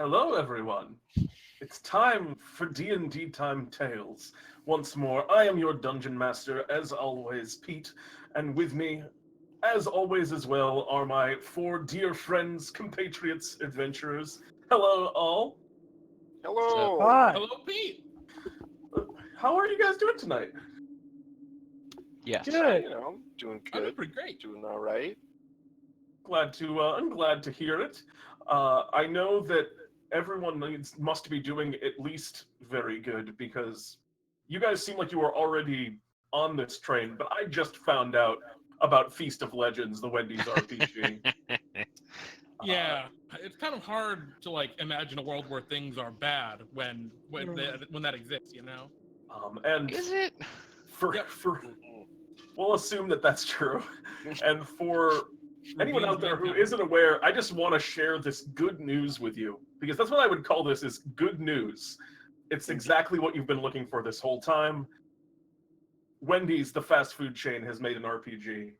Hello, everyone. It's time for DnDTime Tales. Once more, I am your Dungeon Master, as always, Pete, and with me, as always as well, are my four dear friends, compatriots, adventurers. Hello, all. Hello. Hi. Hello, Pete. How are you guys doing tonight? Yes. Doing good. I'm doing pretty great. Doing all right. I'm glad to hear it. I know that everyone must be doing at least very good because you guys seem like you were already on this train, but I just found out about Feast of Legends, the Wendy's RPG. Yeah, it's kind of hard to imagine a world where things are bad when that exists, you know. And Is it? We'll assume that that's true. And for anyone out there who isn't aware, I just want to share this good news with you because that's what I would call this: is good news. It's exactly what you've been looking for this whole time. Wendy's, the fast food chain, has made an RPG.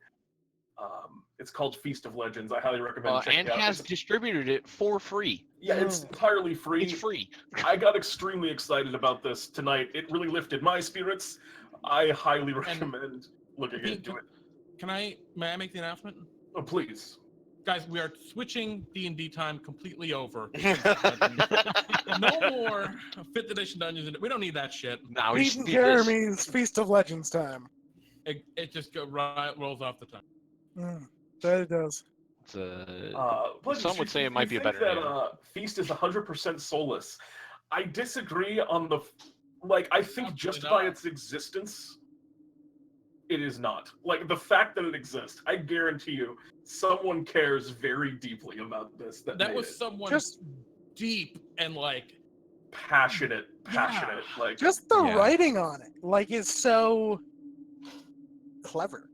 It's called Feast of Legends. I highly recommend checking and it out. has distributed it for free. Yeah, it's entirely free. It's free. I got extremely excited about this tonight. It really lifted my spirits. I highly recommend looking into it. May I make the announcement? Oh, please. Guys, we are switching DnDTime completely over. No more 5th edition dungeons. We don't need that shit. Now Pete and Jeremy's Feast of Legends time. It just rolls off the tongue. That it does. Some would say it might be a better that name. Feast is 100% soulless. I disagree on the... I think just by its existence, it is not. The fact that it exists, I guarantee you, someone cares very deeply about this. That was someone just deep and passionate. Yeah. Just the writing on it, is so clever.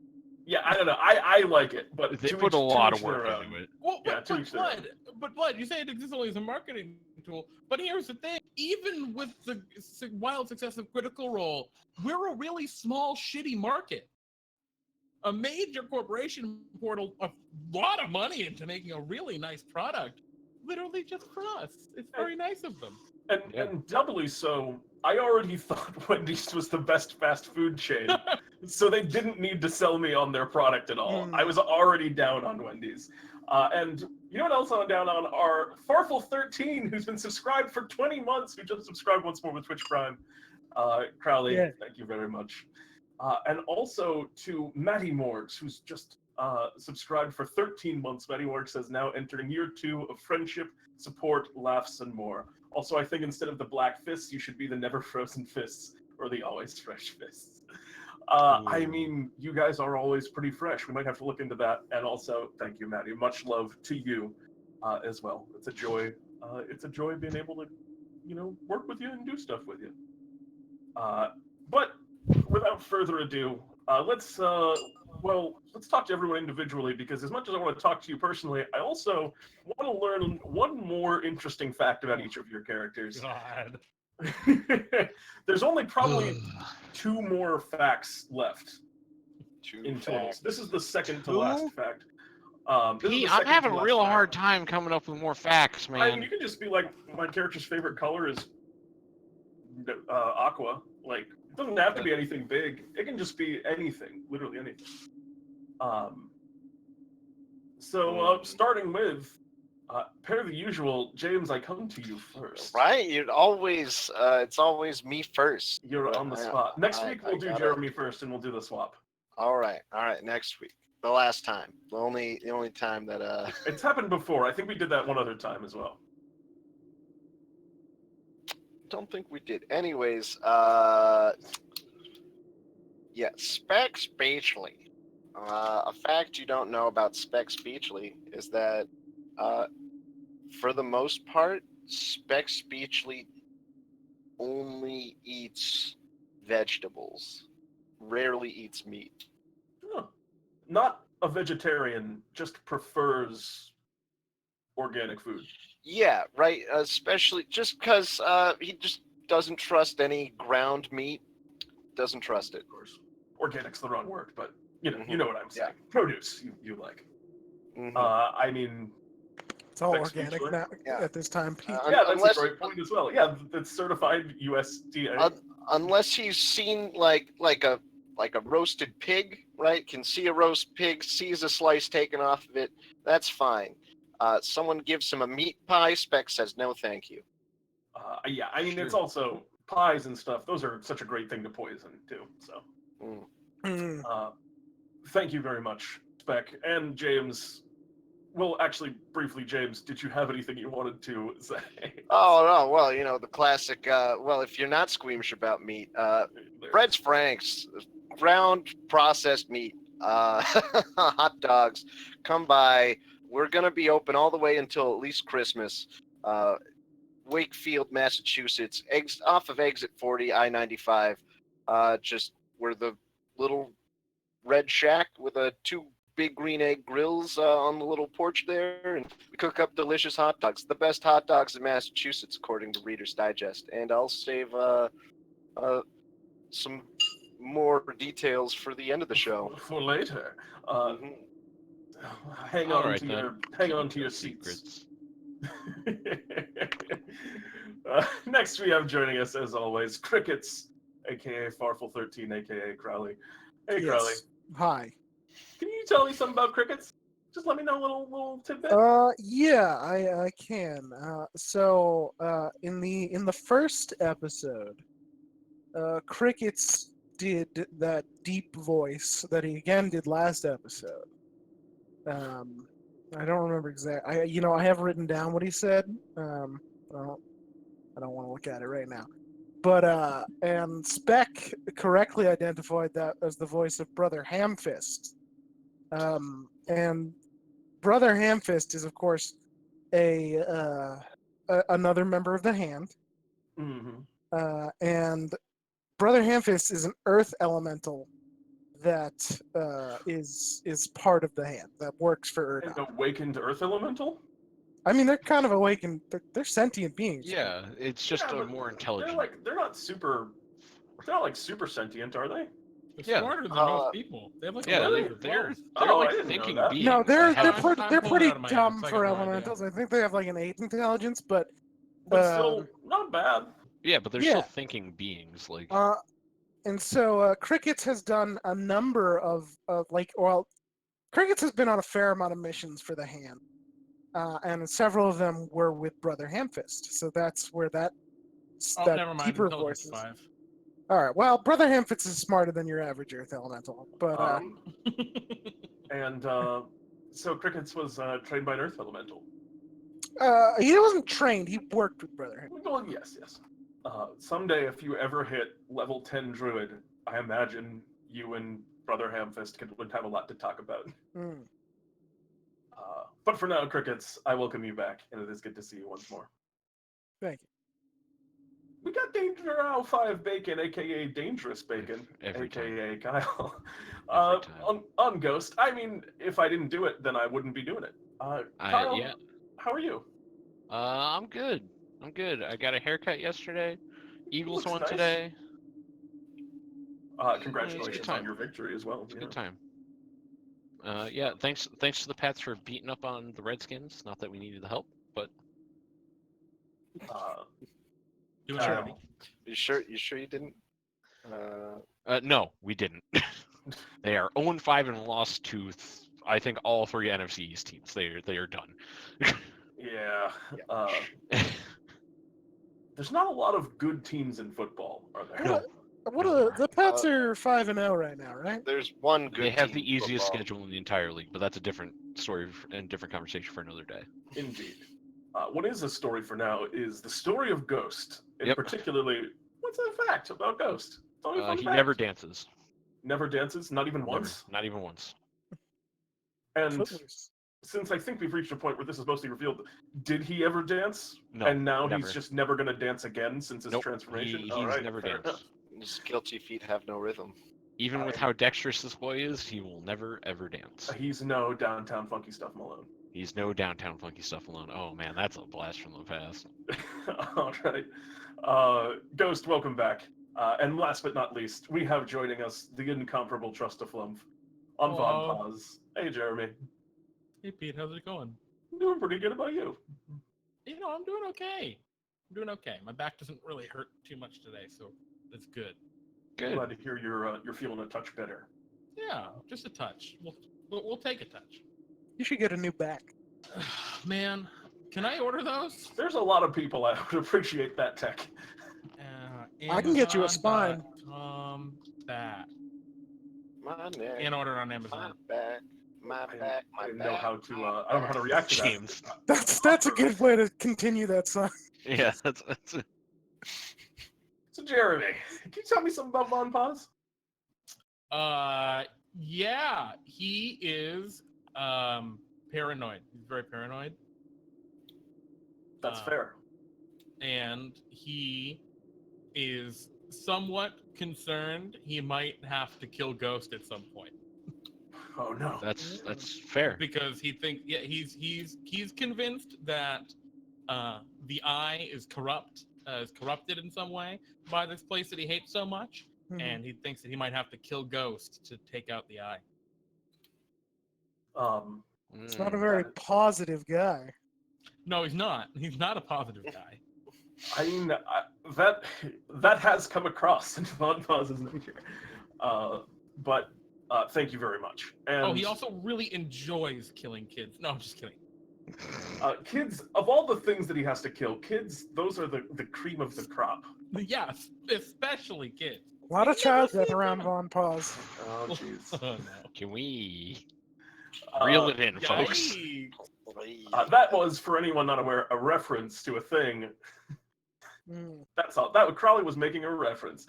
Yeah, I don't know. I like it, but They put a lot of work into it. Well, Yeah, but Blood, you say it exists only as a marketing tool. But here's the thing: even with the wild success of Critical Role, we're a really small, shitty market. A major corporation poured a lot of money into making a really nice product, literally just for us. It's very nice of them. And doubly so, I already thought Wendy's was the best fast food chain, so they didn't need to sell me on their product at all. I was already down on Wendy's. And you know what else I'm down on? Our Farfel13, who's been subscribed for 20 months, who just subscribed once more with Twitch Prime. Crowley, thank you very much. And also to Matty Morgs, who's just subscribed for 13 months. Matty Morgs says now entering year 2 of friendship, support, laughs, and more. Also, I think instead of the black fists, you should be the never frozen fists or the always fresh fists. I mean, you guys are always pretty fresh. We might have to look into that. And also, thank you, Matty. Much love to you as well. It's a joy. It's a joy being able to, work with you and do stuff with you. But without further ado, let's talk to everyone individually, because as much as I want to talk to you personally, I also want to learn one more interesting fact about each of your characters. God. There's only probably 2 more facts left in total. This is the second to last fact. I'm having a real hard time coming up with more facts, man. I mean, you can just be like, my character's favorite color is aqua. It doesn't have to be anything big. It can just be anything, literally anything. Starting with, per the usual, James, I come to you first. Right, it's always me first. You're on the spot. Next week we'll do Jeremy first, and we'll do the swap. All right, next week. The last time, the only time that It's happened before. I think we did that one other time as well. Don't think we did. Anyways, Speck Speechly. A fact you don't know about Speck Speechly is that, for the most part, Speck Speechly only eats vegetables, rarely eats meat. Oh. Not a vegetarian, just prefers organic food. Yeah, right. Especially just because he just doesn't trust any ground meat. Doesn't trust it. Of course, organic's the wrong word, but you know what I'm saying. Yeah. Produce, you like. I mean, It's all Thanks, organic Mutual. now Yeah. at this time, Pete. Yeah, that's unless, a great point as well. Yeah, it's certified USDA. unless he's seen like a roasted pig, right? Can see a roast pig, sees a slice taken off of it. That's fine. Someone gives him a meat pie. Speck says no, thank you. Yeah, I mean, it's Sure. also pies and stuff. Those are such a great thing to poison, too. So, Mm. thank you very much, Speck. And James, well, actually, briefly, James, did you have anything you wanted to say? Oh no, well, the classic. Well, if you're not squeamish about meat, Fred's Franks, ground processed meat, hot dogs, come by. We're gonna be open all the way until at least Christmas. Wakefield, Massachusetts, off of exit 40, I-95. Just where the little red shack with two big green egg grills on the little porch there, and we cook up delicious hot dogs. The best hot dogs in Massachusetts, according to Reader's Digest. And I'll save some more details for the end of the show. For later. Mhm. Hang All on right, to then. your seats. Secrets. Next, we have joining us, as always, Crickets, aka Farfel13, aka Crowley. Hey, Crowley. Yes. Hi. Can you tell me something about crickets? Just let me know a little tidbit. Yeah, I can. So in the first episode, Crickets did that deep voice that he again did last episode. I don't remember exactly. I have written down what he said. Well, I don't want to look at it right now. But and Speck correctly identified that as the voice of Brother Hamfist. And Brother Hamfist is, of course, another member of the Hand. Mm-hmm. And Brother Hamfist is an Earth elemental that is part of the Hand that works for An Urdon. awakened Earth Elemental? I mean, they're kind of awakened. They're sentient beings. Yeah, it's just Yeah, a but more intelligent. they're not like super sentient, are they? They're Yeah. smarter than most people. They have like Yeah, a Really? laser as they're well. I like didn't know thinking that. beings. No, they're They have- they're pulling it pretty out of my dumb ass. I for got no idea. elementals. I think they have like an 8 intelligence, but But still, not bad. yeah, but they're Yeah. still thinking beings. Like and so Crickets has done a number of Crickets has been on a fair amount of missions for the Hand, and several of them were with Brother Hamfist. So that's where that Oh, never mind. deeper Intelligence voices. 5. All right. Well, Brother Hamfist is smarter than your average Earth elemental, but And so Crickets was trained by an Earth Elemental. he wasn't trained. He worked with Brother Hamfist. Well, yes. Someday, if you ever hit level 10 Druid, I imagine you and Brother Hamfist would have a lot to talk about. Mm. But for now, Crickets, I welcome you back, and it is good to see you once more. Thank you. We got Danger Owl 5 Bacon, aka Dangerous Bacon, Every aka Kyle. Every time. On Ghost. I mean, if I didn't do it, then I wouldn't be doing it. Kyle, yeah. how are you? I'm good. I got a haircut yesterday. Eagles Looks won nice. today. Congratulations time. on your victory as well. It's a good time. Yeah, thanks to the Pats for beating up on the Redskins. Not that we needed the help, but Doing Sure. already. You sure you didn't? no, we didn't. They are 0-5 and lost to I think all 3 NFC East teams. They are done. Yeah. There's not a lot of good teams in football, are there? No. The Pats are 5-0 right now, right? There's one good They have team the in easiest football. schedule in the entire league, but that's a different story and different conversation for another day. Indeed. What is a story for now is the story of Ghost, and Yep. particularly, what's a fact about Ghost? Tell me a fun He fact. never dances. Never dances, not even Never. once. Not even once. And Footloose. since I think we've reached a point where this is mostly revealed, did he ever dance? No. And now never. he's just never going to dance again since his Nope, transformation? he's All right, never fair danced. enough. His guilty feet have no rhythm. Even with how dexterous this boy is, he will never ever dance. He's no downtown funky stuff Malone. He's no downtown funky stuff alone. Oh man, that's a blast from the past. All right. Ghost, welcome back. And last but not least, we have joining us the incomparable TrustAFlumph on Hello. Von Paz. Hey, Jeremy. Hey Pete, how's it going? I'm doing pretty good. About you? You know, I'm doing okay. I'm doing okay. My back doesn't really hurt too much today, so that's good. Good. Glad to hear you're feeling a touch better. Yeah, just a touch. We'll take a touch. You should get a new back. Man, can I order those? There's a lot of people I would appreciate that tech. I can get you a spine. Back. My neck, And order on my Amazon. back, my back, I my didn't know back. how to. I don't know how to react to that. James. That's a good way to continue that song. Yeah, that's So Jeremy, can you tell me something about Von Paz? Yeah, he is paranoid. He's very paranoid. That's fair. And he is somewhat concerned he might have to kill Ghost at some point Oh no. that's fair. because he thinks he's convinced that the eye is corrupted in some way by this place that he hates so much, and he thinks that he might have to kill Ghost to take out the eye. It's not a very positive guy. No, he's not. He's not a positive guy. I mean, that has come across in Von Paz's nature. But thank you very much. And He also really enjoys killing kids. No, I'm just kidding. kids, of all the things that he has to kill, kids, those are the cream of the crop. Yeah, especially kids. A lot of You never child death see around them. Von Paz. Oh jeez. Oh, no. Can we reel it in, folks? Yikes. That was, for anyone not aware, a reference to a thing. Mm. That's all. That Crowley was making a reference.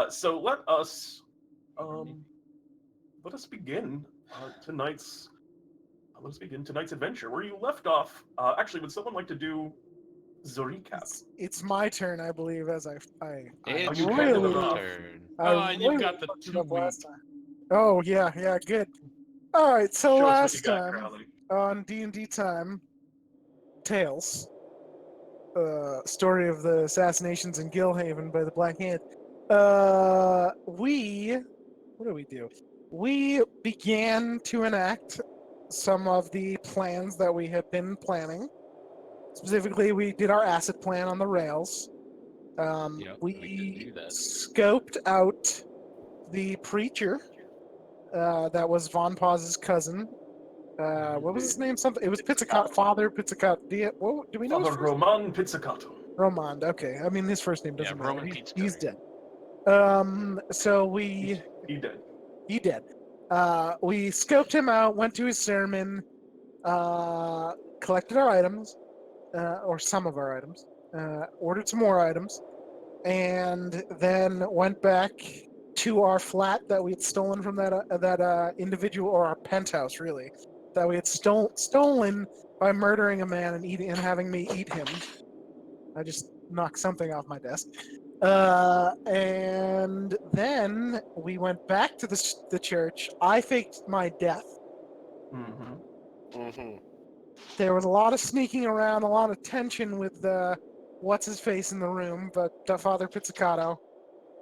So let us begin tonight's adventure. Where you left off. Actually, would someone like to do the recap? It's my turn, I believe, as I It's you really, handed it off. turn. And you've really got the fucked it 2 up last weeks. time. Oh yeah, good. All right, so Show us what you last got, time Crowley. on DnDTime Tales, story of the assassinations in Galehaven by the Black Hand. What do we do? We began to enact some of the plans that we had been planning. Specifically, we did our asset plan on the rails. Yep, we did do that. Scoped out the preacher. That was Von Paz's cousin. What was his name? Something. It was Pizzicato. Father Pizzicato. What do we know? His Father first Roman Pizzicato. Romand. Okay. I mean, his first name Yeah, doesn't matter. Roman He's Pizzicato. dead. So we. He did. He did. We scoped him out. Went to his sermon. Collected our items, or some of our items. Ordered some more items, and then went back to our flat that we had stolen from that individual, or our penthouse, really, that we had stolen by murdering a man and having me eat him. I just knocked something off my desk. And then we went back to the church. I faked my death. Mm-hmm. Mm-hmm. There was a lot of sneaking around, a lot of tension with what's-his-face in the room, but Father Pizzicato,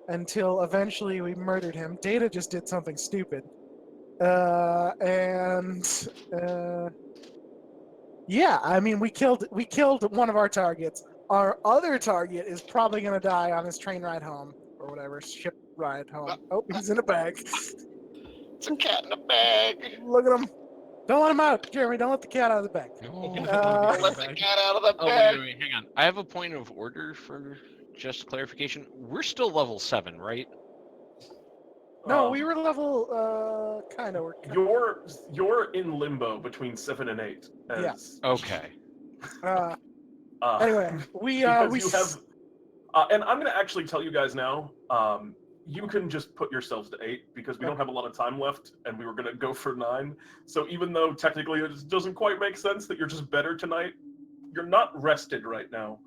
until eventually we murdered him. Data just did something stupid. Yeah, I mean, we killed one of our targets. Our other target is probably going to die on his train ride home, or whatever, ship ride home. Oh, he's in a bag. It's a cat in a bag. Look at him. Don't let him out, Jeremy. Don't let the cat out of the bag. No. Let the cat out of the Oh, bag. wait, hang on. I have a point of order for just clarification. We're still level 7, right? No, we were level, kind of. You're in limbo between 7 and 8. Okay. Anyway, we because you have, and I'm gonna actually tell you guys now. You can just put yourselves to 8 because we don't have a lot of time left, and we were gonna go for 9. So even though technically it doesn't quite make sense that you're just better tonight, you're not rested right now,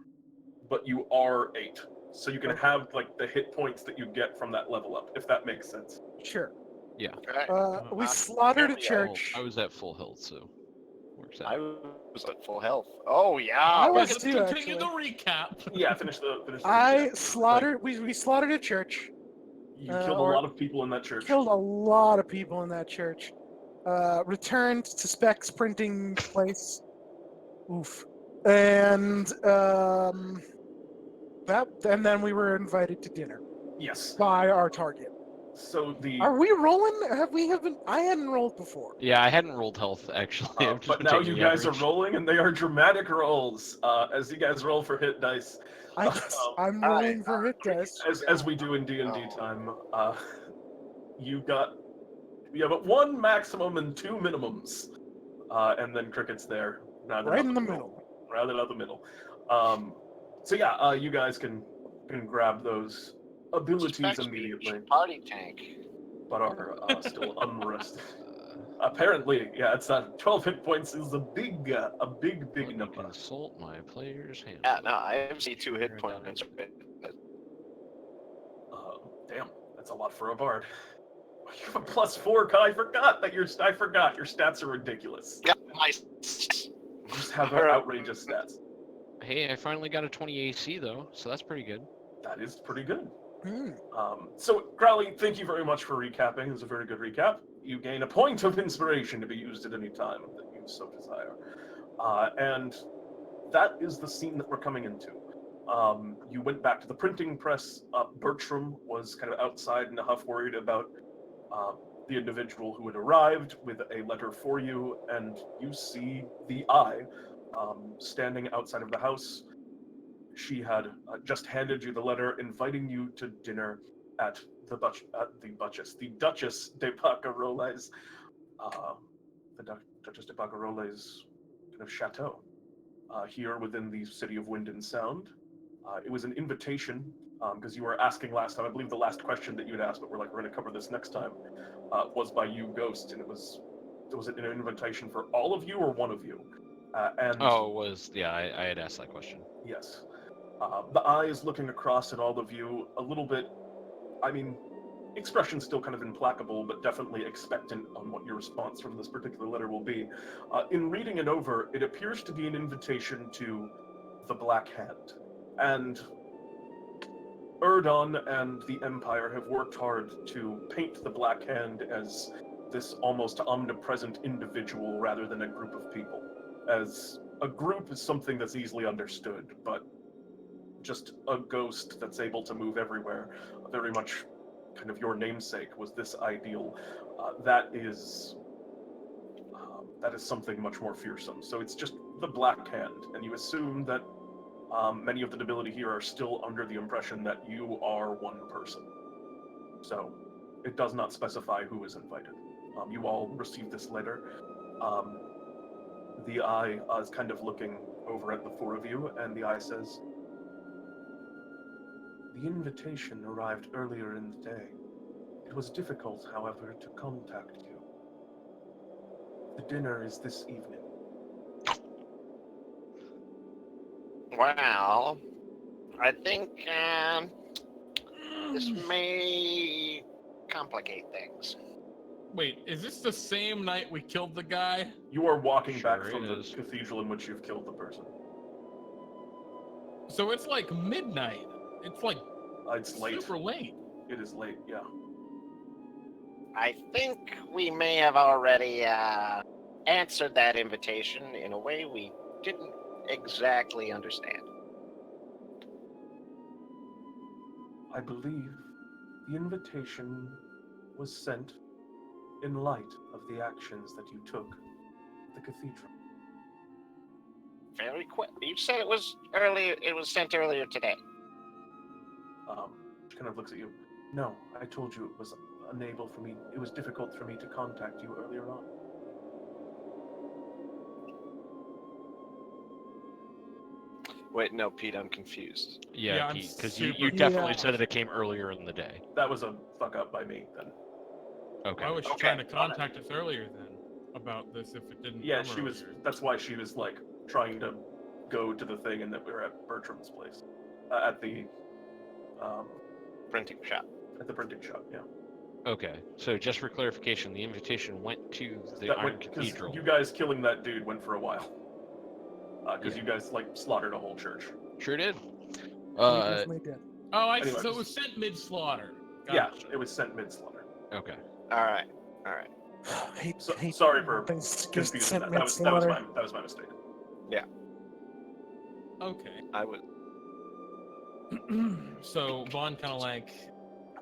but you are 8. So you can have like the hit points that you get from that level up, if that makes sense. Sure. Yeah. We slaughtered a yeah. church. I was at full health, so works out. I was at full health. Oh yeah. I was Let's too, continue actually. the recap. Yeah, finish the. I recap. slaughtered. We slaughtered a church. You killed a or- lot of people in that church. Killed a lot of people in that church. Returned to Speck's printing place. Oof. And and then we were invited to dinner Yes. by our target. So the Are we rolling? Haven't? I hadn't rolled before. Yeah, I hadn't rolled health actually. I've just but been now taking you the guys are average. rolling, and they are dramatic rolls. As you guys roll for hit dice, I guess I'm all rolling right, for hit dice. as we do in D&D time, you have one maximum and two minimums, and then cricket's there, Right in the middle. rounded out the middle. So yeah, you guys can grab those abilities Speck's immediately, Party tank. but are still unrested. Apparently, yeah, it's 12 hit points is a big Let me number. consult my player's handbook. Yeah, no, I see 2 hit Here, points. Damn, that's a lot for a bard. You have a +4, Kai. I forgot your stats are ridiculous. Yeah, my. You just have outrageous stats. Hey, I finally got a 20 AC though, so that's pretty good. That is pretty good. Hmm. So, Crowley, thank you very much for recapping. It was a very good recap. You gain a point of inspiration to be used at any time that you so desire. And that is the scene that we're coming into. You went back to the printing press. Bertram was kind of outside in a huff, worried about the individual who had arrived with a letter for you, and you see the Eye standing outside of the house. She had just handed you the letter inviting you to dinner at the Duchess de Barcarolle's, Duchess de Barcarolle's kind of chateau here within the city of Wind and Sound. It was an invitation because you were asking last time. I believe the last question that you had asked, but we're going to cover this next time, was by you, Ghost, and it was an invitation for all of you or one of you? And Oh, it was, yeah, I had asked that question. yes. The Eye is looking across at all of you a little bit, expression still kind of implacable, but definitely expectant on what your response from this particular letter will be. In reading it over, it appears to be an invitation to the Black Hand. And Urdon and the Empire have worked hard to paint the Black Hand as this almost omnipresent individual rather than a group of people. As a group is something that's easily understood, but just a ghost that's able to move everywhere, very much kind of your namesake was this ideal. That is something much more fearsome. So it's just the Black Hand, and you assume that many of the nobility here are still under the impression that you are one person. So it does not specify who is invited. You all received this letter. The Eye is kind of looking over at the four of you, and the Eye says, "The invitation arrived earlier in the day. It was difficult, however, to contact you. The dinner is this evening." Well, I think this may complicate things. Wait, is this the same night we killed the guy? You are walking back Sure from it the is. cathedral in which you've killed the person. So it's like midnight. It's like It's late. super late. It is late, yeah. I think we may have already answered that invitation in a way we didn't exactly understand. I believe the invitation was sent in light of the actions that you took at the cathedral. Very quick. You said it was earlier. It was sent earlier today. She kind of looks at you. No, I told you it was unable for me. It was difficult for me to contact you earlier on. Wait, no, Pete, I'm confused. Yeah, Yeah, I'm Pete, because you super definitely confused. said that it came earlier in the day. That was a fuck up by me then. Okay. Why was she Okay, trying to got it. contact us earlier then about this if it didn't Yeah, come she was. earlier? That's why she was like trying to go to the thing, and that we were at Bertram's place, at the Printing shop. printing shop. Yeah. Okay, so just for clarification, the invitation went to the That Iron went because Cathedral. you guys killing that dude went for a while. Because Yeah. you guys like slaughtered a whole church. Sure did. We definitely did. Oh, I Anyway, so it was sent mid-slaughter. Yeah, Gotcha. it was sent mid-slaughter. Okay. All right. All right. hate, So, hate sorry for things confusing sent that. That was mid-slaughter. my mistake. Okay. I would. So Vaughn kind of like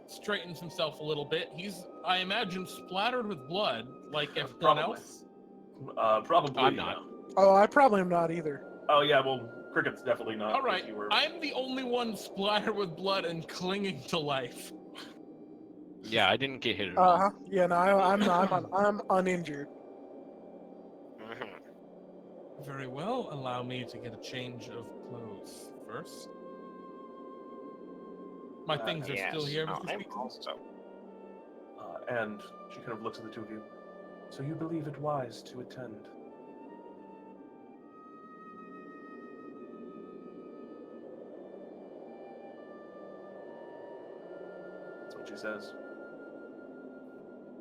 straightens himself a little bit. He's, I imagine, splattered with blood, like everyone Probably. else. Probably. I'm not. Oh, I probably am not either. Oh yeah, well, Cricket's definitely not. All right, 'cause you were... I'm the only one splattered with blood and clinging to life. Yeah, I didn't get hit at Uh all. huh. Yeah, no, I'm uninjured. Mhm. Very well. Allow me to get a change of clothes first. My things are still Yes. here, Oh, Mr. I'm Speaker. also. And she kind of looks at the two of you. So you believe it wise to attend? That's what she says.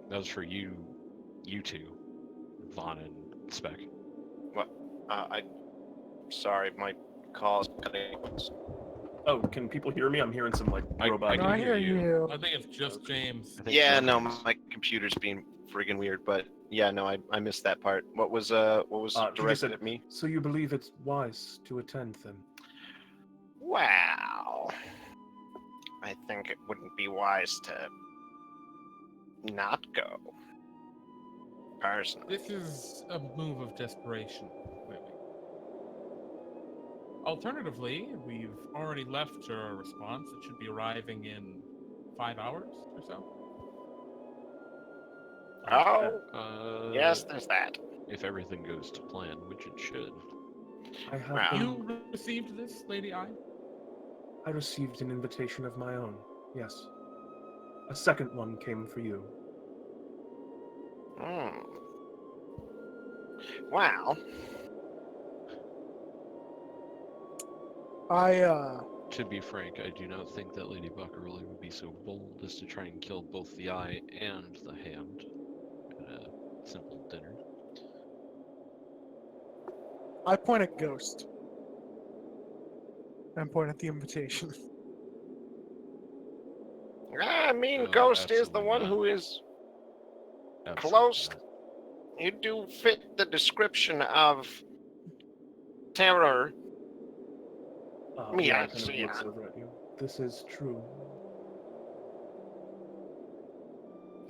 That was for you two, Vaughn and Speck. I'm sorry, my call's cutting. Oh, can people hear me? I'm hearing some like I robot. No, can I hear hear you. you. I think it's just James. I think Yeah, so. no, my computer's being friggin' weird, but yeah, no, I missed that part. What was She just directed said, at me? So you believe it's wise to attend then? Wow. I think it wouldn't be wise to not go. Personally. This is a move of desperation, clearly. Alternatively, we've already left her response. It should be arriving in 5 hours or so. Oh, yes, there's that. If everything goes to plan, which it should. I have Wow. been- You received this, Lady I? I received an invitation of my own, yes. A second one came for you. Hmm. Wow. To be frank, I do not think that Lady Barcarolle would be so bold as to try and kill both the eye and the hand at a simple dinner. I point at Ghost. And point at the invitation. I mean, No, Ghost is the absolutely one not. who is Absolutely close. not. You do fit the description of terror. Me, Yeah, I kind of see looks it. over at you. This is true.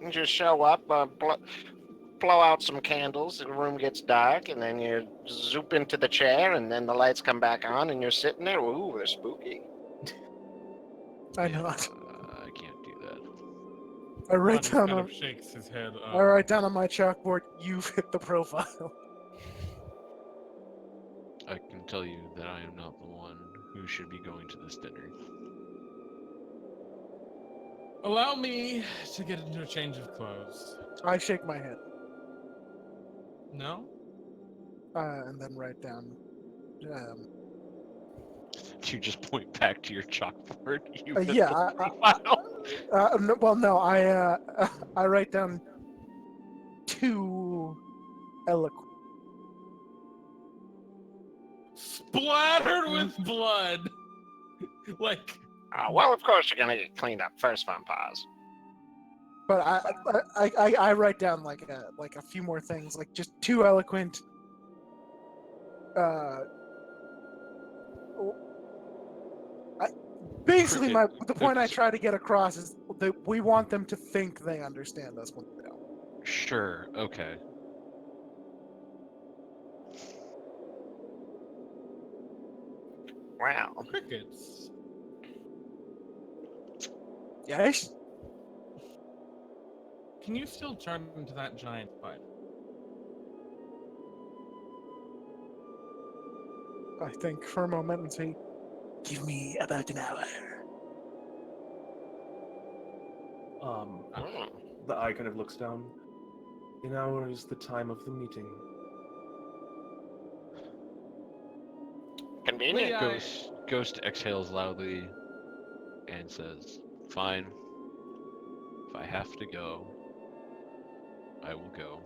You just show up, blow out some candles, the room gets dark, and then you zoop into the chair, and then the lights come back on, and you're sitting there. Ooh, they're spooky. I Yeah, not. I can't do that. I write Vaughn down kind on of shakes his head. I write down on my chalkboard, you've hit the profile. I can tell you that I am not the one who should be going to this dinner. Allow me to get into a change of clothes. I shake my head. No? And then write down You just point back to your chalkboard. You yeah, the profile. no, well no, I write down too eloquent. Splattered with blood! Like, Well, of course you're gonna get cleaned up first, vampires. But I write down like a few more things, like just too eloquent. Basically, Cricket. the point I Okay, try to get across is that we want them to think they understand us when they don't. Sure, okay. Wow. crickets. Yes. Can you still turn into that giant spider? I think for a moment and say, "Give me about an hour." Hmm. The eye kind of looks down. An hour is the time of the meeting. Convenient. Yeah. Ghost exhales loudly and says, "Fine. If I have to go, I will go."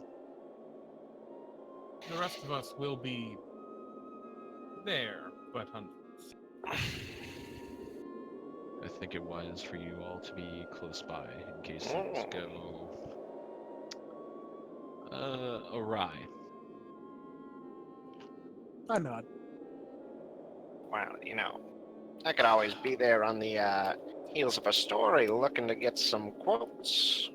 The rest of us will be there, but I think it wise for you all to be close by in case things go awry. I nod. Well, I could always be there on the heels of a story looking to get some quotes.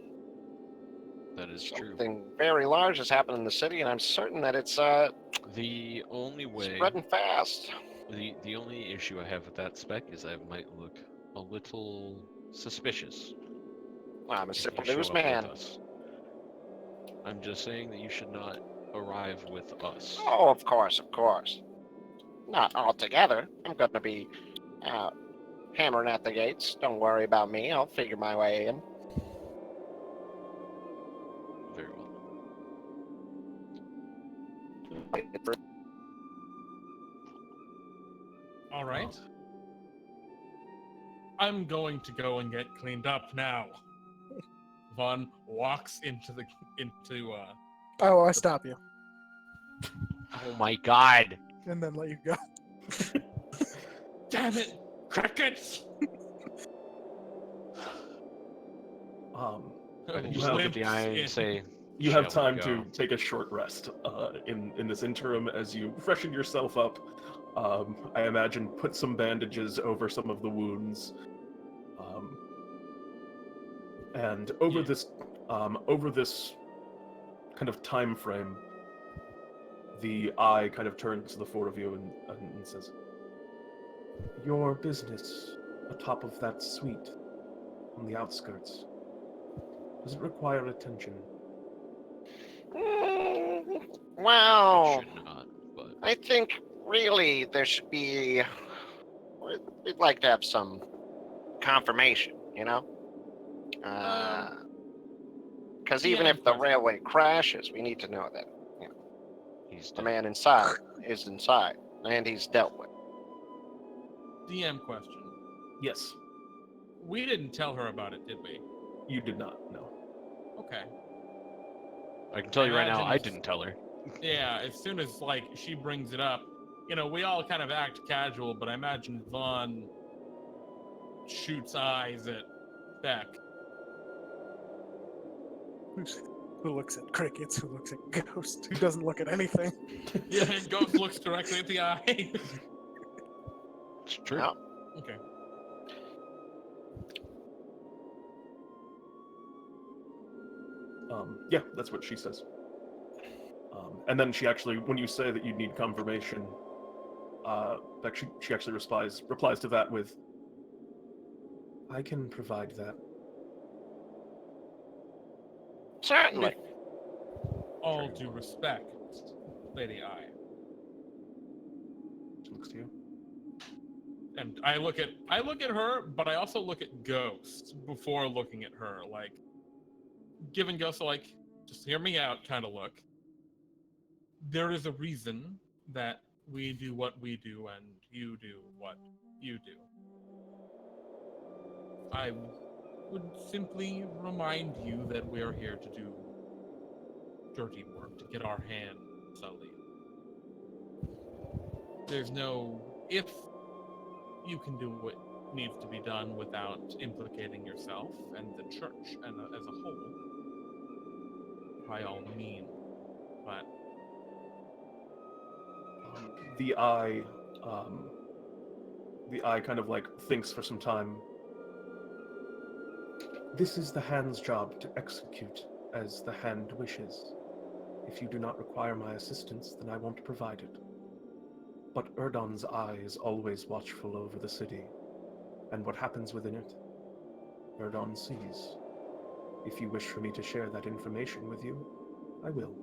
That is true. Something very large has happened in the city, and I'm certain that it's The only way, spreading fast. the only issue I have with that spec is I might look a little suspicious I'm a if simple you show up newsman. with us. I'm just saying that you should not arrive with us. Oh, of course. Not all together. I'm going to be hammering at the gates. Don't worry about me. I'll figure my way in. Very well. All right. I'm going to go and get cleaned up now. Vaughn walks into. Oh, I stop you Oh my god! and then let you go. Damn it, crickets! You Just have- look at the eye and Glimpse say, You have "Shall we time to go?" take a short rest in this interim as you freshen yourself up. I imagine put some bandages over some of the wounds, and over Yeah. this kind of time frame, the eye kind of turns to the four of you and says, "Your business atop of that suite on the outskirts, does it require attention?" Mm, It Well, should not, but I think really there should be. We'd like to have some confirmation, Because even DM if the question. railway crashes, we need to know that he's the dead. man inside is inside and he's dealt with. DM question. Yes, We didn't tell her about it, did we? you did not know. Okay. I can tell you right now, Imagine I if- didn't tell her. Yeah, as soon as she brings it up, we all kind of act casual, but I imagine Vaughn shoots eyes at Speck. Who looks at crickets? Who looks at ghosts? Who doesn't look at anything? Yeah, and Ghost looks directly at the eye. It's true. Well, Okay. Yeah, that's what she says. And then she actually, when you say that you need confirmation, she actually replies to that with, "I can provide that." certainly. All due respect, Lady I. She looks to you. And I look at her, but I also look at Ghost before looking at her, giving Ghost just hear me out kind of look. There is a reason that we do what we do and you do what you do. I would simply remind you that we are here to do dirty work, to get our hands sullied. There's no if you can do what needs to be done without implicating yourself and the church and as a whole, by all means. But The eye kind of thinks for some time. "This is the hand's job to execute as the hand wishes. If you do not require my assistance, then I won't provide it. But Urdon's eye is always watchful over the city, and what happens within it, Urdon sees. If you wish for me to share that information with you, I will."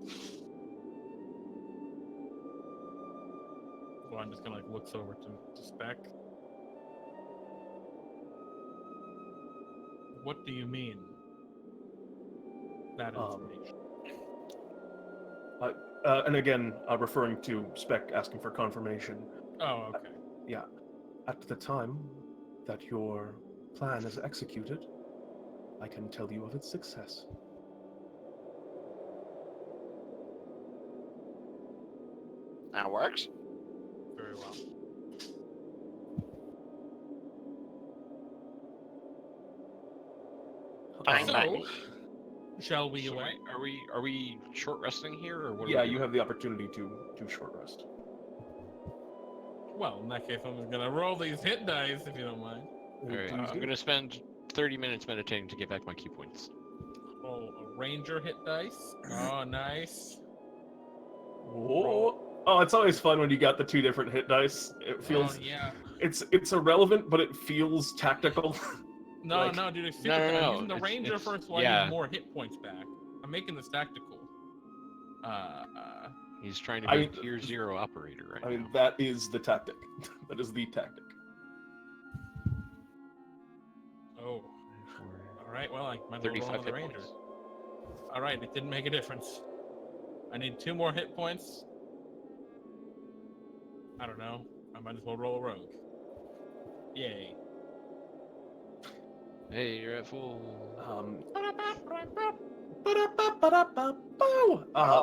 Vaughn just kind of looks over to Speck. What do you mean? That information. And again, referring to Speck asking for confirmation. Oh, okay. Yeah. At the time that your plan is executed, I can tell you of its success. That works. Very well. Fine by So, me. shall we So away? are we short resting here, or what? Yeah, are we you doing? have the opportunity to short rest. Well, in that case, I'm just gonna roll these hit dice if you don't mind. Alright, I'm gonna spend 30 minutes meditating to get back my key points. Oh, a ranger hit dice. Oh, nice. Whoa. Oh, it's always fun when you got the 2 different hit dice. It feels Oh, yeah. it's irrelevant, but it feels tactical. No, Like- no, dude, it's No, super. no, I'm no, using the it's- ranger it's- first, so I yeah. need more hit points back. I'm making this tactical. He's trying to I be mean- a tier 0 operator right I mean, now. that is the tactic. That is the tactic. Oh, For all right. Well, I might as well roll 35 another hit ranger. points. All right, it didn't make a difference. I need 2 more hit points. I don't know. I might as well roll a rogue. Yay. Hey, you're at full. Oh,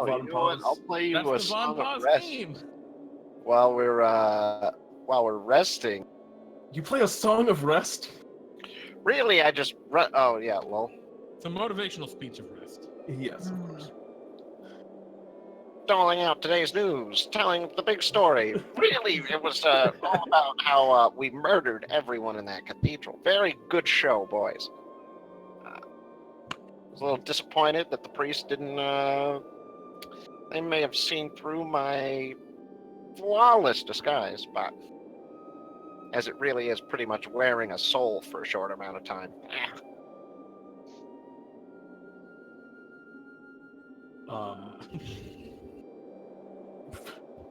Von you know what? I'll Pause. play you a That's the Von song of Pause rest theme. while we're resting. You play a song of rest? Really, I just run. Oh yeah, lol. It's a motivational speech of rest. Yes, of course. Doling out today's news, telling the big story. Really, it was all about how we murdered everyone in that cathedral. Very good show, boys. I was a little disappointed that the priest didn't. They may have seen through my flawless disguise, but as it really is pretty much wearing a soul for a short amount of time.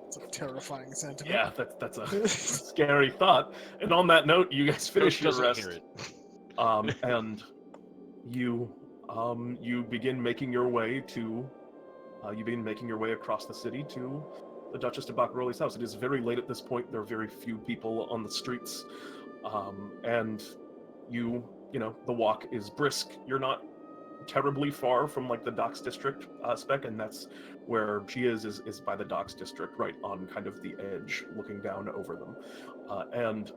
It's a terrifying sentiment. Yeah, that's a scary thought. And on that note, you guys finish Ghost your doesn't rest. hear it. And you begin making your way to across the city to the Duchess de Barcarolle's house. It is very late at this point. There are very few people on the streets, and you know the walk is brisk. You're not terribly far from like the docks district, Speck, and that's where she is by the docks district, right on kind of the edge, looking down over them, and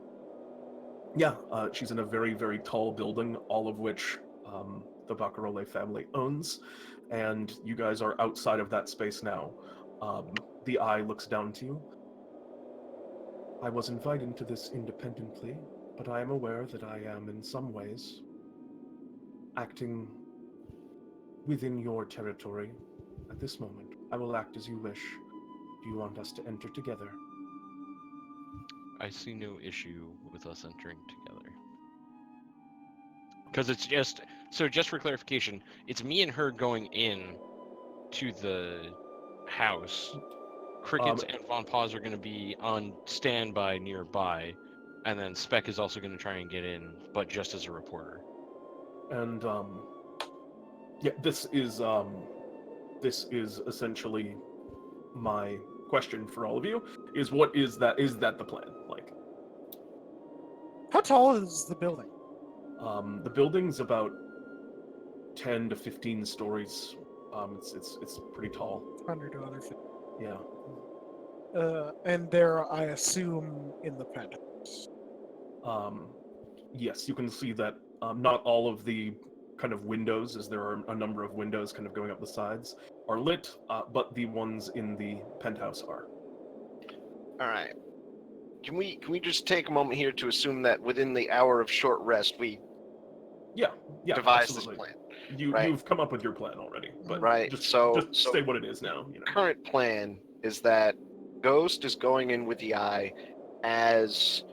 yeah, she's in a very, very tall building, all of which the Barcarolle family owns, and you guys are outside of that space now. The Eye looks down to you. I was invited to this independently, but I am aware that I am in some ways acting within your territory at this moment. I will act as you wish. Do you want us to enter together? I see no issue with us entering together. Because it's just for clarification, it's me and her going in to the house. Crickets and Von Paz are going to be on standby nearby, and then Speck is also going to try and get in, but just as a reporter. And yeah, this is essentially my question for all of you: is what is that? Is that the plan? Like, How tall is the building? the building's about 10 to 15 stories. It's pretty tall. 100 to 150. Yeah. And they're, I assume, in the penthouse. Yes, you can see that not all of the kind of windows, as there are a number of windows kind of going up the sides, are lit, but the ones in the penthouse are. All right. Can we just take a moment here to assume that within the hour of short rest we Yeah, devise absolutely. this plan? Right. You've come up with your plan already, but Right, just so say what it is now. You know. Current plan is that Ghost is going in with the Eye as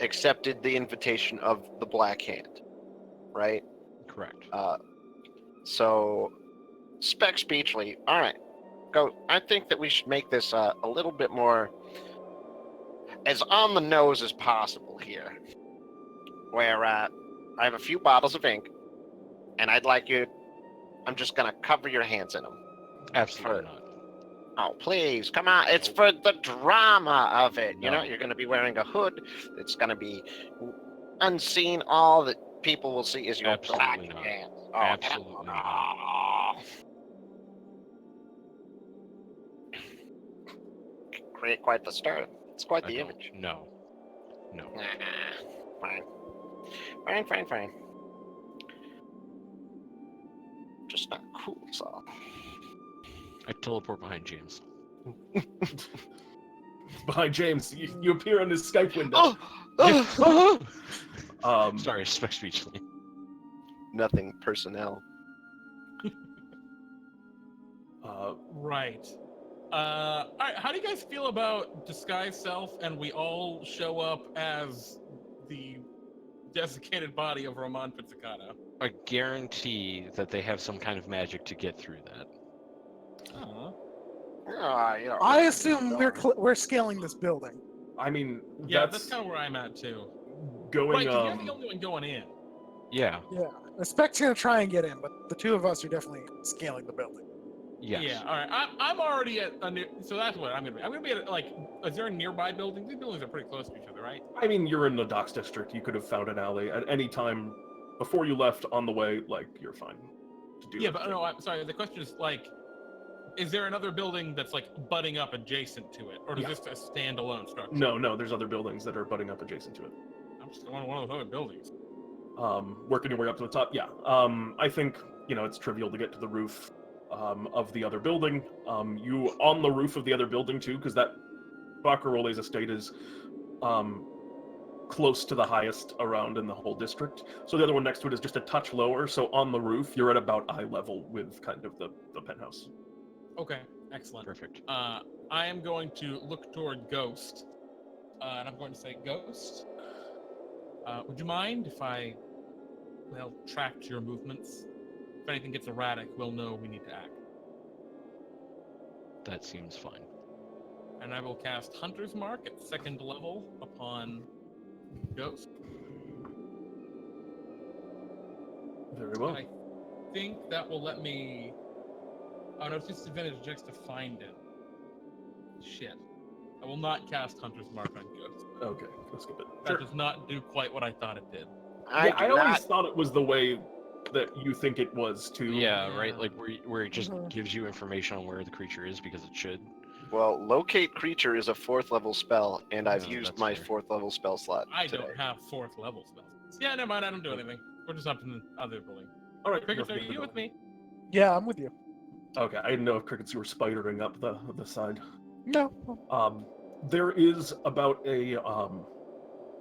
accepted the invitation of the Black Hand, right? Correct. So Speck Speechly, all right, go. I think that we should make this a little bit more as on the nose as possible here. Where I have a few bottles of ink, and I'd like you. I'm just gonna cover your hands in them. Absolutely not. Oh, please, come on. It's for the drama of it. You know, No. you're going to be wearing a hood. It's going to be unseen. All that people will see is your Absolutely black not. hands. Oh, Absolutely not. Create quite the stir. It's quite I the don't. image. No. No. Fine. Fine. Just not cool, so. I teleport behind James. behind James. You appear in his Skype window. Sorry, Speck speechless. Nothing personnel. Right. All right. How do you guys feel about disguise self, and we all show up as the desiccated body of Roman Pizzicato? I guarantee that they have some kind of magic to get through that. I assume we're scaling this building. I mean, Yeah, that's kind of where I'm at too. going. Right, 'cause you're the only one going in. Yeah. Yeah, Speck's gonna try and get in, but the two of us are definitely scaling the building. Yes. Yeah. All right. I'm already at a so that's what I'm gonna be. I'm gonna be at like. Is there a nearby building? These buildings are pretty close to each other, right? I mean, you're in the docks district. You could have found an alley at any time before you left. On the way, like you're fine to do. Yeah, but no, I'm sorry. The question is like, is there another building that's like butting up adjacent to it, or is this a standalone structure? No. There's other buildings that are butting up adjacent to it. I'm just going to one of those other buildings. Working your way up to the top. Yeah. I think it's trivial to get to the roof of the other building. You on the roof of the other building too, because that Barcarolle's estate is close to the highest around in the whole district. So the other one next to it is just a touch lower. So on the roof, you're at about eye level with kind of the penthouse. Okay, excellent. Perfect. I am going to look toward Ghost, and I'm going to say, Ghost, would you mind if I, tracked your movements? If anything gets erratic, we'll know we need to act. That seems fine. And I will cast Hunter's Mark at 2nd level upon Ghost. Very well. I think that will let me... Oh no, it's disadvantage checks to find it. Shit. I will not cast Hunter's Mark on Ghost. Okay, let's skip it. That does not do quite what I thought it did. I always thought it was the way that you think it was too. Yeah, right. Like where it just gives you information on where the creature is because it should. Well, locate creature is a 4th level spell, and I've Oh, used that's my fair. 4th level spell slot. I today. don't have 4th level spells. Yeah, never mind. I don't do anything. We're just up in the other building. All right, Crickets, are you with me? Yeah, I'm with you. Okay, I didn't know if crickets you were spidering up the side. No. There is about a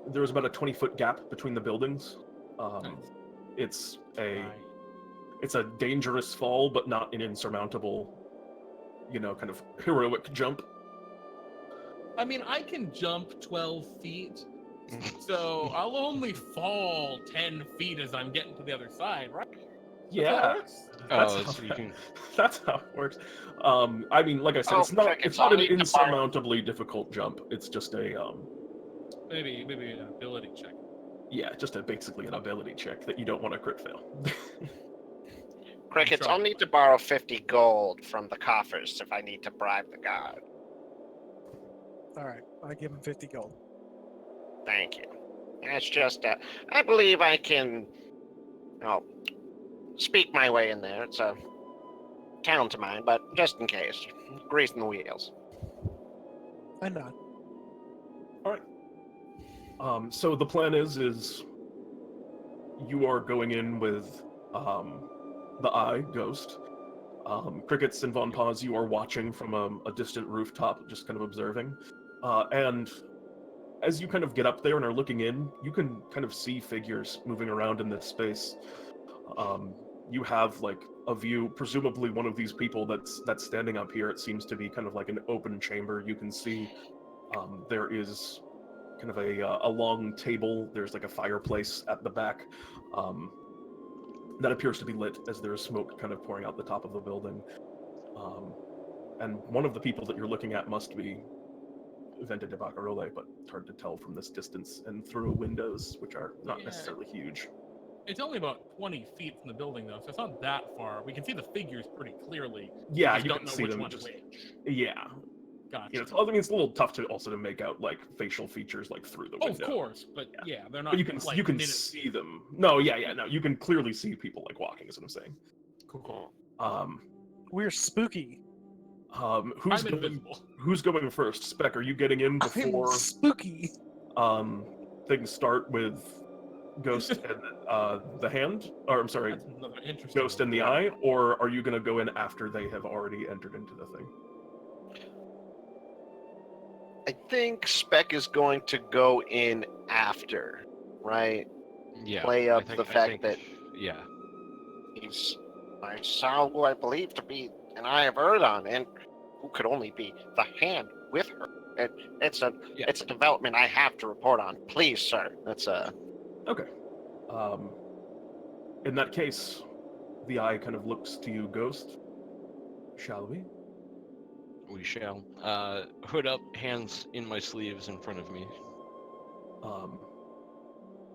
20-foot gap between the buildings. Nice. It's a dangerous fall, but not an insurmountable, kind of heroic jump. I mean, I can jump 12 feet, so I'll only fall 10 feet as I'm getting to the other side, right? Yeah, that's how it works. I mean, like I said, it's not an insurmountably difficult jump. It's just a maybe an ability check. Yeah, just basically an ability check that you don't want to crit fail. Crickets, I'll need to borrow 50 gold from the coffers if I need to bribe the guard. Alright, I give him 50 gold. Thank you. That's just, I believe I can, speak my way in there. It's a talent of mine, but just in case. Greasing the wheels. I nod. Alright. So the plan is you are going in with the Eye, Ghost. Crickets and Von Paz, you are watching from a distant rooftop, just kind of observing. And as you kind of get up there and are looking in, you can kind of see figures moving around in this space. You have like a view, presumably one of these people that's standing up here. It seems to be kind of like an open chamber. You can see there is kind of a long table. There's like a fireplace at the back that appears to be lit as there is smoke kind of pouring out the top of the building. And one of the people that you're looking at must be Venta de Barcarolle, but it's hard to tell from this distance and through windows, which are not necessarily huge. It's only about 20 feet from the building, though, so it's not that far. We can see the figures pretty clearly. Yeah, you you don't can know see which them. one's which. Yeah. Gotcha. I mean, it's a little tough to make out like facial features like through the window. Of course, but yeah, they're not. But you can see them. No, no, you can clearly see people like walking. Is what I'm saying. Cool. We're spooky. Who's going first? Speck, are you getting in before spooky? Things start with Ghost and the hand, or I'm sorry, Ghost and the Eye, or are you going to go in after they have already entered into the thing? I think Speck is going to go in after, right? Yeah. Play up the fact that Yeah. he's I saw who I believe to be an Eye of Urdon, and who could only be the hand with her. It's a development I have to report on. Please, sir. That's Okay. In that case, the eye kind of looks to you, Ghost. Shall we? We shall. Hood up, hands in my sleeves in front of me.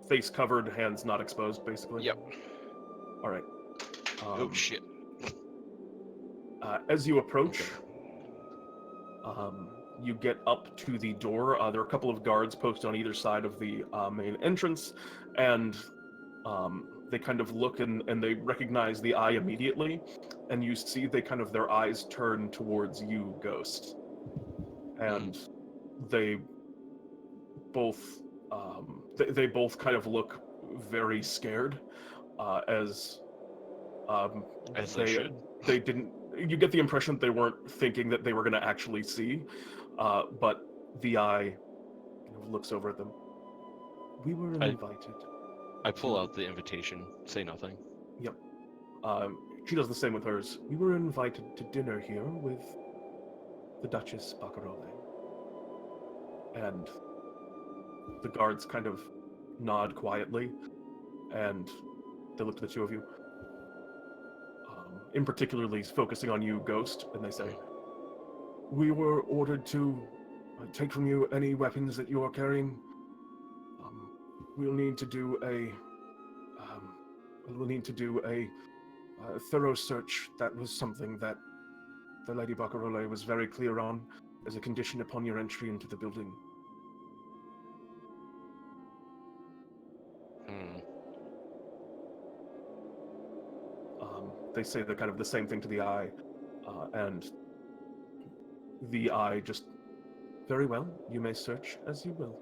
Face covered, hands not exposed, basically. Yep. All right. Oh shit. As you approach, you get up to the door. There are a couple of guards posted on either side of the main entrance, and they kind of look and they recognize the eye immediately, and you see their eyes turn towards you, Ghost, and they both they both kind of look very scared as they should. They didn't. You get the impression that they weren't thinking that they were going to actually see, but the eye kind of looks over at them. We were invited. I pull out the invitation. Say nothing. Yep. She does the same with hers. We were invited to dinner here with the Duchess Barcarolle. And the guards kind of nod quietly, and they look to the two of you. In particularly focusing on you, Ghost, and they say, we were ordered to take from you any weapons that you are carrying. We'll need to do a thorough search. That was something that the Lady Barcarolle was very clear on as a condition upon your entry into the building. They say the same thing to the eye, and the eye just, very well, you may search as you will.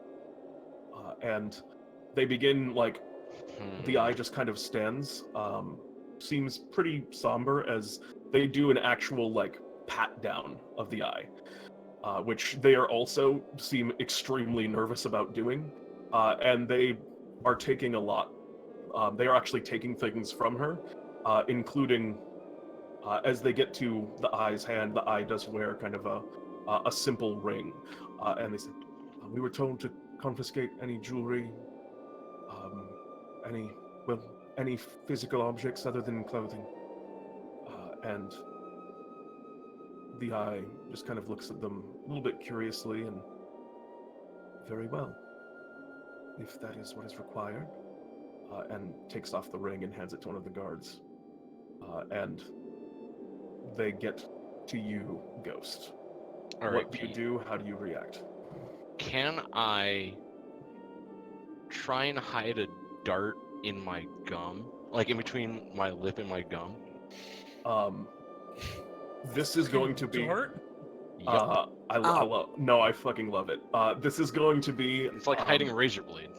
And they begin, the eye just kind of stands, seems pretty somber as they do an actual, pat down of the eye, which they are also seem extremely nervous about doing, and they are taking a lot. They are actually taking things from her, including, as they get to the eye's hand, the eye does wear kind of a simple ring, and they say, we were told to confiscate any jewelry, any physical objects other than clothing. And the eye just kind of looks at them a little bit curiously, and very well, if that is what is required, and takes off the ring and hands it to one of the guards. And they get to you, Ghost. All right, what do you do? How do you react? Can I try and hide a dart in my gum? Like in between my lip and my gum? This is going to be... Dart? Yep. I fucking love it. This is going to be... It's like hiding a razor blade.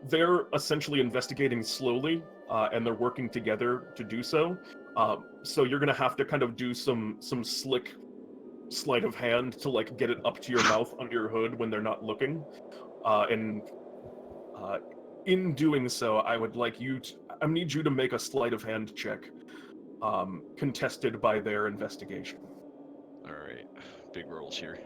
They're essentially investigating slowly, and they're working together to do so. So you're gonna have to kind of do some slick sleight of hand to get it up to your mouth under your hood when they're not looking. And in doing so, I would like you to... I need you to make a sleight of hand check, contested by their investigation. All right, big rolls here.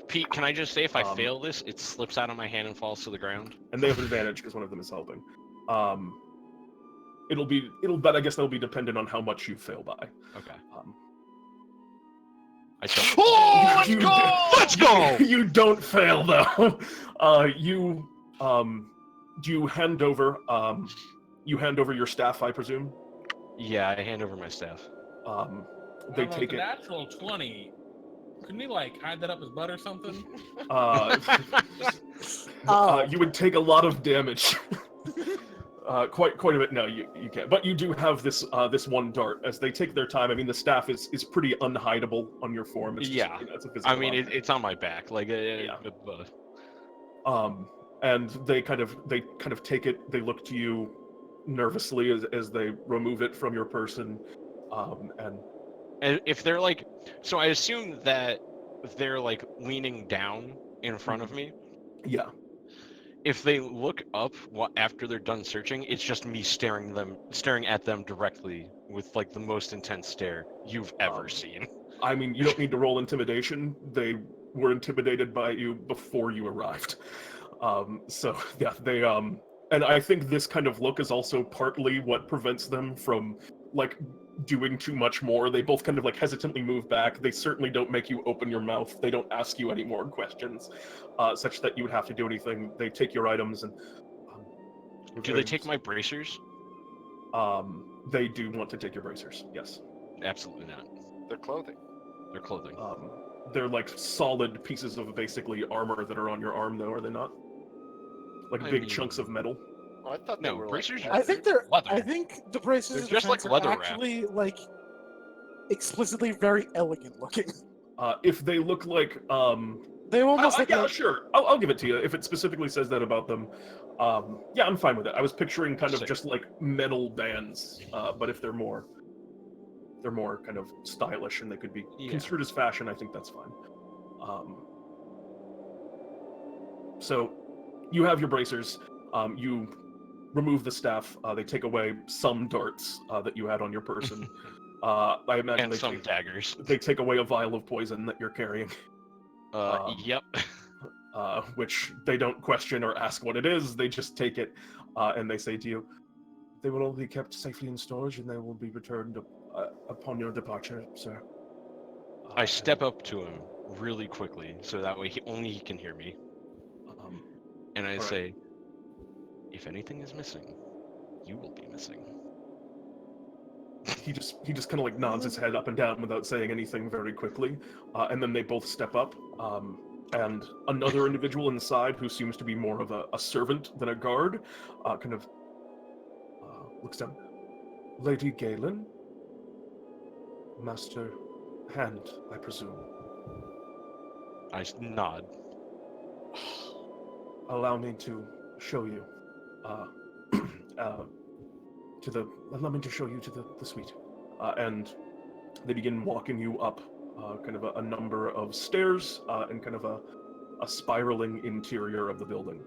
Pete, can I just say if I fail this, it slips out of my hand and falls to the ground? And they have advantage because one of them is helping. But I guess that'll be dependent on how much you fail by. Okay. Let's go! You don't fail though. You hand over your staff, I presume. Yeah, I hand over my staff. They take it. Natural 20. Couldn't he hide that up his butt or something? You would take a lot of damage. Quite a bit. No, you can't. But you do have this one dart. As they take their time, I mean, the staff is pretty unhideable on your form. It's just, it's a physical object. It's on my back. And they kind of take it. They look to you nervously as they remove it from your person, and if they're so I assume that they're like leaning down in front of me. Yeah. If they look up after they're done searching, it's just me staring at them directly with like the most intense stare you've ever seen. I mean, you don't need to roll intimidation. They were intimidated by you before you arrived. So yeah, they and I think this kind of look is also partly what prevents them from like doing too much more. They both kind of like hesitantly move back. They certainly don't make you open your mouth. They don't ask you any more questions, such that you would have to do anything. They take your items and. Do they take my bracers? They do want to take your bracers. Yes. Absolutely not. Their clothing. Their clothing. They're like solid pieces of basically armor that are on your arm, though, are they not? Like big chunks of metal. Oh, I thought No, they were bracers like are- I think they're. Leather. I think the braces They're of just like defense leather are wrap. actually like explicitly very elegant looking. If they look like, They almost look yeah, like sure, I'll give it to you. If it specifically says that about them, yeah, I'm fine with it. I was picturing kind of Sick. just like metal bands, but if they're more kind of stylish and they could be Yeah. construed as fashion, I think that's fine. So you have your bracers. You remove the staff. They take away some darts that you had on your person. I imagine And some daggers. they take away a vial of poison that you're carrying, Yep. which they don't question or ask what it is. They just take it, and they say to you, "They will all be kept safely in storage, and they will be returned upon your departure, sir." I step up to him really quickly, so that way he can hear me. And I Alright. say, if anything is missing, you will be missing. He just kind of like nods his head up and down without saying anything very quickly, and then they both step up, and another individual inside who seems to be more of a servant than a guard, kind of looks down. Lady Galen? Master Hand, I presume. I nod. Allow me to show you allow me to show you to the suite. And they begin walking you up kind of a number of stairs and kind of a spiraling interior of the building.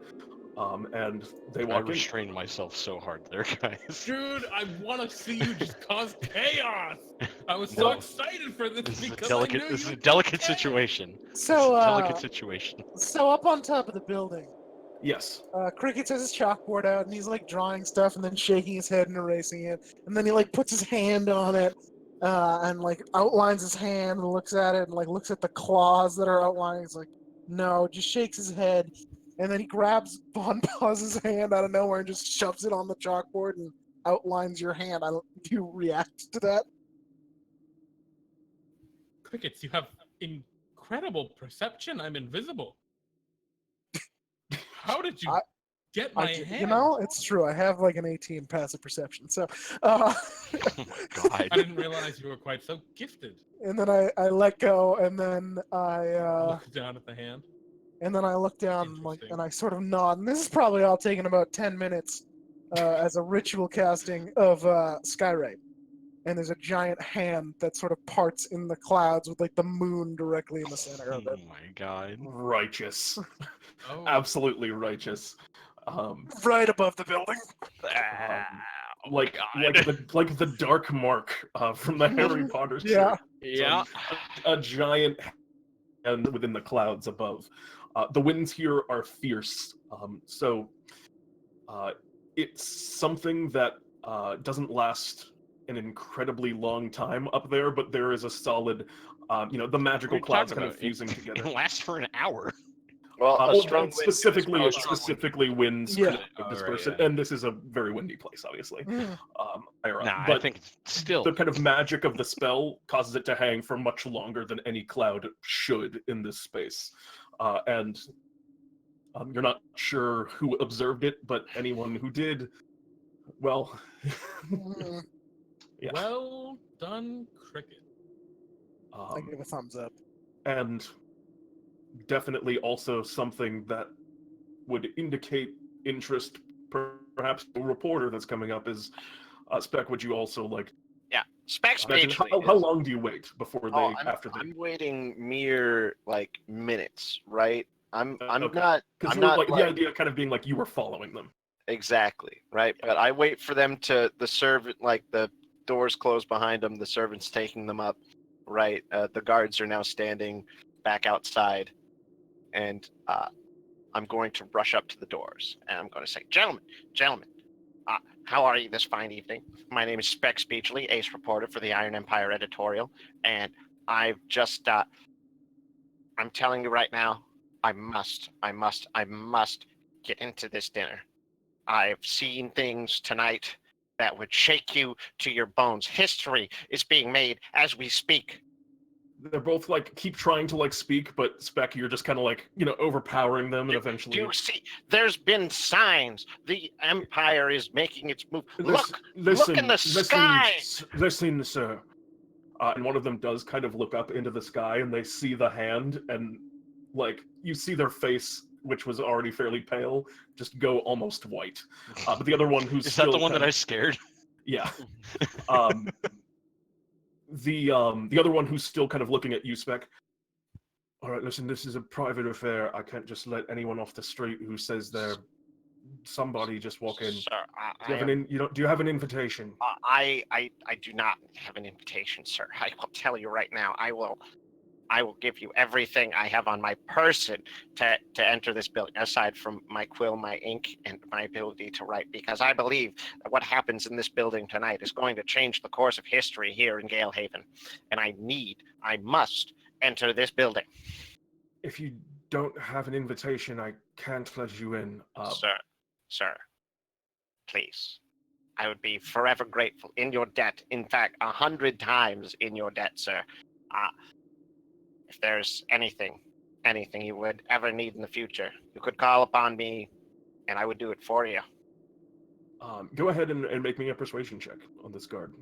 And they I walk in. restrained myself so hard there, guys. Dude, I want to see you just cause chaos. I was so No. excited for this This is a because delicate. I knew This is you a delicate would get it. situation. so. It's a delicate situation. So up on top of the building, Yes. Cricket has his chalkboard out and he's like drawing stuff and then shaking his head and erasing it, and then he like puts his hand on it and like outlines his hand and looks at it and like looks at the claws that are outlining. He's like, no, just shakes his head, and then he grabs Von Paus's hand out of nowhere and just shoves it on the chalkboard and outlines your hand. Do you react to that? Crickets, you have incredible perception. I'm invisible. How did you get my hand? You know, it's true. I have like an 18 passive perception, so. Oh my god. I didn't realize you were quite so gifted. And then I let go, and then I Look down at the hand. and then I look down like, Interesting. and I sort of nod. And this is probably all taken about 10 minutes as a ritual casting of Skyray. And there's a giant hand that sort of parts in the clouds with like the moon directly in the center Oh of it. my god. Righteous. Oh, Absolutely righteous. Right above the building. Like the dark mark from the Harry Potter series. Yeah. Yeah. A giant hand within the clouds above. The winds here are fierce, so it's something that doesn't last an incredibly long time up there, but there is a solid, the magical clouds kind of fusing It together. lasts for an hour. Well, a Well, strong wind specifically, is strong wind. specifically winds Yeah. of this Alright, person, yeah. and this is a very windy place, obviously. Mm. Nah, but I think it's still. the kind of magic of the spell causes it to hang for much longer than any cloud should in this space, and you're not sure who observed it, but anyone who did, well, Mm. yeah. well done, Cricket. I give a thumbs up. And definitely also something that would indicate interest, perhaps a reporter that's coming up is Speck. Would you also like Speck Imagine speechless. how long do you wait before they after they? I'm waiting mere like minutes, right? I'm Okay. not Because I'm you were not like the idea kind of being like you were following them. exactly, right? But I wait for them to the servant like the doors close behind them, the servants taking them up, right? The guards are now standing back outside, and I'm going to rush up to the doors and I'm going to say, gentlemen, how are you this fine evening? My name is Speck Speechley, ace reporter for the Iron Empire editorial, and I've just, I'm telling you right now, I must get into this dinner. I've seen things tonight that would shake you to your bones. History is being made as we speak. They're both like keep trying to like speak, but Speck, you're just kind of like overpowering them, and Do eventually. you see? There's been signs. The Empire is making its move. Listen, Look in the sky. Listen, sir. And one of them does kind of look up into the sky, and they see the hand, and like you see their face, which was already fairly pale, just go almost white. But the other one, who's Is still that the one kind that I of, scared? yeah. The other one who's still kind of looking at you, Speck. All right, listen, this is a private affair. I can't just let anyone off the street who says they're somebody just walk in. Sir, Do you have an invitation? I do not have an invitation, sir. I will tell you right now. I will give you everything I have on my person to enter this building, aside from my quill, my ink, and my ability to write, because I believe that what happens in this building tonight is going to change the course of history here in Galehaven, and I must enter this building. If you don't have an invitation, I can't let you in. Sir, please. I would be forever grateful. In your debt. In fact, 100 times in your debt, sir. If there's anything you would ever need in the future, you could call upon me, and I would do it for you. Go ahead and make me a persuasion check on this guard.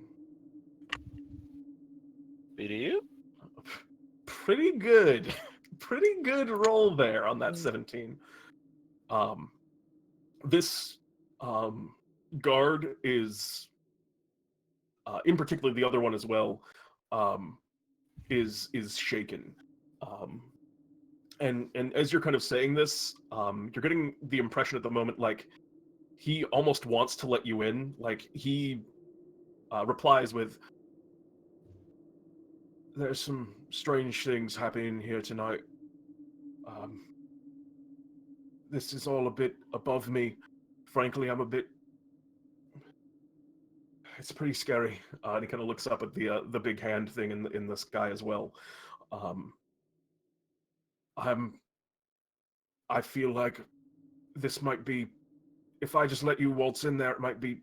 You? Pretty good. Pretty good roll there on that 17. This guard is, in particular the other one as well, is shaken. And as you're kind of saying this, you're getting the impression at the moment like he almost wants to let you in. Like he replies with, "There's some strange things happening here tonight. This is all a bit above me. Frankly, it's pretty scary." And he kind of looks up at the big hand thing in the sky as well. I feel like this might be, if I just let you waltz in there, it might be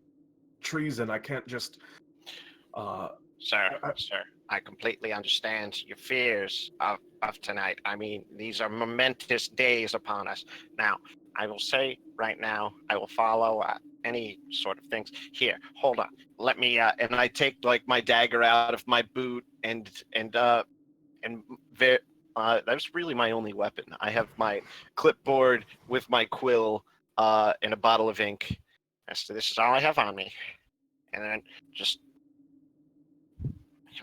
treason. I can't just. Sir, I completely understand your fears of tonight. I mean, these are momentous days upon us. Now, I will say right now, I will follow any sort of things. Here, hold on. Let me, and I take like my dagger out of my boot that's really my only weapon. I have my clipboard with my quill and a bottle of ink. So this is all I have on me. And then just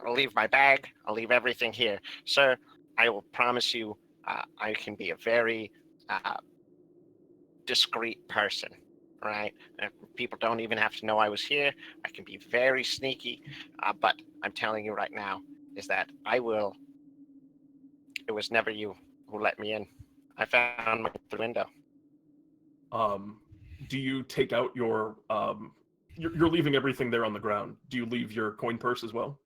I'll leave my bag. I'll leave everything here. Sir, I will promise you I can be a very discreet person, right? People don't even have to know I was here. I can be very sneaky, but I'm telling you right now is that it was never you who let me in. I found my window. Do you take out your you're leaving everything there on the ground. Do you leave your coin purse as well?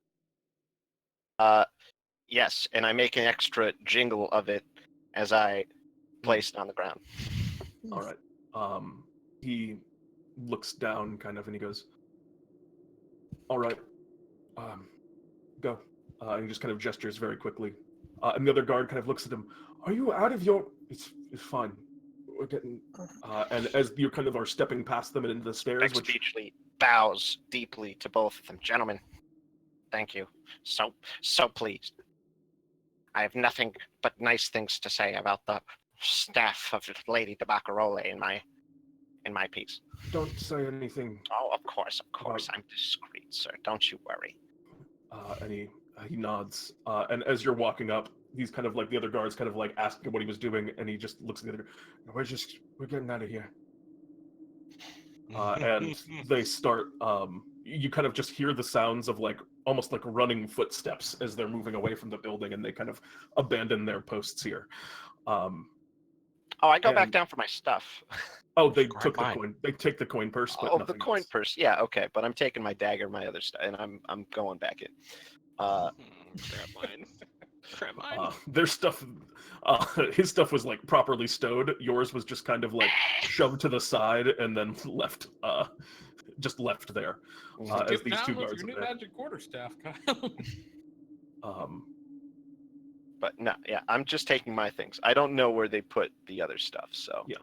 Yes, and I make an extra jingle of it as I place it on the ground. All right. He looks down kind of and he goes, "All right. Go." And he just kind of gestures very quickly. And the other guard kind of looks at him. "Are you out of your? It's fine. We're getting." And as you kind of are stepping past them and into the stairs, which Speechly bows deeply to both of them. Gentlemen, thank you. So pleased. I have nothing but nice things to say about the staff of Lady de Barcarolle in my piece. don't say anything. Oh, of course. I'm discreet, sir. Don't you worry. And he nods. And as you're walking up, he's kind of like the other guards kind of like asking what he was doing, and he just looks at the other. We're getting out of here. And they start. You kind of just hear the sounds of like almost like running footsteps as they're moving away from the building, and they kind of abandon their posts here. Oh, I go back and- down for my stuff. Oh, they Grab took the mine. coin. They take the coin purse, but Oh, the nothing coin else. purse. Yeah, okay, but I'm taking my dagger, my other stuff, and I'm going back in. Grab mine. Grab mine. Their stuff, his stuff was like properly stowed. Yours was just kind of like shoved to the side and then left, just left there. As Skip these town two with guards your new are there. magic quarterstaff, Kyle. But no, yeah, I'm just taking my things. I don't know where they put the other stuff, so Yeah.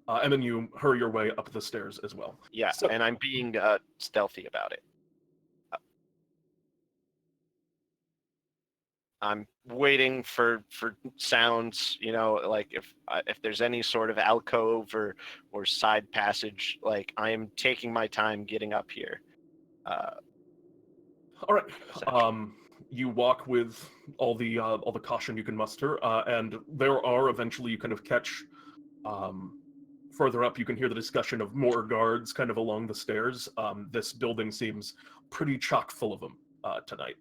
And then you hurry your way up the stairs as well. yeah, So- and I'm being stealthy about it. I'm waiting for sounds, like if there's any sort of alcove or side passage. Like I am taking my time getting up here. All right. Essentially. You walk with all the caution you can muster, and there are eventually you kind of catch. Further up, you can hear the discussion of more guards kind of along the stairs. This building seems pretty chock full of them tonight,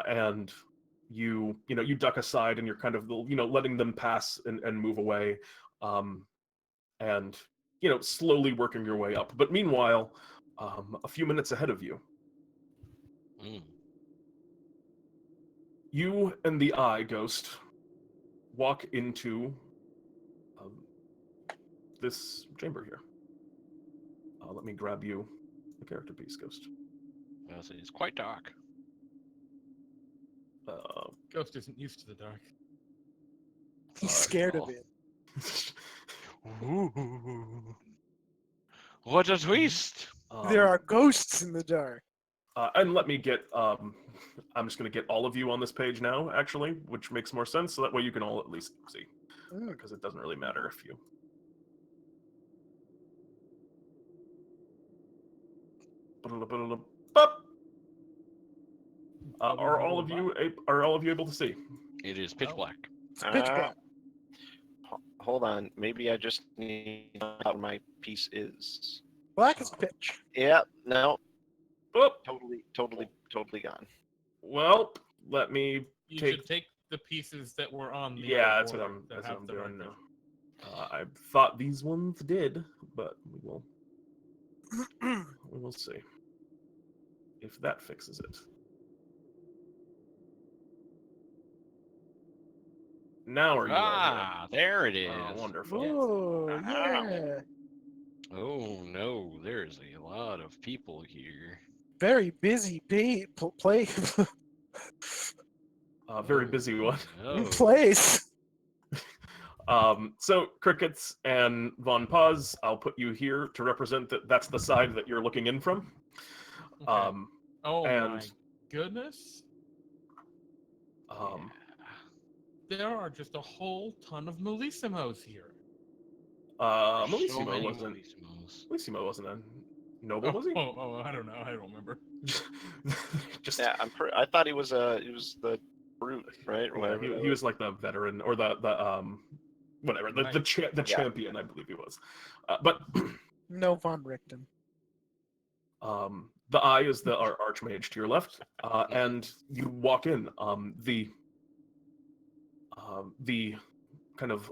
and you duck aside and you're kind of letting them pass and move away, and slowly working your way up. But meanwhile, a few minutes ahead of you, you and the Eye Ghost walk into this chamber here. Let me grab you the character piece, Ghost. It's quite dark. Ghost isn't used to the dark. He's scared of well. it. Ooh. What a twist! There are ghosts in the dark. And let me get. I'm just going to get all of you on this page now, actually, which makes more sense. So that way you can all at least see, because it doesn't really matter if you. Are all of you able to see? It is pitch Oh. black. It's pitch black. Hold on, maybe I just need to know how my piece is. Black as pitch. Yeah, no, Oh, totally gone. well, let me. You Take- should take the pieces that were on the Yeah, other that's what border I'm. that That's have what I'm the doing marker. now. I thought these ones did, but we will see if that fixes it. Now are you all There it is. here? Oh, wonderful. Oh, yeah. Oh no, there's a lot of people here. Very busy play Very busy one. No. place. So Crickets and Von Paz, I'll put you here to represent that. That's the side that you're looking in from. Okay. Oh and- my goodness. There are just a whole ton of Melissimos here. Melissimo many wasn't. Melissimos. Melissimo wasn't a noble, was he? I don't know. I don't remember. Just Yeah, I thought he was the brute, right? Or yeah, whatever. he was like the veteran or the whatever the Right. champion, I believe he was. But No Von Richten. the Eye is the archmage to your left, and you walk in. The kind of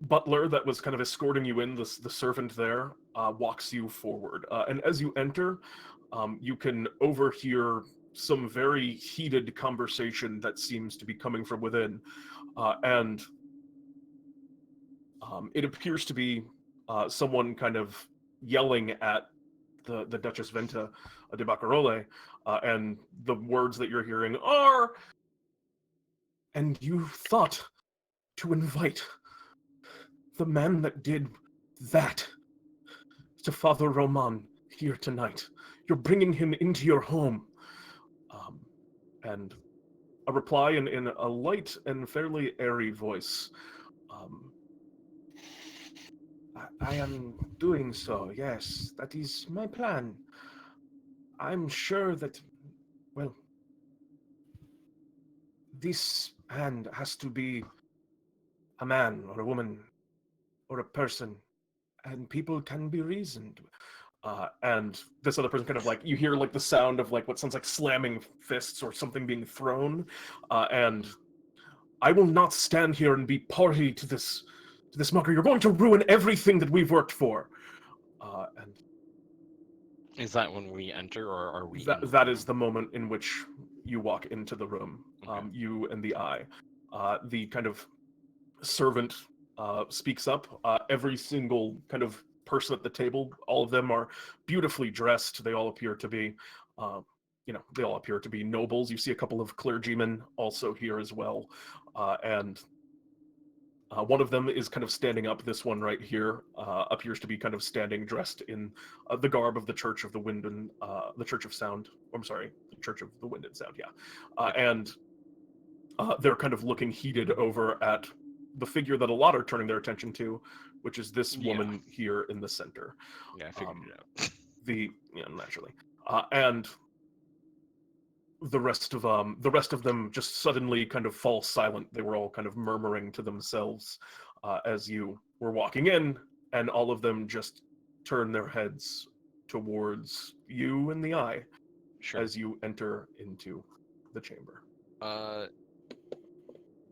butler that was kind of escorting you in, the servant there, walks you forward, and as you enter, you can overhear some very heated conversation that seems to be coming from within, and it appears to be someone kind of yelling at the Duchess Venta de Barcarolle, and the words that you're hearing are, "And you thought to invite the man that did that to Father Roman here tonight. You're bringing him into your home." And a reply in a light and fairly airy voice. I am doing so, yes. That is my plan. I'm sure that, well, this hand has to be a man or a woman or a person, and people can be reasoned. And this other person kind of like, you hear like the sound of like what sounds like slamming fists or something being thrown, and I will not stand here and be party to this mockery. You're going to ruin everything that we've worked for. And Is that when we enter, or are we? that is the moment in which you walk into the room. Okay. You and the eye. The kind of servant speaks up. Every single kind of person at the table, all of them are beautifully dressed. They all appear to be, they all appear to be nobles. You see a couple of clergymen also here as well, and one of them is kind of standing up. This one right here appears to be kind of standing, dressed in the garb of the Church of the Wind and the Church of Sound. I'm sorry, the Church of the Wind and Sound. Yeah, and they're kind of looking heated over at the figure that a lot are turning their attention to, which is this woman here in the center. Yeah, I figured it out. Naturally, and the rest of them just suddenly kind of fall silent. They were all kind of murmuring to themselves as you were walking in, and all of them just turn their heads towards you in the eye as you enter into the chamber.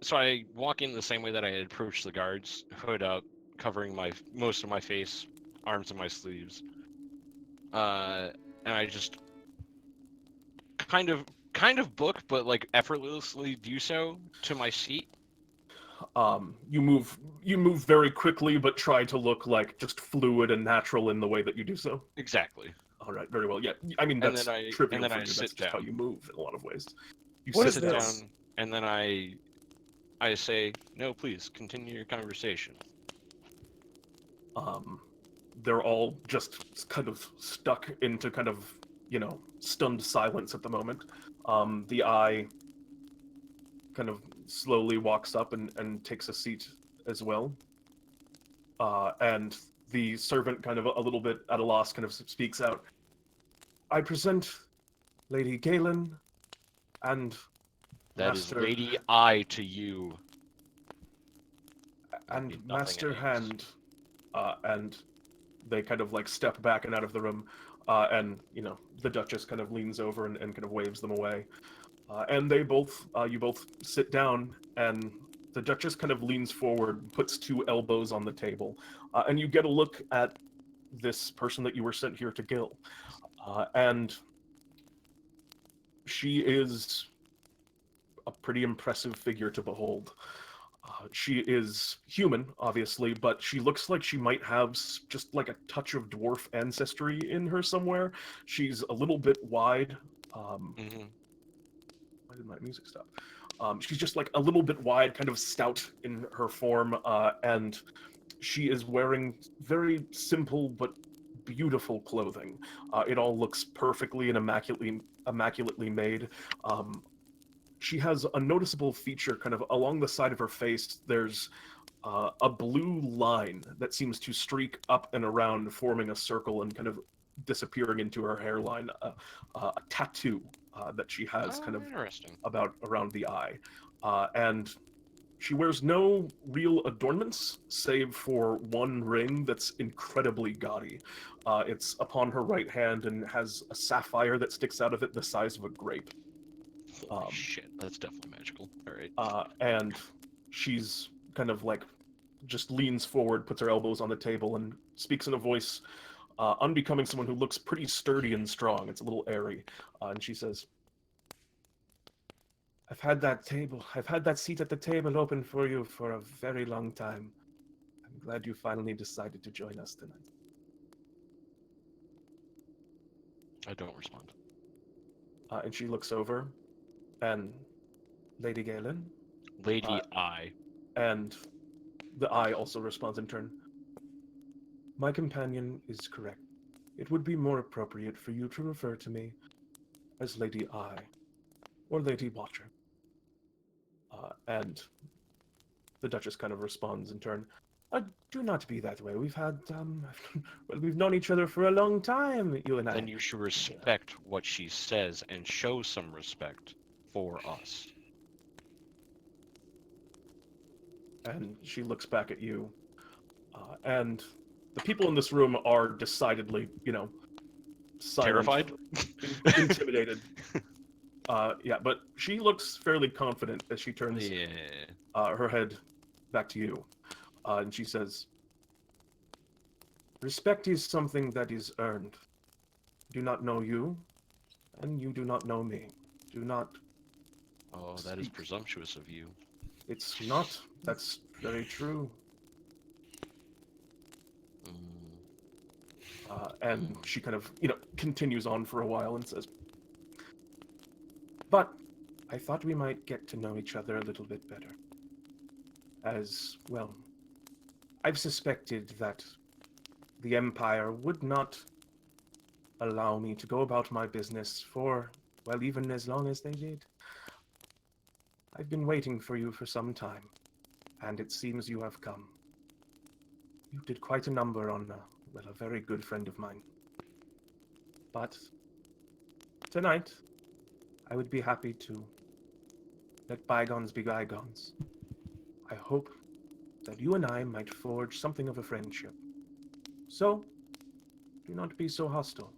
So I walk in the same way that I had approached the guards, hood up, covering most of my face, arms and my sleeves, and I just kind of book, but like effortlessly do so to my seat. You move very quickly, but try to look like just fluid and natural in the way that you do so. Exactly. All right, very well. Yeah, I mean that's trivial for you. That's just how you move in a lot of ways. You sit down, and then I say, "No, please continue your conversation." They're all just kind of stuck into kind of stunned silence at the moment. The eye kind of slowly walks up and takes a seat as well. And the servant, kind of a little bit at a loss, kind of speaks out. I present Lady Galen and That Master... is Lady I to you. And Master Hand. And they kind of like step back and out of the room. And the Duchess kind of leans over and kind of waves them away. And they both, you both sit down, and the Duchess kind of leans forward, puts two elbows on the table, and you get a look at this person that you were sent here to kill. And she is a pretty impressive figure to behold. She is human, obviously, but she looks like she might have just like a touch of dwarf ancestry in her somewhere. She's a little bit wide. Why did my music stop? She's just like a little bit wide, kind of stout in her form, and she is wearing very simple but beautiful clothing. It all looks perfectly and immaculately made. She has a noticeable feature kind of along the side of her face. There's a blue line that seems to streak up and around, forming a circle and kind of disappearing into her hairline. A tattoo that she has kind of around the eye. And she wears no real adornments save for one ring that's incredibly gaudy. It's upon her right hand and has a sapphire that sticks out of it the size of a grape. Shit, that's definitely magical. All right. And she's kind of like just leans forward, puts her elbows on the table, and speaks in a voice unbecoming someone who looks pretty sturdy and strong. It's a little airy. And she says, I've had that seat at the table open for you for a very long time. I'm glad you finally decided to join us tonight. I don't respond. And she looks over, and Lady Galen? Lady I. And the eye also responds in turn. My companion is correct. It would be more appropriate for you to refer to me as Lady I, or Lady Watcher. And the Duchess kind of responds in turn. Do not be that way. We've had, we've known each other for a long time, you and I. Then you should respect what she says and show some respect for us. and she looks back at you. And the people in this room are decidedly, silent, Terrified? intimidated. Yeah, but she looks fairly confident as she turns Yeah. her head back to you. And she says, "Respect is something that is earned. Do not know you, and you do not know me. Do not Oh, that is speak. presumptuous of you. It's not. That's very true." Mm. And she kind of, continues on for a while and says, "But I thought we might get to know each other a little bit better. As, well, I've suspected that the Empire would not allow me to go about my business for, well, even as long as they did. I've been waiting for you for some time, and it seems you have come. You did quite a number on, a very good friend of mine. But tonight, I would be happy to let bygones be bygones. I hope that you and I might forge something of a friendship. So, do not be so hostile.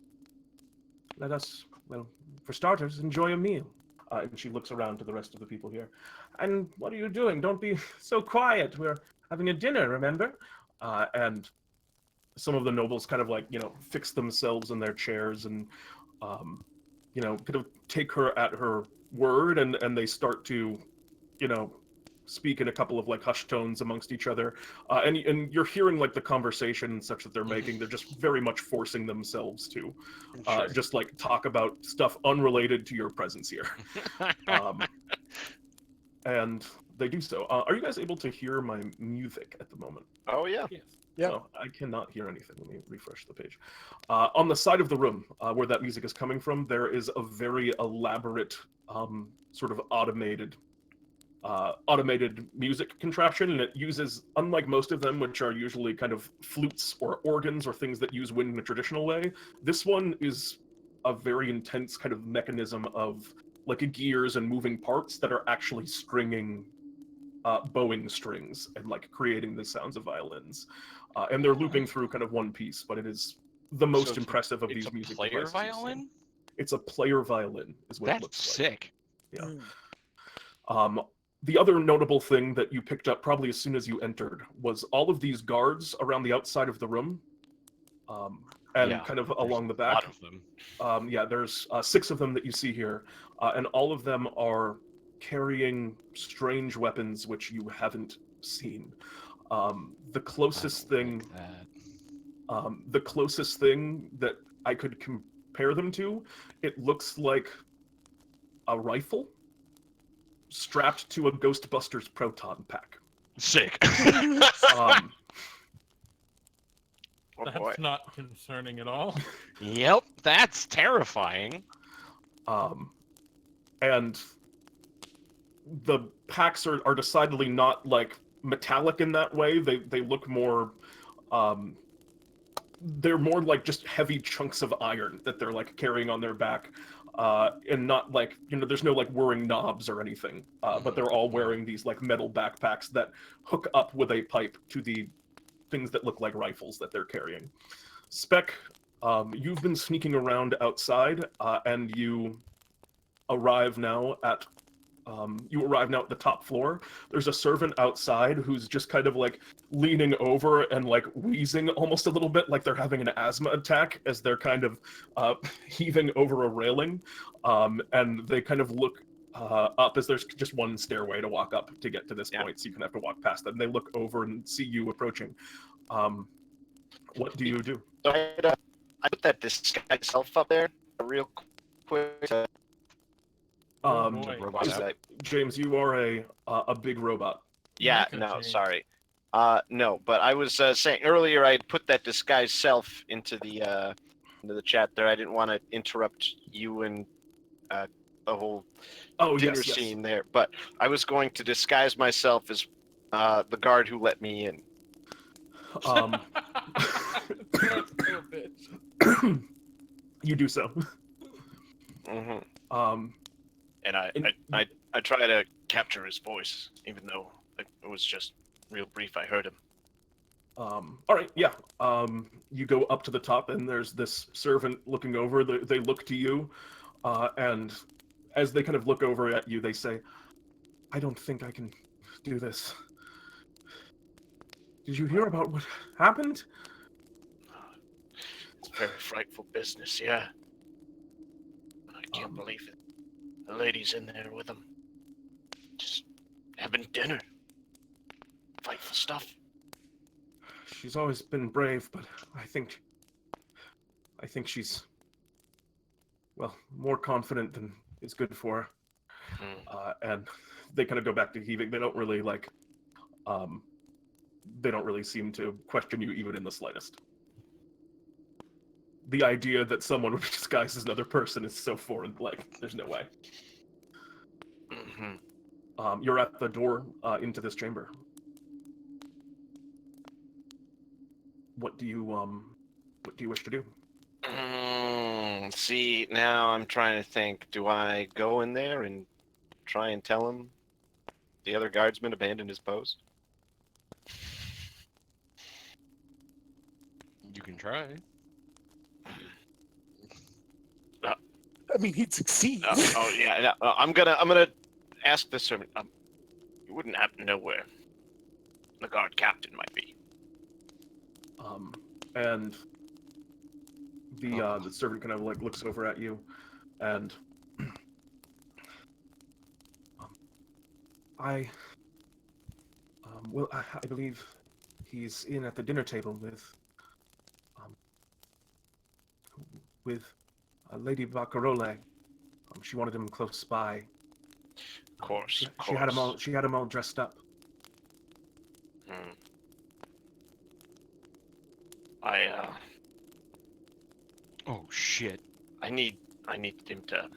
Let us, well, for starters, enjoy a meal." And she looks around to the rest of the people here. "And what are you doing? Don't be so quiet. We're having a dinner, remember?" And some of the nobles kind of fix themselves in their chairs and, kind of take her at her word, and they start to, speak in a couple of hushed tones amongst each other, and you're hearing the conversation and such that they're making. They're just very much forcing themselves to Sure. just talk about stuff unrelated to your presence here. And they do so. Are you guys able to hear my music at the moment? Oh yeah. Yes. Yep. No, I cannot hear anything. Let me refresh the page. On the side of the room where that music is coming from, there is a very elaborate sort of automated music contraption, and it uses, unlike most of them, which are usually kind of flutes or organs or things that use wind in a traditional way, this one is a very intense kind of mechanism of gears and moving parts that are actually stringing bowing strings and creating the sounds of violins, and they're looping through kind of one piece, but it is the most it's impressive of it's these a music player devices you've seen. violin? It's a player violin, is what it That's looks like. sick. Yeah. Mm. The other notable thing that you picked up probably as soon as you entered was all of these guards around the outside of the room, and Yeah, kind of there's along the a back. lot of them. Yeah, there's 6 of them that you see here, and all of them are carrying strange weapons which you haven't seen. The closest I don't thing, like that. the closest thing that I could compare them to, it looks like a rifle strapped to a Ghostbusters proton pack. Sick. Um, Oh That's boy. not concerning at all. Yep, that's terrifying. and the packs are decidedly not metallic in that way. They look more, they're more just heavy chunks of iron that they're carrying on their back, and not there's no whirring knobs or anything, but they're all wearing these metal backpacks that hook up with a pipe to the things that look like rifles that they're carrying. Speck, you've been sneaking around outside, and you arrive now at the top floor. There's a servant outside who's just kind of leaning over and wheezing almost a little bit, like they're having an asthma attack as they're kind of heaving over a railing, and they kind of look up, as there's just one stairway to walk up to get to this point, so you can have to walk past them. They look over and see you approaching. What do you do? So I put that disguise self up there real quick. Oh Um, boy. Robot is- app. James, you are a big robot. Yeah, Mecha no, change. sorry. No, but I was saying earlier I put that disguise self into the chat there. I didn't want to interrupt you and the whole Oh, dinner yes, yes. scene there, but I was going to disguise myself as the guard who let me in. Um, You're a bitch. you do so. Hmm. Um, And I try to capture his voice, even though it was just real brief. I heard him. All right, yeah. You go up to the top, and there's this servant looking over. They look to you, and as they kind of look over at you, they say, "I don't think I can do this. Did you hear about what happened?" It's a very frightful business, yeah. I can't believe it. The lady's in there with him. Just having dinner. Frightful stuff. She's always been brave, but I think she's, well, more confident than is good for her. And they kind of go back to heaving. They don't really they don't really seem to question you even in the slightest. The idea that someone would be disguised as another person is so foreign, like, there's no way. You're at the door into this chamber. What do you wish to do? See, now I'm trying to think. Do I go in there and try and tell him the other guardsman abandoned his post? You can try. I mean, he'd succeed. Yeah. I'm gonna ask the servant. You wouldn't happen to know where the guard captain might be? And the servant kind of like looks over at you, and I believe he's in at the dinner table with Lady Barcarolle. She wanted him close by. Of course. She had him all. She had him all dressed up. Oh shit! I need him to.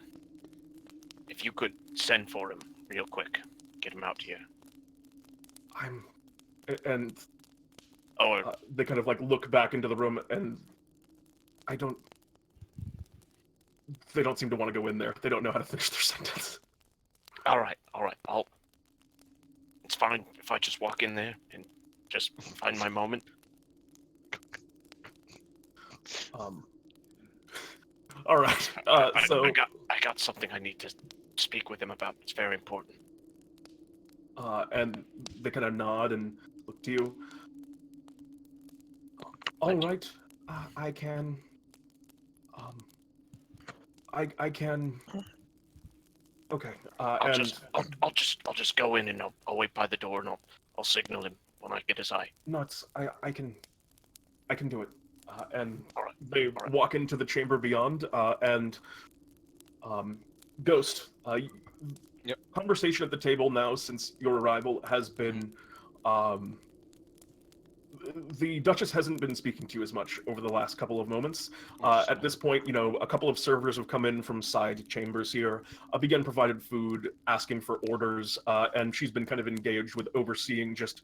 If you could send for him real quick, get him out here. They kind of like look back into the room, and they don't seem to want to go in there. They don't know how to finish their sentence. All right. It's fine if I just walk in there and just find my moment. All right. So I got something I need to speak with him about. It's very important. And they kind of nod and look to you. All right. I can. I can. Okay. I'll just go in and I'll wait by the door and I'll signal him when I get his eye. Nuts. I can do it. And they walk into the chamber beyond, and Ghost. Yep. Conversation at the table now since your arrival has been. The Duchess hasn't been speaking to you as much over the last couple of moments. At this point, a couple of servers have come in from side chambers here, began provided food, asking for orders, and she's been kind of engaged with overseeing just,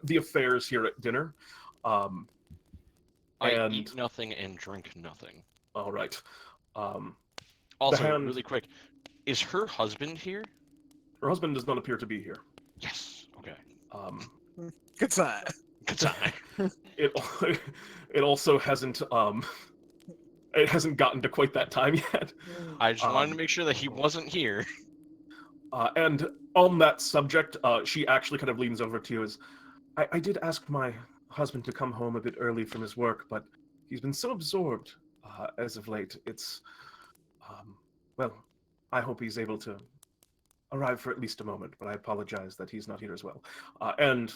the affairs here at dinner. I eat nothing and drink nothing. All right. Also, really quick, is her husband here? Her husband does not appear to be here. Yes. Okay. Good sign. Good sign. It also hasn't it hasn't gotten to quite that time yet. I just wanted to make sure that he wasn't here. And on that subject, she actually kind of leans over to you. I did ask my husband to come home a bit early from his work, but he's been so absorbed as of late. It's well, I hope he's able to arrive for at least a moment, but I apologize that he's not here as well. And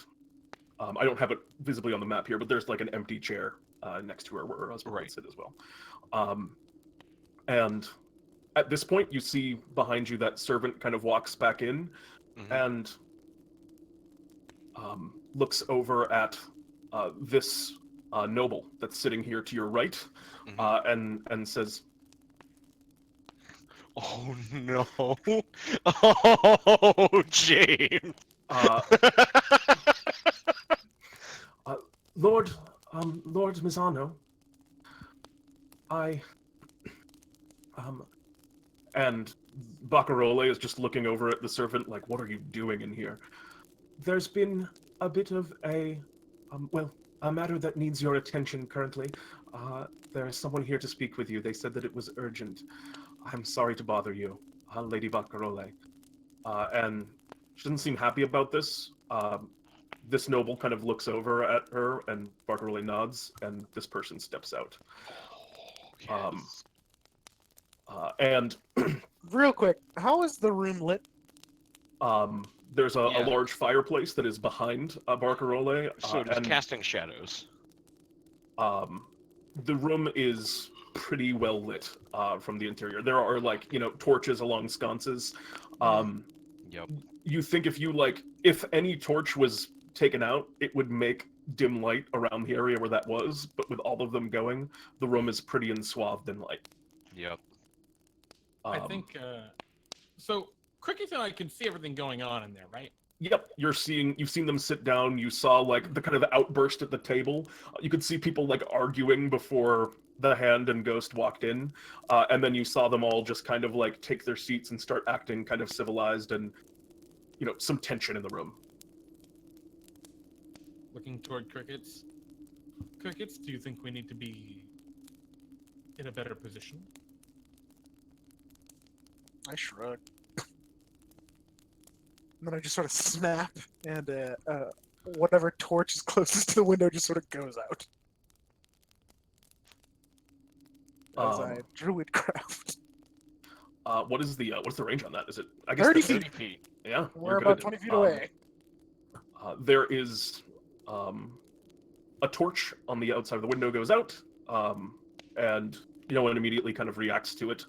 I don't have it visibly on the map here, but there's like an empty chair next to her where her husband would sit as well. And at this point, you see behind you that servant kind of walks back in and looks over at this noble that's sitting here to your right, and says, "Oh no! Oh, James! Lord Mizano, and Barcarolle is just looking over at the servant like, what are you doing in here? There's been a bit of a, a matter that needs your attention currently. There is someone here to speak with you. They said that it was urgent. I'm sorry to bother you, Lady Barcarolle. And she doesn't seem happy about this. This noble kind of looks over at her, and Barcarolle nods, and this person steps out. Yes. And Real quick, how is the room lit? there's a Yeah. large fireplace that is behind Barcarolle. So just and casting shadows. the room is pretty well lit from the interior. There are torches along sconces. Yep. You think if any torch was taken out, it would make dim light around the area where that was, but with all of them going, the room is pretty enswathed in light. Yep. I think so. Cricket and I can see everything going on in there, right? Yep, you've seen them sit down. You saw the kind of outburst at the table. You could see people arguing before the hand and ghost walked in, and then you saw them all just kind of take their seats and start acting kind of civilized, and some tension in the room. Looking toward Crickets. Crickets, do you think we need to be in a better position? I shrug. And then I just sort of snap, and whatever torch is closest to the window just sort of goes out. As I druid craft. What's the range on that? Is it? I guess 30 that's feet. 30 feet. Yeah, We're you're about good. 20 feet away. There is a torch on the outside of the window goes out, and no one immediately kind of reacts to it.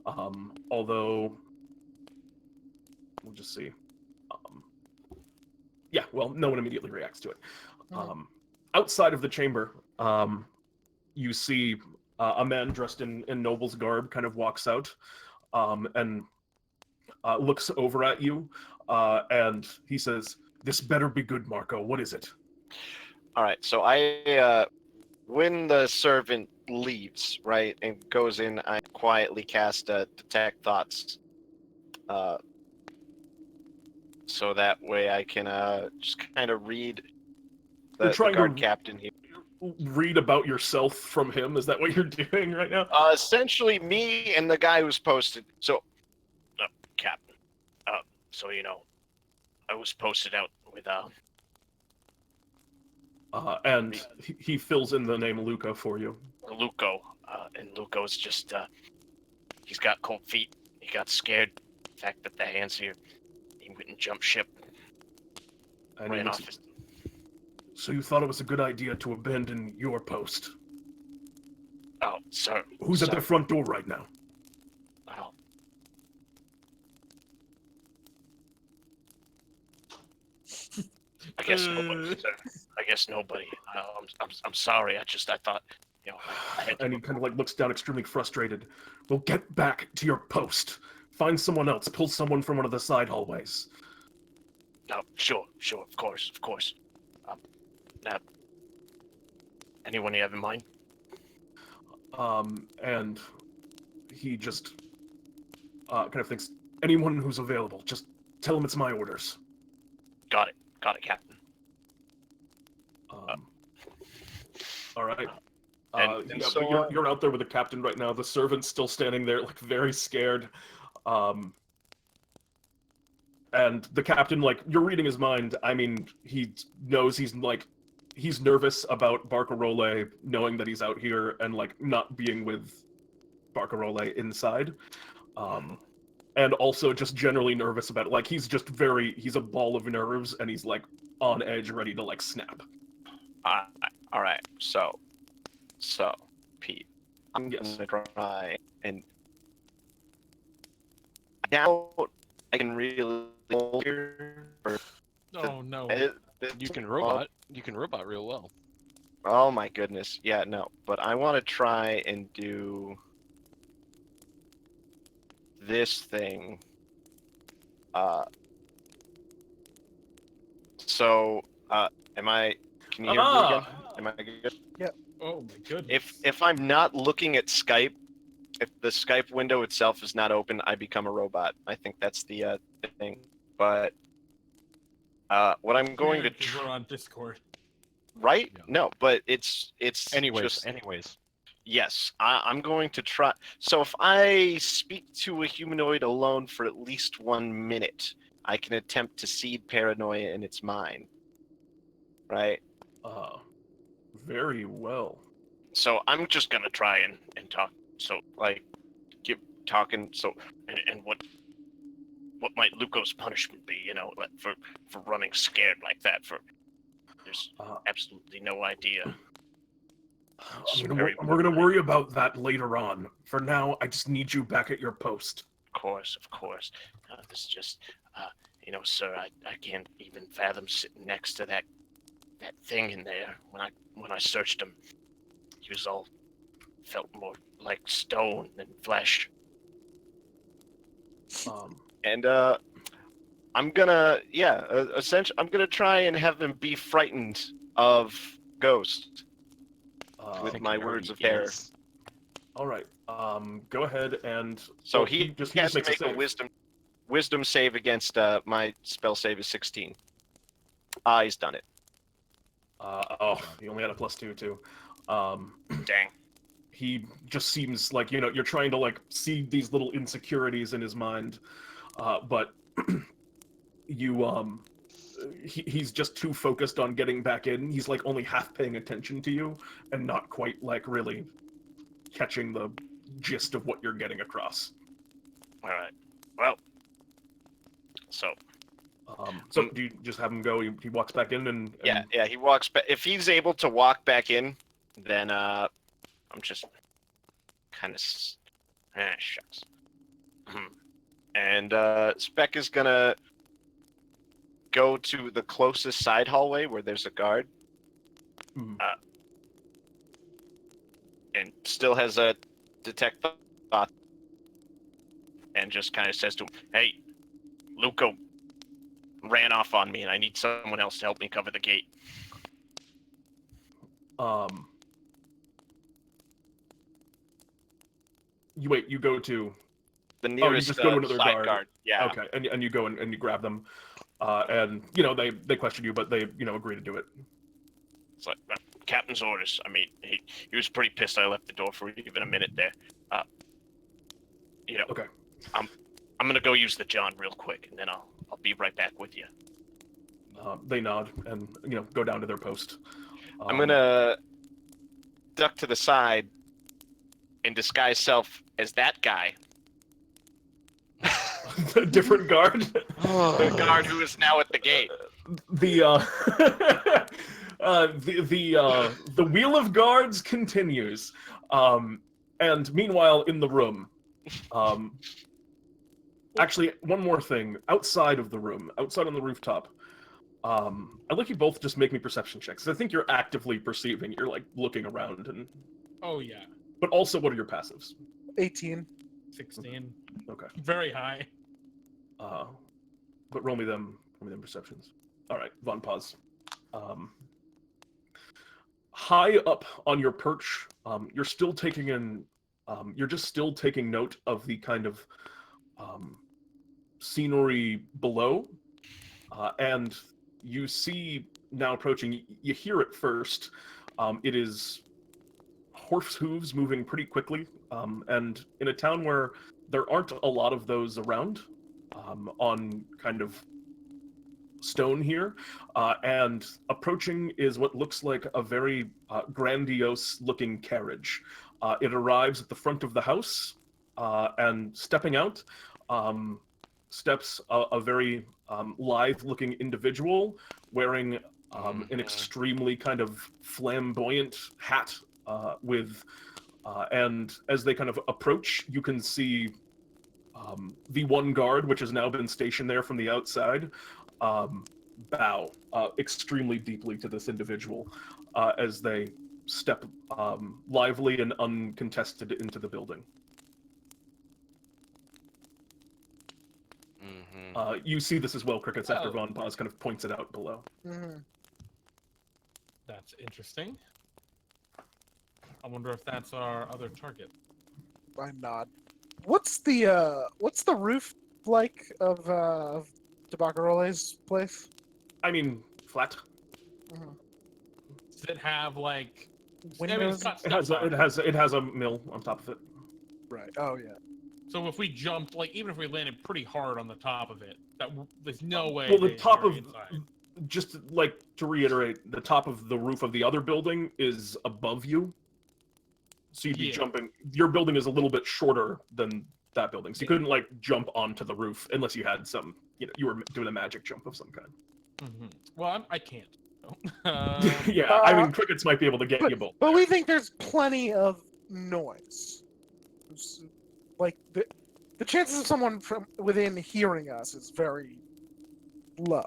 Although, we'll just see. No one immediately reacts to it. Outside of the chamber, you see a man dressed in noble's garb kind of walks out and looks over at you, and he says, "This better be good, Marco. What is it?" All right, so I, when the servant leaves, right, and goes in, I quietly cast Detect Thoughts, so that way I can just kind of read You're the trying guard to captain here. read about yourself from him. Is that what you're doing right now? Essentially, me and the guy who's posted. So, Captain, so I was posted out with And he fills in the name Luca for you. Luco, and Luco's just he's got cold feet. He got scared. The fact that the hand's here, he went and jumped ship. And he Ran looks- off his... So you thought it was a good idea to abandon your post? Oh, sir. Who's at sir. the front door right now? Oh. I guess nobody, sir. I guess nobody. I'm sorry. I thought, I had to... And he kind of looks down, extremely frustrated. Well, get back to your post. Find someone else. Pull someone from one of the side hallways. No, sure, of course. Now, anyone you have in mind? And he just kind of thinks, anyone who's available, just tell him it's my orders. Got it, Captain. All right. And so, but you're out there with the captain right now. The servant's still standing there, very scared. And the captain, you're reading his mind. I mean, he knows he's nervous about Barcarolle knowing that he's out here and not being with Barcarolle inside. And also just generally nervous about it. He's just he's a ball of nerves, and he's on edge, ready to snap. all right. So, Pete, I'm Yes. gonna try and I doubt I can really here. Oh no. You can robot. You can robot real well. Oh my goodness. Yeah, no. But I want to try and do this thing. So, can you hear me again? Am I good? Oh my goodness. If I'm not looking at Skype, if the Skype window itself is not open, I become a robot. I think that's the thing. But What I'm going to Weird, 'cause we're on Discord. right? Yeah. No, but it's Anyways, just yes. I'm going to try. So if I speak to a humanoid alone for at least 1 minute, I can attempt to seed paranoia in its mind. Right. Very well. So I'm just gonna try and talk. So like, keep talking. So and what might Luco's punishment be? You know, like, for running scared like that. There's absolutely no idea. We're gonna worry about that later on. For now, I just need you back at your post. Of course. This is just, sir, I can't even fathom sitting next to that thing in there. When I searched him, he was all felt more like stone than flesh. And I'm gonna, essentially, I'm gonna try and have him be frightened of Ghost with my words of terror. All right. Go ahead and. So he has makes to make a wisdom save against my spell save is 16. He's done it. He only had a +2 too. Dang. He just seems like you're trying to like see these little insecurities in his mind, but he's just too focused on getting back in. He's like only half paying attention to you and not quite like really catching the gist of what you're getting across. All right. Well. So do you just have him go? He walks back in and yeah, he walks back. If he's able to walk back in, then I'm just kind of shucks. And Speck is gonna go to the closest side hallway where there's a guard, and still has a detect thought, and just kind of says to him, "Hey, Luco ran off on me, and I need someone else to help me cover the gate." You go to the nearest you just go to another side guard. Yeah. Okay, and you go and you grab them, and they question you, but they agree to do it. It's like captain's orders. I mean, he was pretty pissed I left the door for even a minute there. Okay. I'm gonna go use the John real quick, and then I'll be right back with you. They nod and go down to their post. I'm gonna duck to the side and disguise self as that guy. The different guard. The guard who is now at the gate. The wheel of guards continues. And meanwhile, in the room, actually, one more thing. Outside of the room, outside on the rooftop, I'd like you both just make me perception checks. I think you're actively perceiving. You're like looking around and. Oh yeah. But also, what are your passives? 18. 16. Okay. Very high. But roll me them perceptions. All right, Von Paz. High up on your perch, you're still taking in. You're just still taking note of the kind of scenery below, and you see now approaching. You hear it first. It is horse hooves moving pretty quickly, and in a town where there aren't a lot of those around, on kind of stone here, and approaching is what looks like a very grandiose looking carriage. It arrives at the front of the house, and stepping out steps a very lithe looking individual wearing an extremely kind of flamboyant hat with and as they kind of approach, you can see the one guard, which has now been stationed there from the outside, bow extremely deeply to this individual as they step lively and uncontested into the building. You see this as well, Crickets, after Von Paz kind of points it out below. That's interesting. I wonder if that's our other target. I nod. What's the roof like of de Barcarolle's place? I mean, flat. Does it have like Windows? it's got It has stuff on it has a mill on top of it. Right. Oh yeah. So if we jumped, like even if we landed pretty hard on the top of it, there's no way. Well, the they'd top be of inside. just like to reiterate, the top of the roof of the other building is above you. So you'd be Yeah. jumping. Your building is a little bit shorter than that building, so you Yeah. couldn't like jump onto the roof unless you had some, you were doing a magic jump of some kind. Well, I can't. Yeah, I mean, crickets might be able to get you both. But we think there's plenty of noise. Like the chances of someone from within hearing us is very low.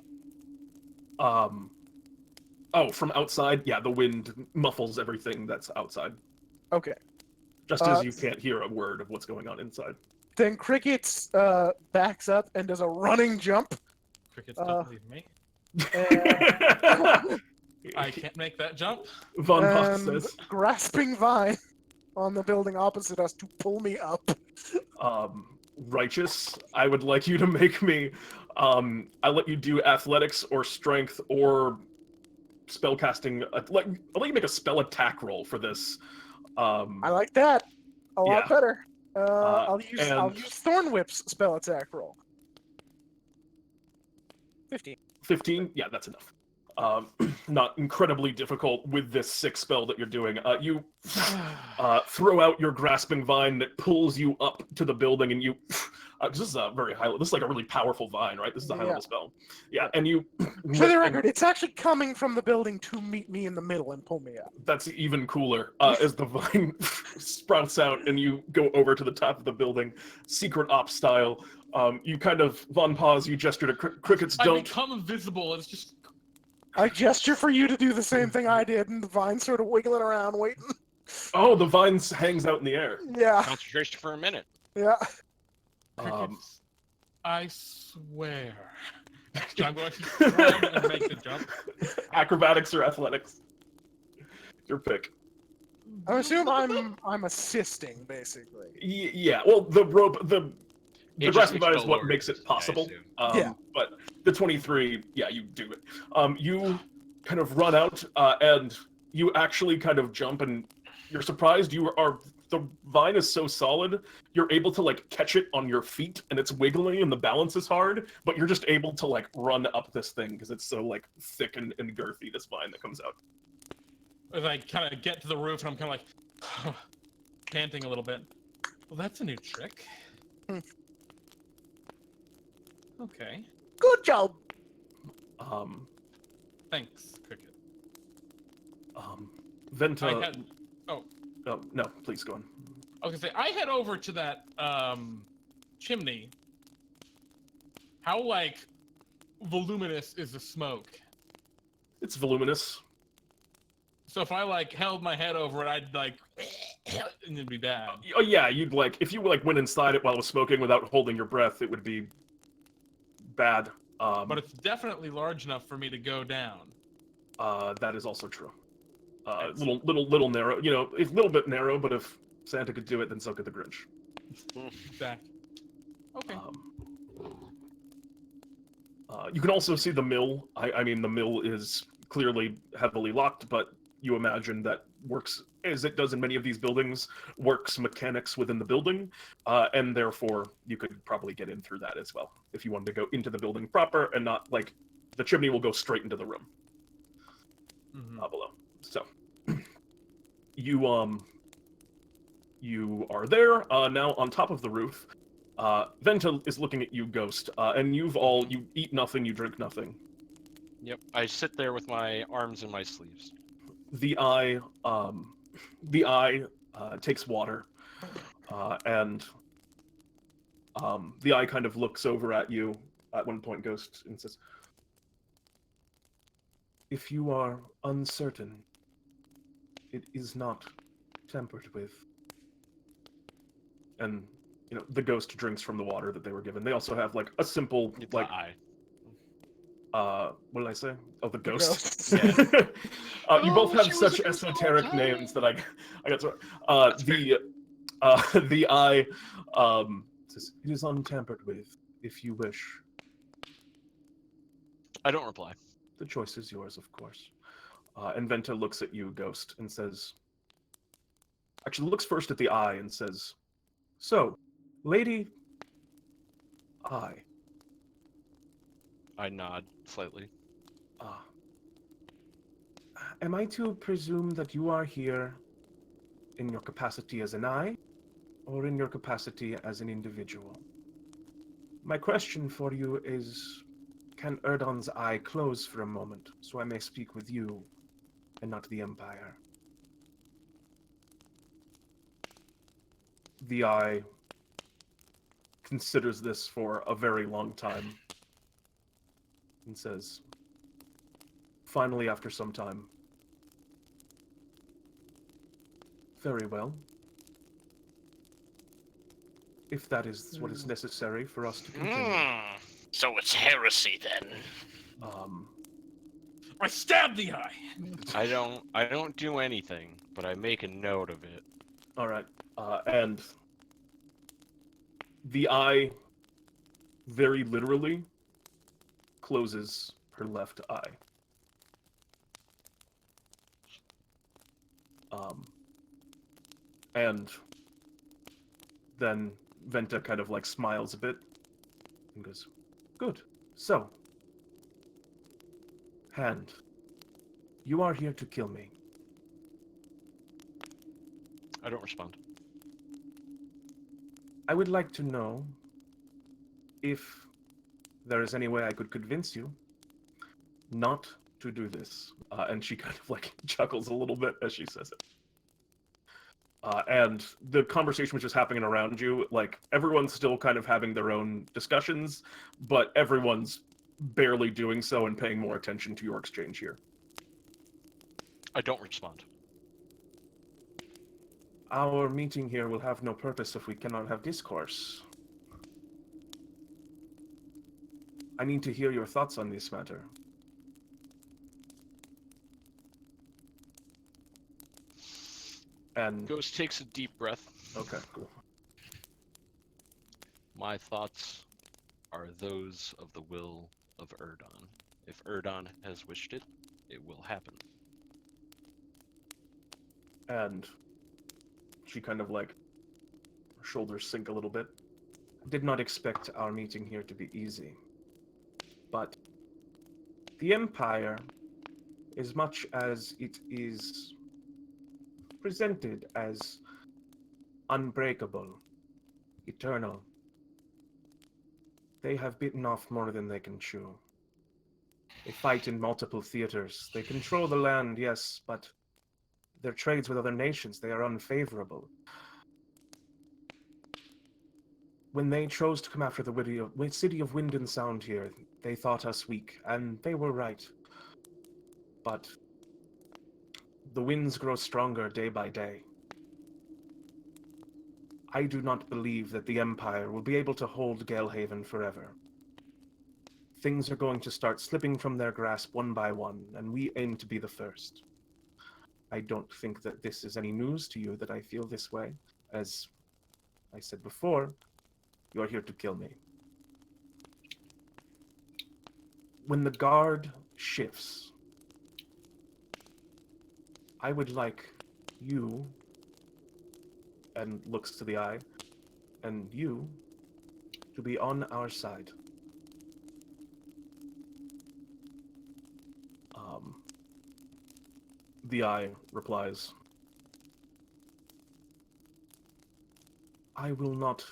Oh, from outside, yeah, the wind muffles everything that's outside, Okay. just as you can't hear a word of what's going on inside. Then Crickets backs up and does a running jump. Crickets don't believe me. And, I can't make that jump. Von Poth and says, grasping Vine on the building opposite us to pull me up. Righteous, I would like you to make me, I let you do athletics or strength or spellcasting, I'll let you make a spell attack roll for this. I like that a lot Yeah. better. I'll and- use Thorn Whip's spell attack roll. 15. 15? Yeah, that's enough. Not incredibly difficult with this sick spell that you're doing. You throw out your grasping vine that pulls you up to the building, and you. This is a very high. This is like a really powerful vine, right? This is a high level spell. Yeah, and you. For the record, it's actually coming from the building to meet me in the middle and pull me up. That's even cooler. As the vine sprouts out and you go over to the top of the building, secret ops style. You kind of Von Pause. You gesture to crickets. I Don't. become invisible. And it's just I gesture for you to do the same thing I did, and the Vine's sort of wiggling around, waiting. Oh, the vine hangs out in the air. Yeah, Concentration for a minute. yeah. crickets. I swear. So I'm going to run and make the jump. Acrobatics or athletics? Your pick. I assume I'm assisting, basically. Yeah. Well, the rope, the It just grasping makes vine it is what lower, makes it I possible. assume. Yeah. But the 23, yeah, you do it. You kind of run out, and you actually kind of jump, and you're surprised. The vine is so solid, you're able to like catch it on your feet, and it's wiggling, and the balance is hard. But you're just able to like run up this thing because it's so like thick and girthy. This vine that comes out. As I kind of get to the roof, and I'm kind of like panting a little bit. Well, that's a new trick. Okay. Good job. Thanks, Cricket. Venta. I had. Oh no, please go on. I was gonna say I head over to that chimney. How like voluminous is the smoke? It's voluminous. So if I like held my head over it, I'd like, and it'd be bad. Oh yeah, you'd like if you like went inside it while it was smoking without holding your breath, it would be bad. But it's definitely large enough for me to go down. That is also true. Little narrow. You know, it's a little bit narrow, but if Santa could do it, then so could the Grinch. Exactly. Okay. You can also see the mill. I mean, the mill is clearly heavily locked, but you imagine that works as it does in many of these buildings, works mechanics within the building, and therefore you could probably get in through that as well if you wanted to go into the building proper and not like the chimney will go straight into the room below. So you are there now on top of the roof. Venta is looking at you, Ghost, and you eat nothing, you drink nothing. Yep. I sit there with my arms in my sleeves. The eye takes water, and the eye kind of looks over at you at one point, Ghost, and says, "If you are uncertain, it is not tampered with." And you know, the ghost drinks from the water that they were given. They also have like a simple It's like the eye. what did I say? Oh, the ghost. ghost. You both Oh, have she was such a ghost all the esoteric time. names that I got sorry. That's fair. The eye says, "It is untampered with, if you wish." I don't reply. the choice is yours, of course. And Venta looks at you, Ghost, and says, actually looks first at the eye and says, so, Lady Eye. I nod slightly. Am I to presume that you are here in your capacity as an eye, or in your capacity as an individual? My question for you is, can Urdon's eye close for a moment, so I may speak with you, and not the Empire? The eye considers this for a very long time, and says, finally after some time, very well. If that is what is necessary for us to continue. So it's heresy then. I stabbed the eye. I don't do anything, but I make a note of it. All right, and the eye very literally closes her left eye. And then Venta kind of like smiles a bit and goes, good. So, Hand, you are here to kill me. I don't respond. I would like to know if there is any way I could convince you not to do this. And she kind of like chuckles a little bit as she says it. And the conversation was just happening around you. Like, everyone's still kind of having their own discussions, but everyone's barely doing so and paying more attention to your exchange here. I don't respond. Our meeting here will have no purpose if we cannot have discourse. I need to hear your thoughts on this matter. And Ghost takes a deep breath. okay, cool. My thoughts are those of the will of Urdon. If Urdon has wished it, it will happen. And she kind of like, her shoulders sink a little bit. Did not expect our meeting here to be easy. But the Empire, as much as it is presented as unbreakable, eternal, they have bitten off more than they can chew. They fight in multiple theaters. They control the land, yes, but their trades with other nations, they are unfavorable. When they chose to come after the city of Wind and Sound here, they thought us weak, and they were right. But the winds grow stronger day by day. I do not believe that the Empire will be able to hold Galehaven forever. Things are going to start slipping from their grasp one by one, and we aim to be the first. I don't think that this is any news to you that I feel this way. As I said before, you are here to kill me. When the guard shifts, I would like you, and looks to the eye, and you to be on our side. The eye replies, I will not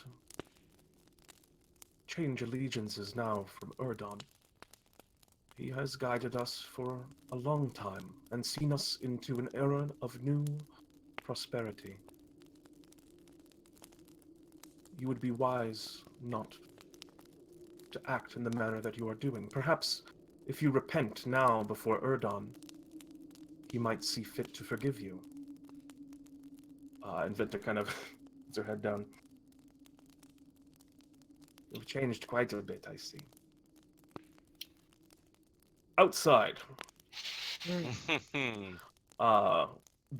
change allegiances now from Urdon. He has guided us for a long time and seen us into an era of new prosperity. You would be wise not to act in the manner that you are doing. Perhaps if you repent now before Urdon, he might see fit to forgive you. And Venta kind of puts her head down. You've changed quite a bit, I see. Outside. The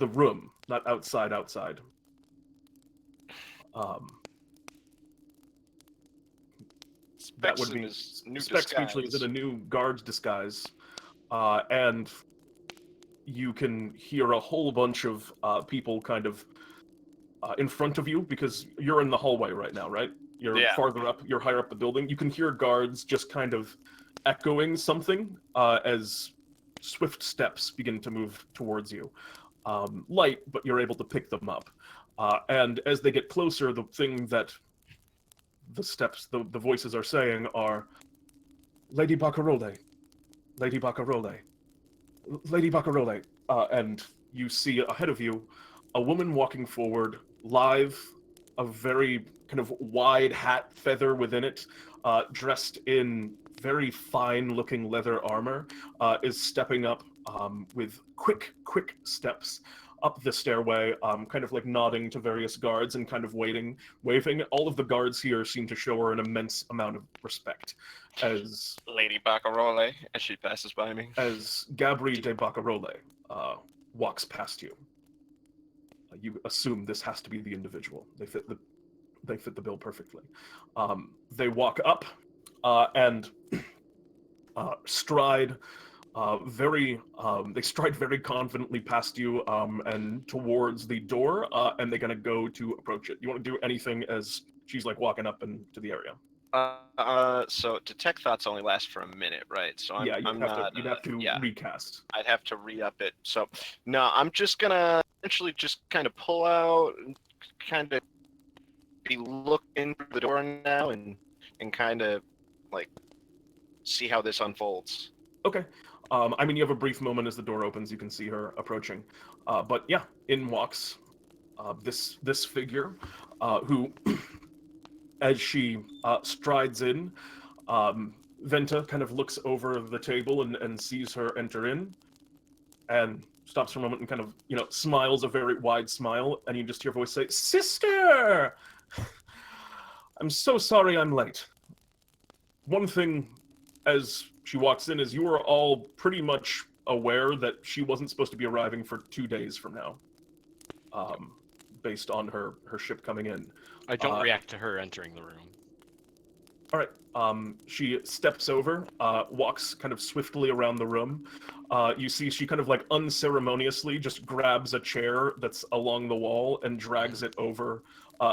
room, not outside. That would be his new Speck disguise. speechless in a new guard's disguise. and you can hear a whole bunch of people kind of in front of you, because you're in the hallway right now, right? You're Yeah. farther up, you're higher up the building. You can hear guards just kind of echoing something as swift steps begin to move towards you. Light, but you're able to pick them up. And as they get closer, the thing that the steps, the voices are saying are, Lady Barcarolle, Lady Barcarolle, Lady Barcarolle. And you see ahead of you a woman walking forward, live, a very kind of wide hat, feather within it, dressed in very fine-looking leather armor, is stepping up with quick steps up the stairway, kind of like nodding to various guards and kind of waving. All of the guards here seem to show her an immense amount of respect as Lady Barcarolle, as she passes by me. as Gabri de Barcarolle walks past you. You assume this has to be the individual. They fit the bill perfectly. They walk up and stride they stride very confidently past you and towards the door, and they're gonna go to approach it. You want to do anything as she's like walking up into the area? So detect thoughts only last for a minute, right? So You'd have to recast. I'd have to re-up it. So no, I'm just gonna essentially just kind of pull out, kind of be looking through the door now, and kind of like see how this unfolds. Okay. I mean, you have a brief moment as the door opens. You can see her approaching, but yeah, in walks this figure, who, as she strides in, Venta kind of looks over the table and sees her enter in, and stops for a moment and kind of, smiles a very wide smile, and you just hear a voice say, "Sister! I'm so sorry I'm late." One thing, as she walks in, is you are all pretty much aware that she wasn't supposed to be arriving for 2 days from now, based on her ship coming in. I don't react to her entering the room. All right. She steps over, walks kind of swiftly around the room. You see she kind of like unceremoniously just grabs a chair that's along the wall and drags it over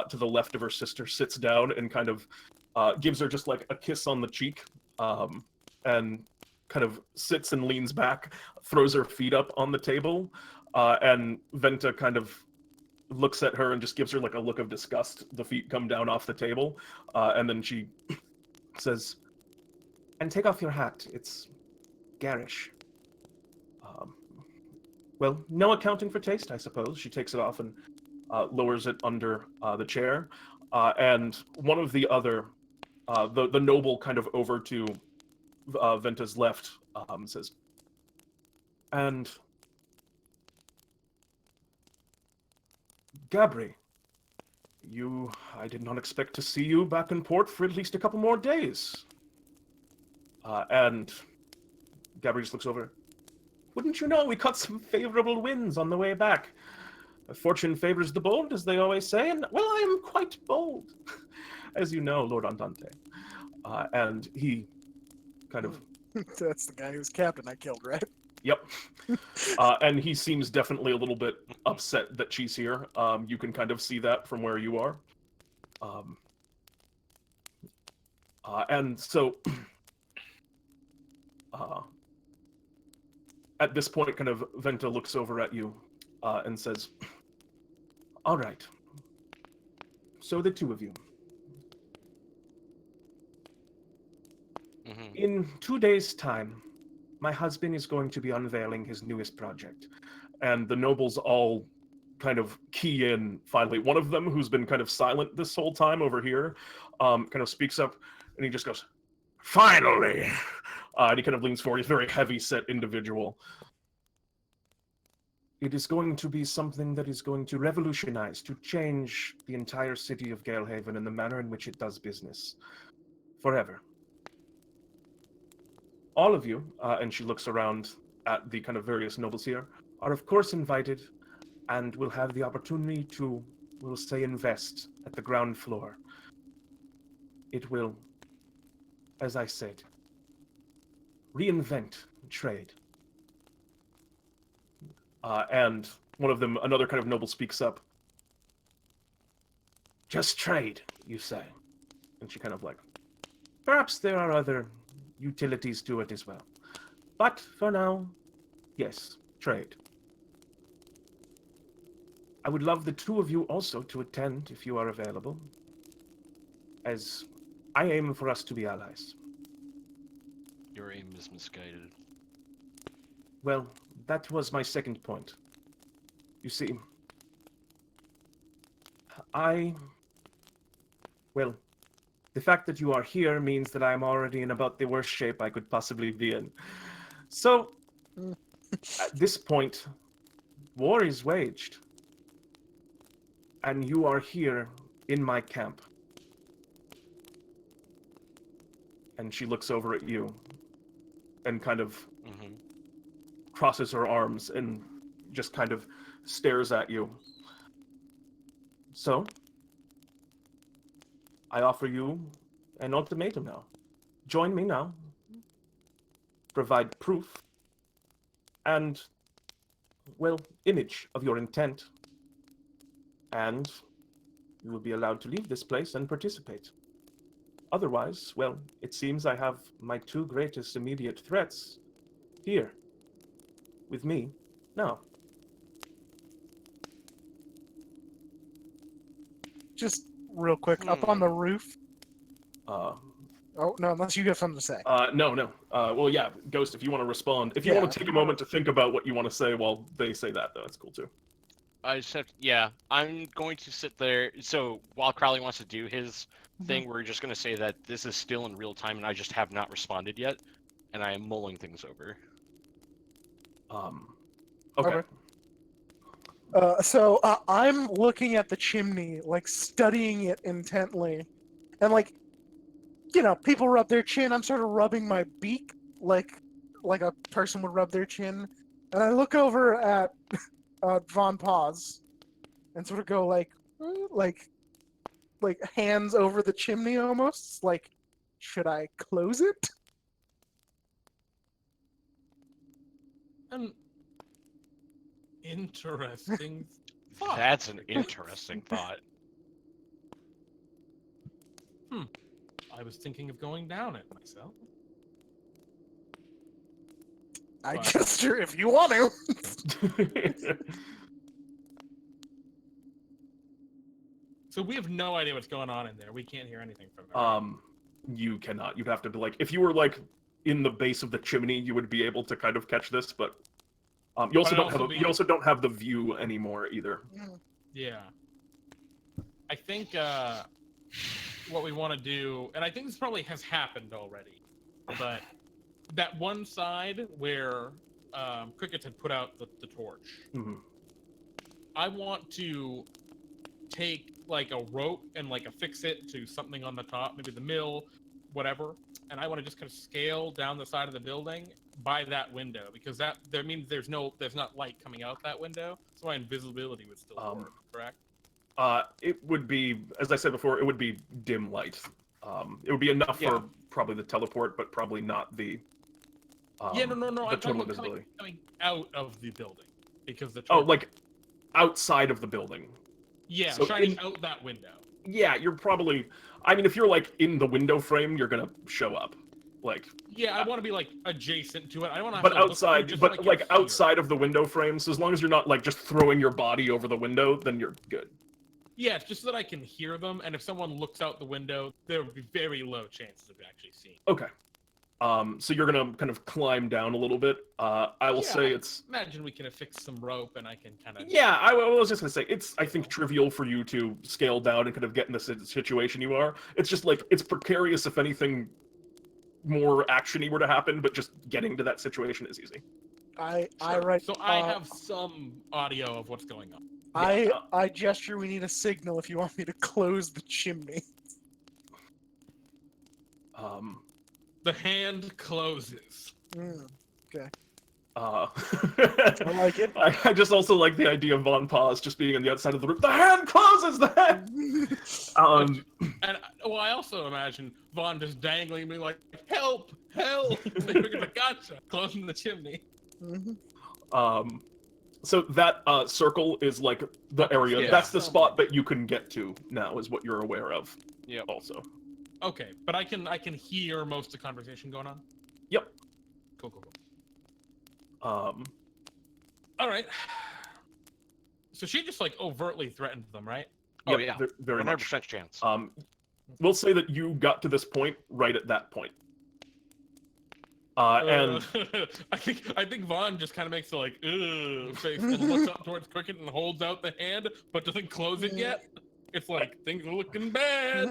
to the left of her sister, sits down and kind of gives her just like a kiss on the cheek, and kind of sits and leans back, throws her feet up on the table, and Venta kind of looks at her and just gives her like a look of disgust. The feet come down off the table, and then she says, "And take off your hat. It's garish." Well, no accounting for taste, I suppose. She takes it off and lowers it under the chair, and one of the other, the noble kind of over to Venta's left, says, "And Gabri, I did not expect to see you back in port for at least a couple more days." And Gabri just looks over. "Wouldn't you know, we caught some favorable winds on the way back. Fortune favors the bold, as they always say, and, well, I am quite bold, as you know, Lord Andante." And he kind of... That's the guy who's captain I killed, right? Yep. And he seems definitely a little bit upset that she's here. You can kind of see that from where you are. And so... at this point, kind of, Venta looks over at you and says, "All right. So the two of you. Mm-hmm. In 2 days' time, my husband is going to be unveiling his newest project." And the nobles all kind of key in finally. One of them, who's been kind of silent this whole time over here, kind of speaks up, and he just goes, "Finally!" And he kind of leans forward. He's a very heavy-set individual. "It is going to be something that is going to revolutionize, to change the entire city of Galehaven and the manner in which it does business. Forever. All of you," and she looks around at the kind of various nobles here, "are of course invited, and will have the opportunity to, we'll say, invest at the ground floor. It will, as I said, reinvent trade And one of them, another kind of noble, speaks up. Just trade, you say. And she kind of like, perhaps there are other utilities to it as well. But for now, yes, trade. I would love the two of you also to attend if you are available, as I aim for us to be allies. Your aim is misguided. Well, that was my second point. You see, well, the fact that you are here means that I'm already in about the worst shape I could possibly be in. So, at this point, war is waged. And you are here in my camp. And she looks over at you and kind of crosses her arms and just kind of stares at you. So, I offer you an ultimatum now. Join me now. Provide proof and, well, image of your intent. And you will be allowed to leave this place and participate. Otherwise, well, it seems I have my two greatest immediate threats here with me now. Just real quick, up on the roof. Oh, no, unless you have something to say. No. Well, yeah, Ghost, if you want to respond. If you want to take a moment to think about what you want to say while they say that, though, that's cool, too. I just have I'm going to sit there. So while Crowley wants to do his thing, we're just going to say that this is still in real time and I just have not responded yet. And I am mulling things over. Okay. So I'm looking at the chimney, like studying it intently. And like, you know, people rub their chin. I'm sort of rubbing my beak like a person would rub their chin. And I look over at Von Paz and sort of go like hands over the chimney almost. Like, should I close it? Interesting thought. That's an interesting thought. I was thinking of going down it myself. I gesture if you want to. So we have no idea what's going on in there. We can't hear anything from it. You cannot. You'd have to be like, if you were like in the base of the chimney, you would be able to kind of catch this, but you also don't have the view anymore either. Yeah. I think what we want to do, and I think this probably has happened already, but that one side where Cricket had put out the torch, I want to take like a rope and like affix it to something on the top, maybe the mill, whatever, and I want to just kind of scale down the side of the building by that window, because that means there's not light coming out that window, so my invisibility would still work, correct? It would be, as I said before, it would be dim light. It would be enough for probably the teleport, but probably not the No. the I'm total invisibility. coming out of the building, because the like outside of the building. Yeah, so shining out that window. Yeah, you're probably. I mean, if you're like in the window frame, you're gonna show up. Like. Yeah, I want to be like adjacent to it. I want to. But outside, outside of the window frame. So as long as you're not like just throwing your body over the window, then you're good. Yeah, it's just so that I can hear them, and if someone looks out the window, there would be very low chances of actually seeing. Okay. So you're gonna kind of climb down a little bit. I will say it's. Imagine we can affix some rope, and I can kind of. Yeah, I was just gonna say it's. I think trivial for you to scale down and kind of get in the situation you are. It's just like it's precarious if anything more actiony were to happen, but just getting to that situation is easy. I have some audio of what's going on. I gesture we need a signal if you want me to close the chimney. The hand closes. Okay. I like it. I just also like the idea of Von Paz just being on the outside of the room. The hand closes the hand! And I also imagine Vaughn just dangling me like, help, help! Like, gotcha, closing the chimney. So that circle is like the area. Yeah. That's the spot that you can get to now, is what you're aware of. Yep. Also. Okay, but I can hear most of the conversation going on. Yep. Cool. Um. All right. So she just like overtly threatened them, right? Oh, Yep, yeah. Very much. 100% chance. We'll say that you got to this point right at that point. And I think Vaughn just kind of makes a like face and looks up towards Cricket and holds out the hand, but doesn't close it yet. It's like things are looking bad.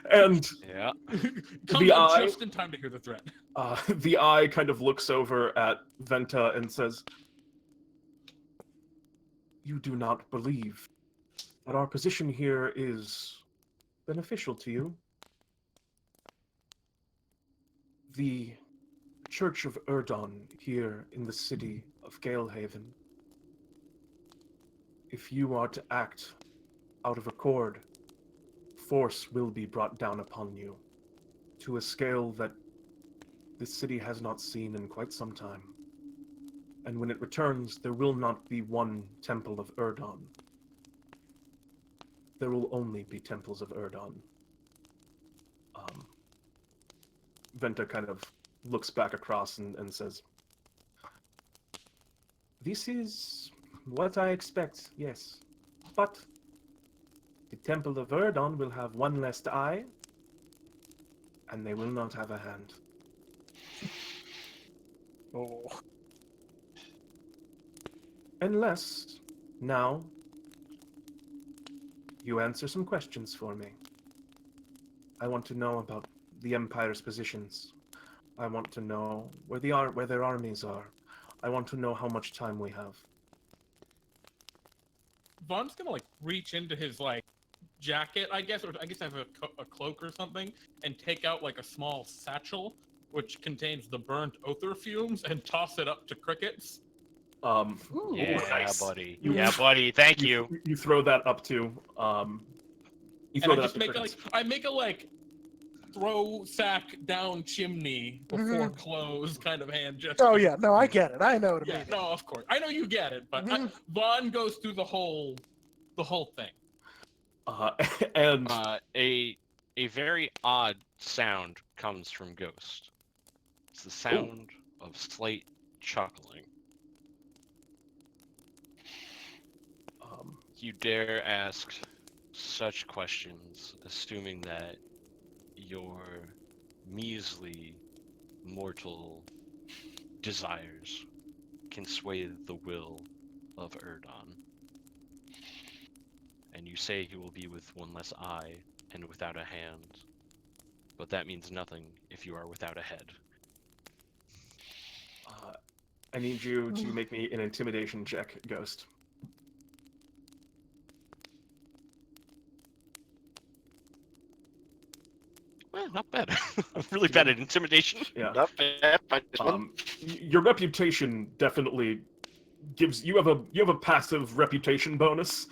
and Yeah. Comes in just in time to hear the threat. The eye kind of looks over at Venta and says, "You do not believe that our position here is beneficial to you. The Church of Urdon here in the City of Galehaven. If you are to act out of accord, force will be brought down upon you to a scale that this city has not seen in quite some time. And when it returns, there will not be one Temple of Urdon. There will only be Temples of Urdon." Venta kind of looks back across and says, "This is what I expect, yes. But the Temple of Urdon will have one less eye, and they will not have a hand." Oh. Unless, now, you answer some questions for me. I want to know about the Empire's positions. I want to know where their armies are. I want to know how much time we have. Vaughn's gonna like reach into his like jacket, I guess, or I guess I have a cloak or something, and take out like a small satchel which contains the burnt othar fumes and toss it up to Crickets. Yeah, nice. buddy. You- Yeah, buddy. Thank you. You throw that up to. You And throw I that just up to make Crickets. I make a like throw sack down chimney before close kind of hand gesture. Oh yeah, no, I get it. I know what it Yeah, means. no, of course. I know you get it, but Mhm. Vaughn goes through the whole thing. And A very odd sound comes from Ghost. It's the sound of slight chuckling. You dare ask such questions, assuming that your measly mortal desires can sway the will of Urdon. And you say he will be with one less eye and without a hand, but that means nothing if you are without a head. I need you to make me an intimidation check, Ghost. Well, not bad. I'm really bad at intimidation. Yeah. Not bad, but Your reputation definitely gives you have a passive reputation bonus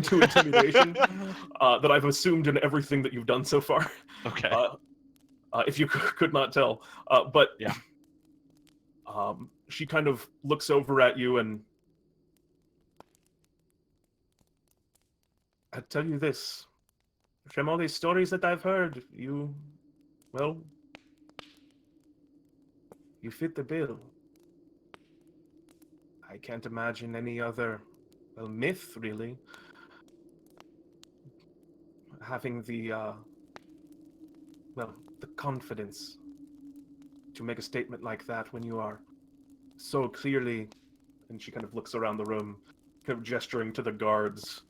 to intimidation that I've assumed in everything that you've done so far. Okay. If you could not tell, but Yeah. She kind of looks over at you and I tell you this, from all these stories that I've heard, you fit the bill. I can't imagine any other, myth, really, having the confidence to make a statement like that when you are so clearly, and she kind of looks around the room, kind of gesturing to the guards,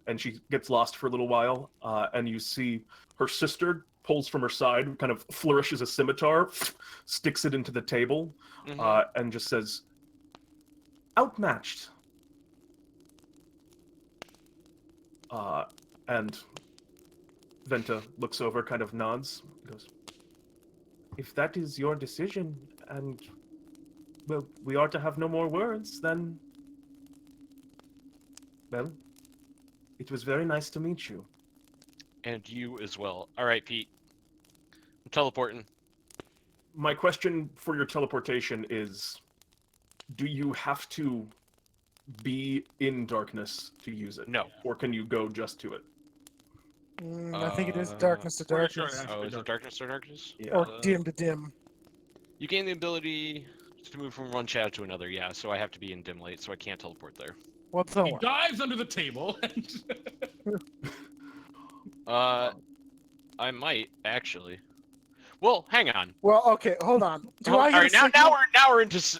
and she gets lost for a little while, and you see her sister pulls from her side, kind of flourishes a scimitar, sticks it into the table, and just says, "Outmatched." And Venta looks over, kind of nods, goes, "If that is your decision, and, we are to have no more words, then, it was very nice to meet you." And you as well. All right, Pete. I'm teleporting. my question for your teleportation is, do you have to be in darkness to use it? No. Or can you go just to it? I think it is darkness to Pretty sure darkness. it has to Oh, be is it dark. darkness to darkness? Yeah. Or dim to dim. You gain the ability to move from one shadow to another, yeah, so I have to be in dim light, so I can't teleport there. What's the He one? dives under the table. And I might, actually. Well, hang on. Well, okay, hold on. Do Oh, I get all a right, signal?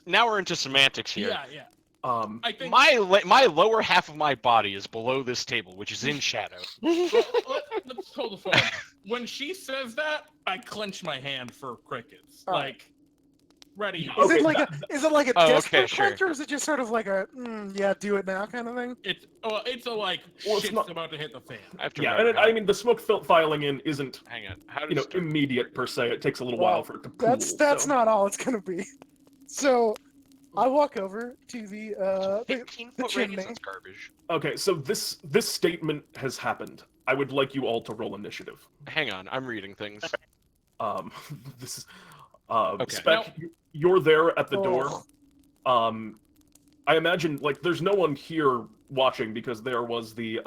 now we're into semantics here. yeah. Um, I think My lower half of my body is below this table, which is in shadow. let's hold the phone. When she says that, I clench my hand for crickets. All right. Like, ready. Is Okay, it like a Oh, okay, desperate sure. clench, or is it just sort of like a yeah, do it now kind of thing? It's a like Well, it's shit's not- about to hit the fan. I have to yeah, remember and how- I mean, the smoke filing in isn't, hang on. How does dark- immediate per se. It takes a little Well, while for it to cool. That's so. not all it's gonna be. So I walk over to the 15-foot chimney. radius, that's garbage. Okay, so this statement has happened. I would like you all to roll initiative. Hang on, I'm reading things. This is Okay. Speck, you're there at the door. Oh, I imagine like there's no one here watching because there was the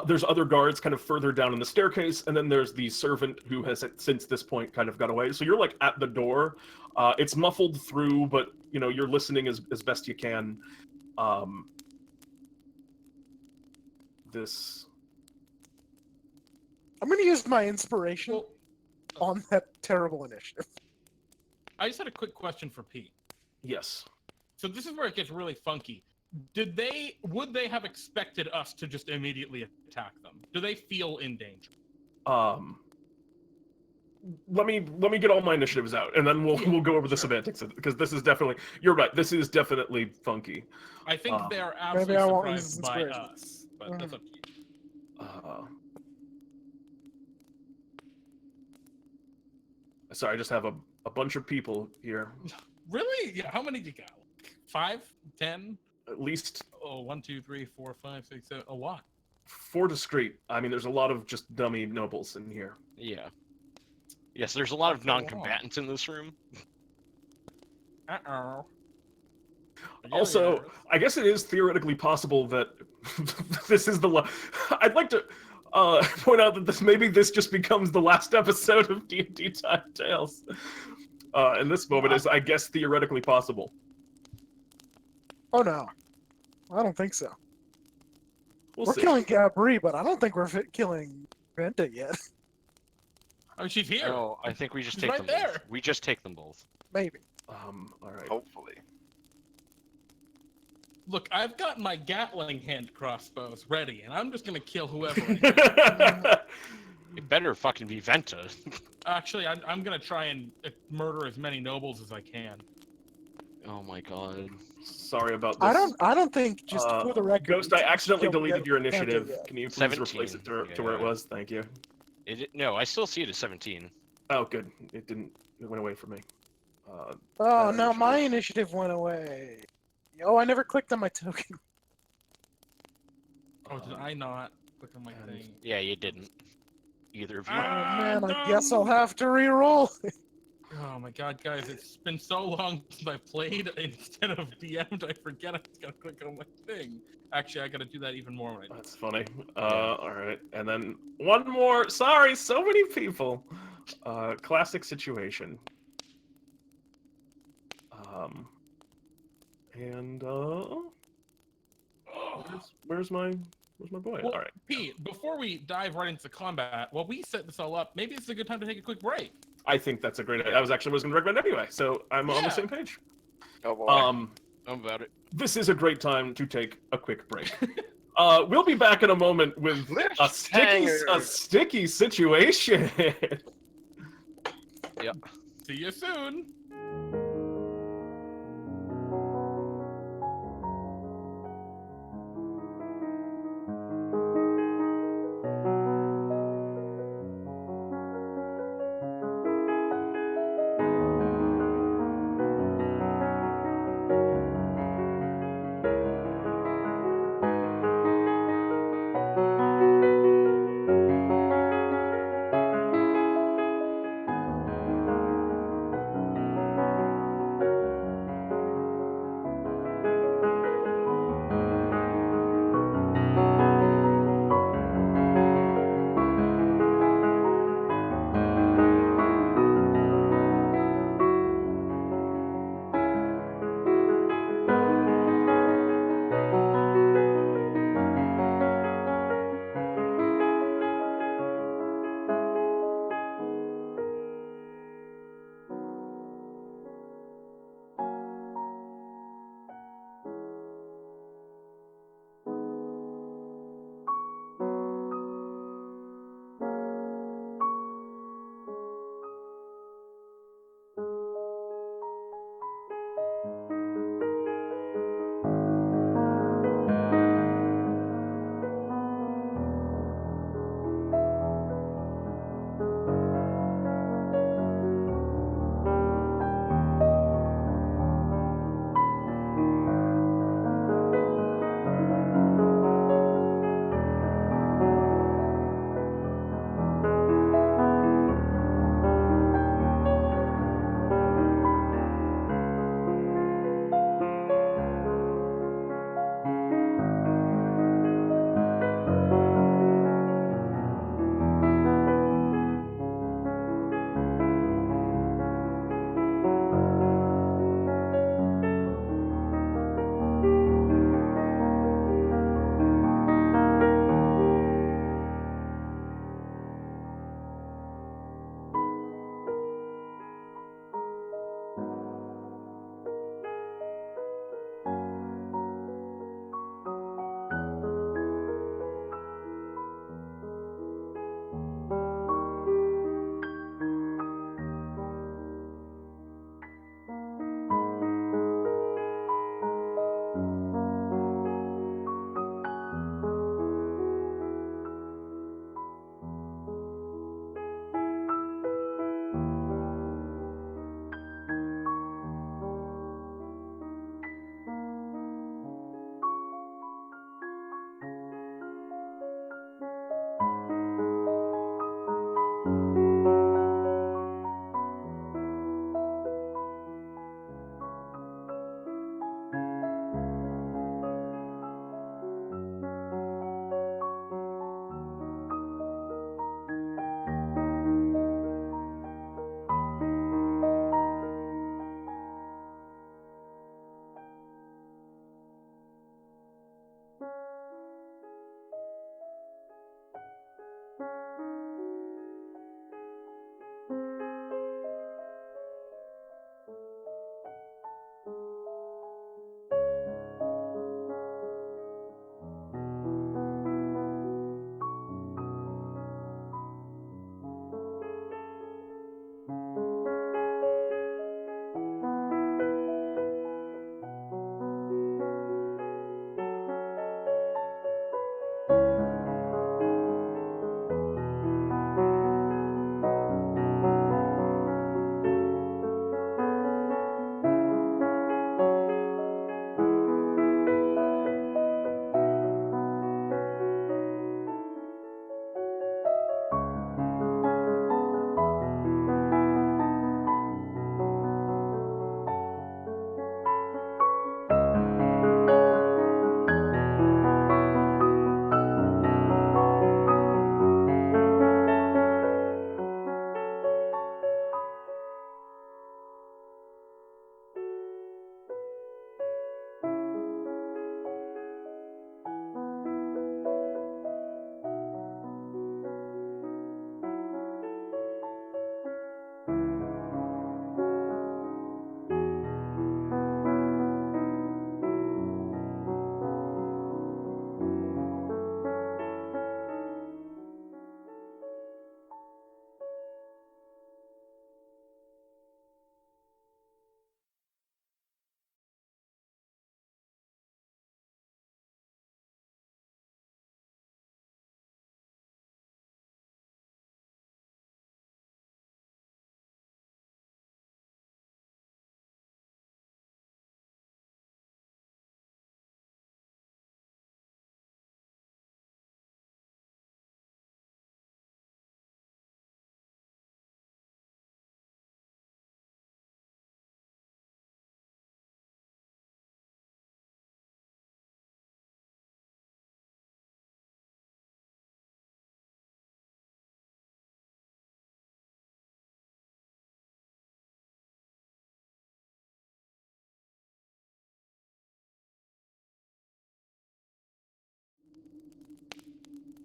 there's other guards kind of further down in the staircase, and then there's the servant who has since this point kind of got away. So you're like at the door. It's muffled through, but you're listening as best you can. This I'm gonna use my inspiration Well, on that terrible initiative. I just had a quick question for Pete. yes. So this is where it gets really funky. Would they have expected us to just immediately attack them? Do they feel in danger? Let me get all my initiatives out, and then we'll go over the semantics of it, because this is definitely, you're right, this is definitely funky. I think they're Maybe absolutely I won't use surprised by inspiration. us, but that's up to you. Sorry, I just have a bunch of people here. Really? Yeah. How many do you got? 5, 10? At least Oh, 1, 2, 3, 4, 5, 6, 7. A lot. 4 discrete. I mean, there's a lot of just dummy nobles in here. Yeah. Yes, there's a lot of That's a lot. non-combatants in this room. Uh-oh. Also, I guess it is theoretically possible that this is the I'd like to point out that this just becomes the last episode of DnDTime Tales. And this moment is, I guess, theoretically possible. Oh no, I don't think so. We'll We're see. killing Gabri, but I don't think we're killing Venta yet. Oh, she's here. No, I think we just She's take right them there. both. We just take them both. Maybe. All right. Hopefully. Look, I've got my Gatling hand crossbows ready, and I'm just gonna kill whoever I can. It better fucking be Venta. Actually, I'm gonna try and murder as many nobles as I can. Oh my god. Sorry about this. I don't think, just for the record. Ghost, I accidentally Don't deleted get your Venta initiative. yet. Can you please 17, replace it to where it yeah. was? Thank you. No, I still see it as 17. Oh, good. It went away from me. Oh no, initiative. my initiative went away. Oh, I never clicked on my token. Oh, did I not click on my and- thing? Yeah, you didn't. Either of you. Oh man, I no. guess I'll have to re-roll. Oh my god, guys, it's been so long since I played instead of DM'd, I forget I gotta click on my thing. Actually, I gotta do that even more right now. That's funny. All right, and then one more. Sorry, so many people. Classic situation. And where's my boy? Well, All right. Pete, before we dive right into combat, while we set this all up, maybe it's a good time to take a quick break. I think that's a great idea. I was going to recommend anyway, so I'm on the Yeah. same page. Oh boy. I'm about it. This is a great time to take a quick break. We'll be back in a moment with a sticky situation. See you soon.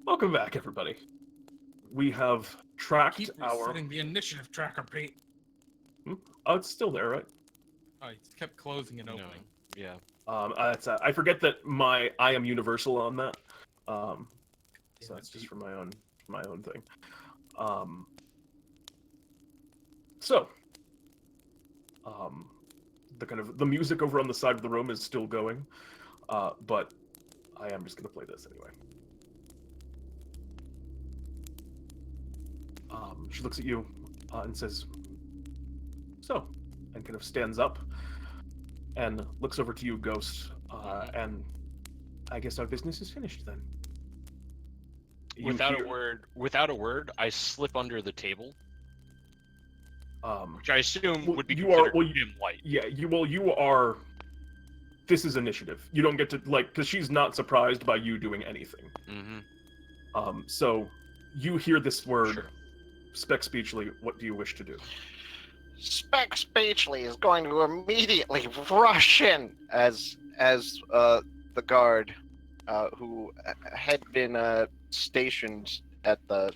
Welcome back, everybody. We have tracked Keep our... resetting the initiative tracker, Pete. Oh, it's still there, right? Oh, he kept closing and No. opening. Yeah. I forget that I am universal on that. So that's just for my own thing. The music over on the side of the room is still going, but I am just gonna play this anyway. She looks at you and says, "So," and kind of stands up and looks over to you, Ghost, and I guess our business is finished then. Without a word, I slip under the table, which I assume would be considered dim light. Yeah, you are. This is initiative. You don't get to because she's not surprised by you doing anything. Mm-hmm. So you hear this word, Sure. Speck Speechly. What do you wish to do? Speck Speechly is going to immediately rush in as the guard who had been stationed at the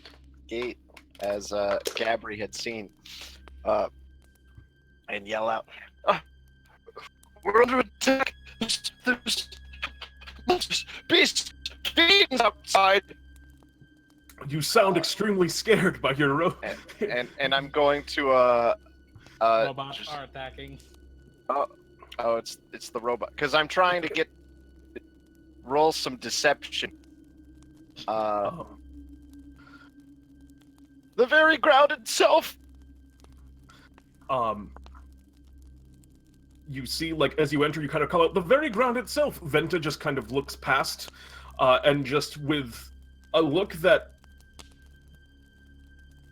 gate as Gabri had seen, and yell out, "We're under attack! There's beasts, fiends outside!" You sound extremely scared by your robe. and I'm going to Robots just- are attacking. oh, it's the robot, because I'm trying to roll some deception. The very grounded self. You see, as you enter, you kind of call out the very ground itself. Venta just kind of looks past, and just with a look that,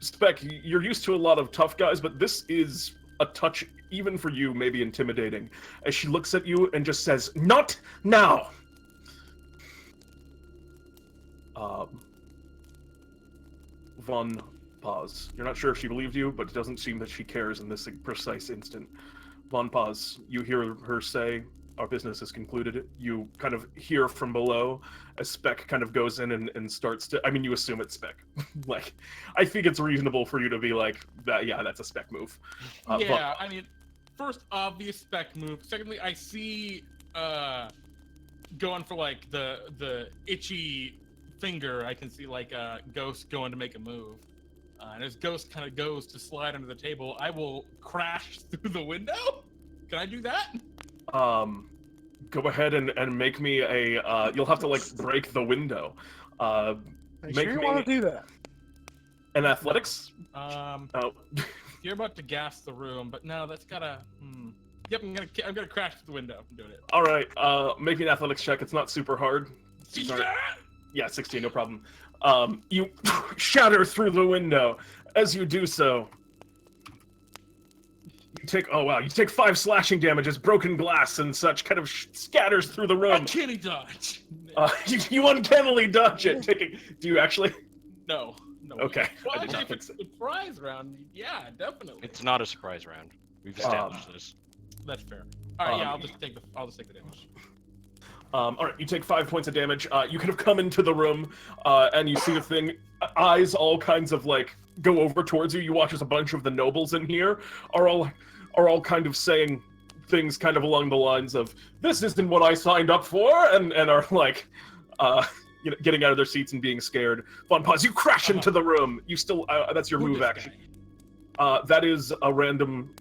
Speck, you're used to a lot of tough guys, but this is a touch, even for you, maybe intimidating, as she looks at you and just says, "Not now!" Von Paz. You're not sure if she believed you, but it doesn't seem that she cares in this precise instant. Von Paz, you hear her say, "Our business is concluded." You kind of hear from below as Speck kind of goes in and starts to... I mean, you assume it's Speck. I think it's reasonable for you to be like, yeah, that's a Speck move. Yeah, I mean, first, obvious Speck move. Secondly, I see going for, the itchy finger. I can see, Ghost going to make a move. And as Ghost kind of goes to slide under the table, I will crash through the window? Can I do that? Go ahead and make me a... you'll have to, break the window. Make you me want to do that? an athletics? Oh. You're about to gas the room, but no, that's gotta... Yep, I'm gonna crash through the window. I'm doing it. All right, make me an athletics check. It's not super hard. Yeah, 16, no problem. You shatter through the window. As you do so, you take 5 slashing damage as broken glass and such kind of scatters through the room. Uncanny dodge. You uncannily dodge it. Do you actually? No. Okay. Well, I did actually, not if think it's so. a surprise round, yeah, definitely. It's not a surprise round. We've established this. That's fair. All right, yeah, I'll just take the damage. All right, you take 5 points of damage. You kind of come into the room, and you see the thing. Eyes all kinds of go over towards you. You watch as a bunch of the nobles in here are all kind of saying things kind of along the lines of, "This isn't what I signed up for," and are getting out of their seats and being scared. Von Paz, you crash into the room. You still that's your move action. That is a random.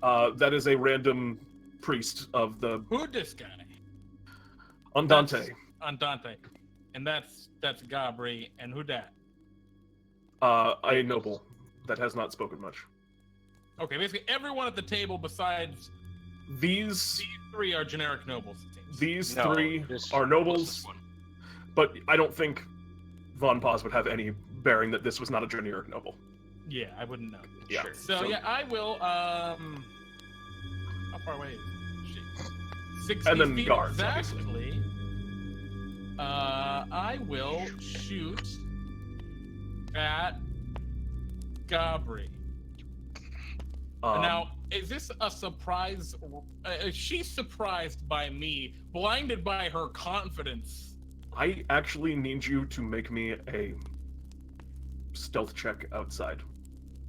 That is a random priest of the Who this guy? Andante. Andante. And that's Gabri. And who that? A noble that has not spoken much. Okay, basically everyone at the table besides These 3 are generic nobles, it seems. these No, 3 this are nobles, closest one. but I don't think Von Paz would have any bearing that this was not a generic noble. Yeah, I wouldn't know. Yeah. Sure. So yeah, I will. How far away is she? 60 And then feet guards, exactly. I will shoot at Gabri. Now, is this a surprise? Is she surprised by me, blinded by her confidence I actually need you to make me a stealth check outside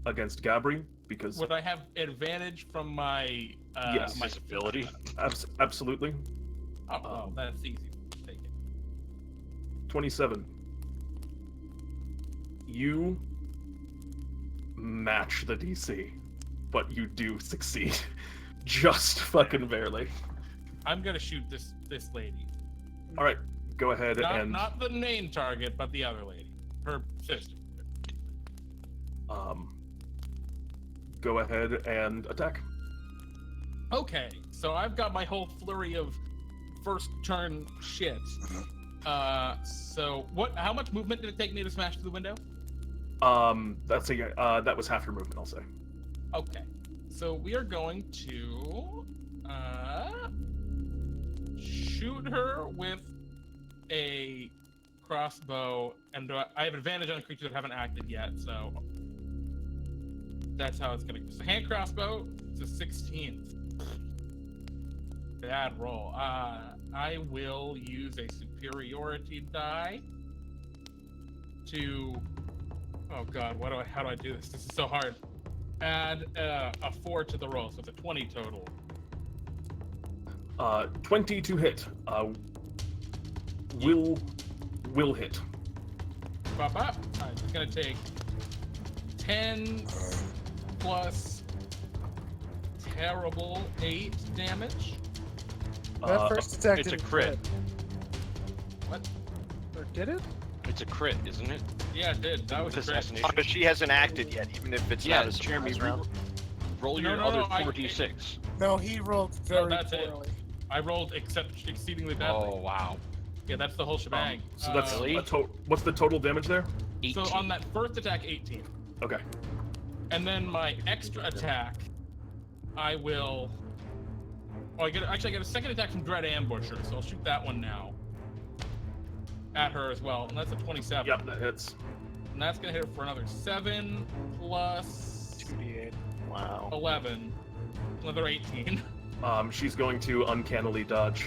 against Gabri, because Would I have advantage from my Yes. my Ability. absolutely. Oh, well, that's easy. Take it. 27. You match the DC, but you do succeed. Just fucking barely. I'm gonna shoot this lady. All right, go ahead and Not the main target, but the other lady, her sister. go ahead and attack. Okay, so I've got my whole flurry of first turn shit. So what? How much movement did it take me to smash through the window? That was half your movement, I'll say. Okay, so we are going to shoot her with a crossbow, and I have advantage on creatures that haven't acted yet, so that's how it's gonna go. So hand crossbow, it's a 16. Bad roll. I will use a superiority die to. Oh God, how do I do this? This is so hard. Add a 4 to the roll, so it's a 20 total. 20 to hit. Will hit. Bop. It's gonna take 10 plus terrible 8 damage. That first attack it's a didn't crit. What? Or did it? It's a crit, isn't it? Yeah, it did. That was With a crit. assassination. But she hasn't acted yet, even if it's Yeah, not a Jeremy, surprise round. roll No, your no, other no, I- 4d6. No, he rolled very that's it. poorly. I rolled exceedingly badly. Oh, wow. Yeah, that's the whole shebang. So that's Really? what's the total damage there? 18. So on that first attack, 18. Okay. And then my extra attack, I will. Oh, I get a second attack from Dread Ambusher, so I'll shoot that one now. At her as well, and that's a 27. Yep, that hits. And that's gonna hit her for another 7 plus 2d8. Wow. 11, another 18. She's going to uncannily dodge.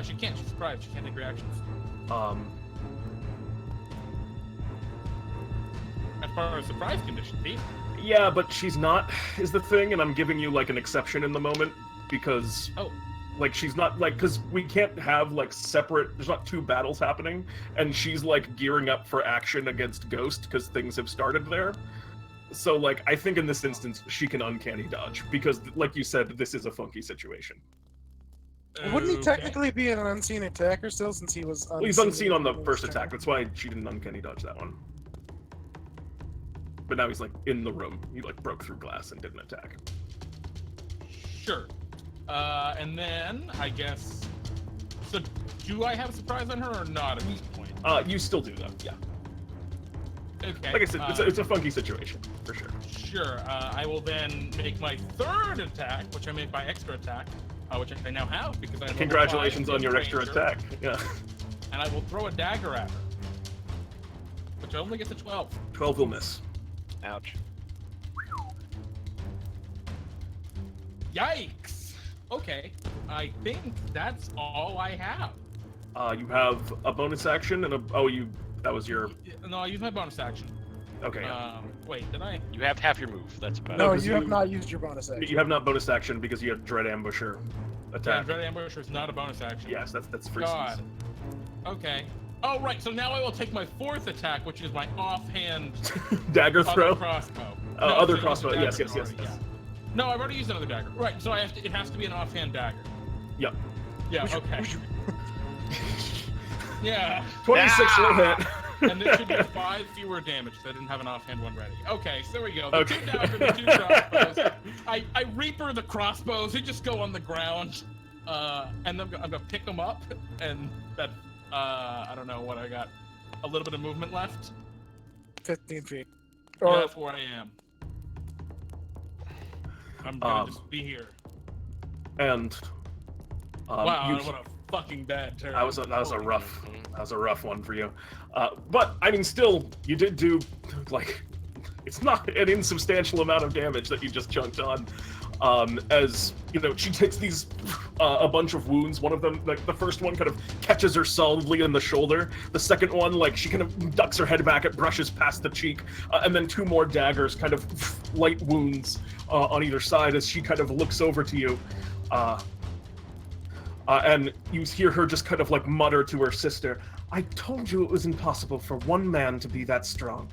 She can't. She's surprised. She can't take reactions. As far as surprise condition, Pete. Yeah, but she's not, is the thing, and I'm giving you, like, an exception in the moment, because, Oh. like, she's not, like, because we can't have, like, separate, there's not two battles happening, and she's, like, gearing up for action against Ghost, because things have started there. So, like, I think in this instance, she can uncanny dodge, because, like you said, this is a funky situation. Wouldn't he Okay. technically be an unseen attacker still, since he was unseen? Well, he's unseen on the in first his attack, turn? that's why she didn't uncanny dodge that one. But now he's, like, in the room. He, like, broke through glass and didn't attack. Sure. And then I guess. So, do I have a surprise on her or not at this point? You still do, though, yeah. Okay. Like I said, it's a funky situation, for sure. Sure. I will then make my third attack, which I made by extra attack, which I now have because I. Congratulations on your extra attack. Yeah. And I will throw a dagger at her, which only gets a 12. 12 will miss. Ouch. Yikes! Okay, I think that's all I have. You have a bonus action and that was your, No, I used my bonus action. okay. Yeah. Wait, did I? You have half your move. That's about No, it. 'cause you have you- not used your bonus action. You have not bonus action because you have Dread Ambusher Yeah, attack. Dread Ambusher is not a bonus action. Yes, that's free. God. Okay. Oh, right. So now I will take my fourth attack, which is my offhand Dagger other throw. crossbow. Other so I crossbow. used Yes, the yes, dagger yes, already, yes. yeah. No, I've already used another dagger. Right. So it has to be an offhand dagger. Yep. Yeah. Okay. Yeah. 26 will hit. And there should be 5 fewer damage because I didn't have an offhand one ready. Okay, so there we go. The Okay. 2 daggers, the 2 crossbows. I reaper the crossbows. They just go on the ground. And I'm gonna pick them up. And that, I don't know what I got. A little bit of movement left. 15 feet. Yeah, Or that's where I am. I'm gonna just be here. And Wow, you- what a fucking bad turn. that was a rough one for you. But I mean, still, you did do, like, it's not an insubstantial amount of damage that you just chunked on. as you know, she takes these a bunch of wounds. One of them, like the first one, kind of catches her solidly in the shoulder. The second one, like she kind of ducks her head back, it brushes past the cheek, and then 2 more daggers, kind of light wounds on either side as she kind of looks over to you. And you hear her just kind of like mutter to her sister, "I told you it was impossible for one man to be that strong."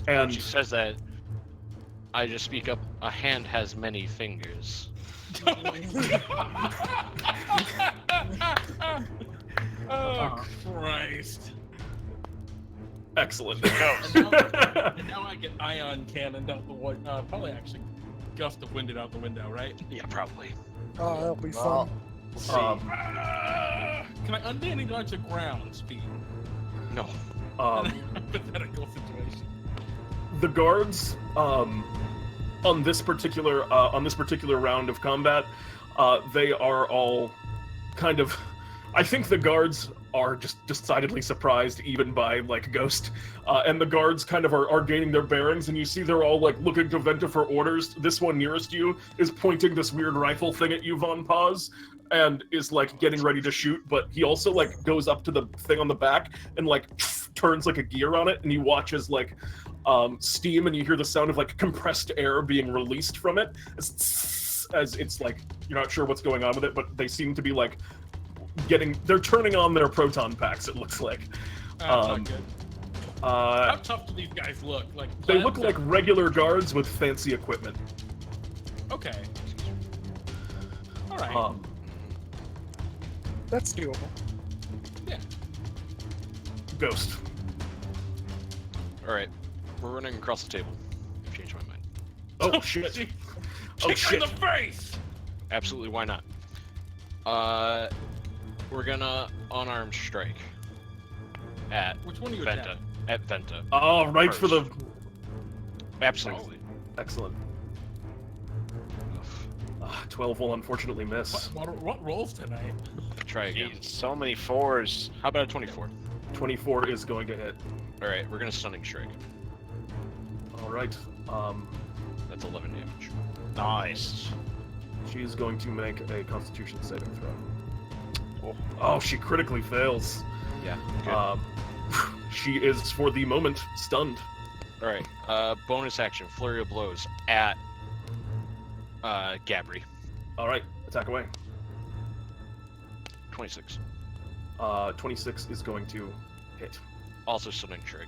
When she says that, I just speak up, "A hand has many fingers." Oh, Christ. Excellent. And now I get ion cannoned out the window. Probably actually gust of wind it out the window, right? Yeah, probably. Oh, that'll be Well, fun. we'll see. Can I undandy dodge the ground speed? No. Hypothetical situation. The guards, on this particular round of combat, they are all kind of. I think the guards are just decidedly surprised, even by like Ghost, and the guards kind of are gaining their bearings, and you see they're all like looking to Venta for orders. This one nearest you is pointing this weird rifle thing at you, Von Paz, and is like getting ready to shoot, but he also like goes up to the thing on the back and like turns like a gear on it, and you watch as like steam, and you hear the sound of like compressed air being released from it as it's like you're not sure what's going on with it, but they seem to be like they're turning on their proton packs, it looks like. Not good. How tough do these guys look? Like They look like regular guards with fancy equipment. Okay. All right. That's doable. Yeah. Ghost. All right, we're running across the table. Changed my mind. Oh shit. Oh Kick her in shit. the face. Absolutely, why not? We're gonna unarmed strike at Which one are you Venta. attacking? At Venta. Oh, right for the. Absolutely. Excellent. 12 will unfortunately miss. What rolls tonight? Try again. Jeez, so many 4s. How about a 24? 24 is going to hit. All right, we're gonna stunning strike. All right. That's 11 damage. Nice. She's going to make a Constitution saving throw. Oh, she critically fails. Yeah. Good. She is, for the moment, stunned. All right. Bonus action: flurry of blows at Gabri. All right, attack away. 26. 26 is going to hit. Also stunning strike.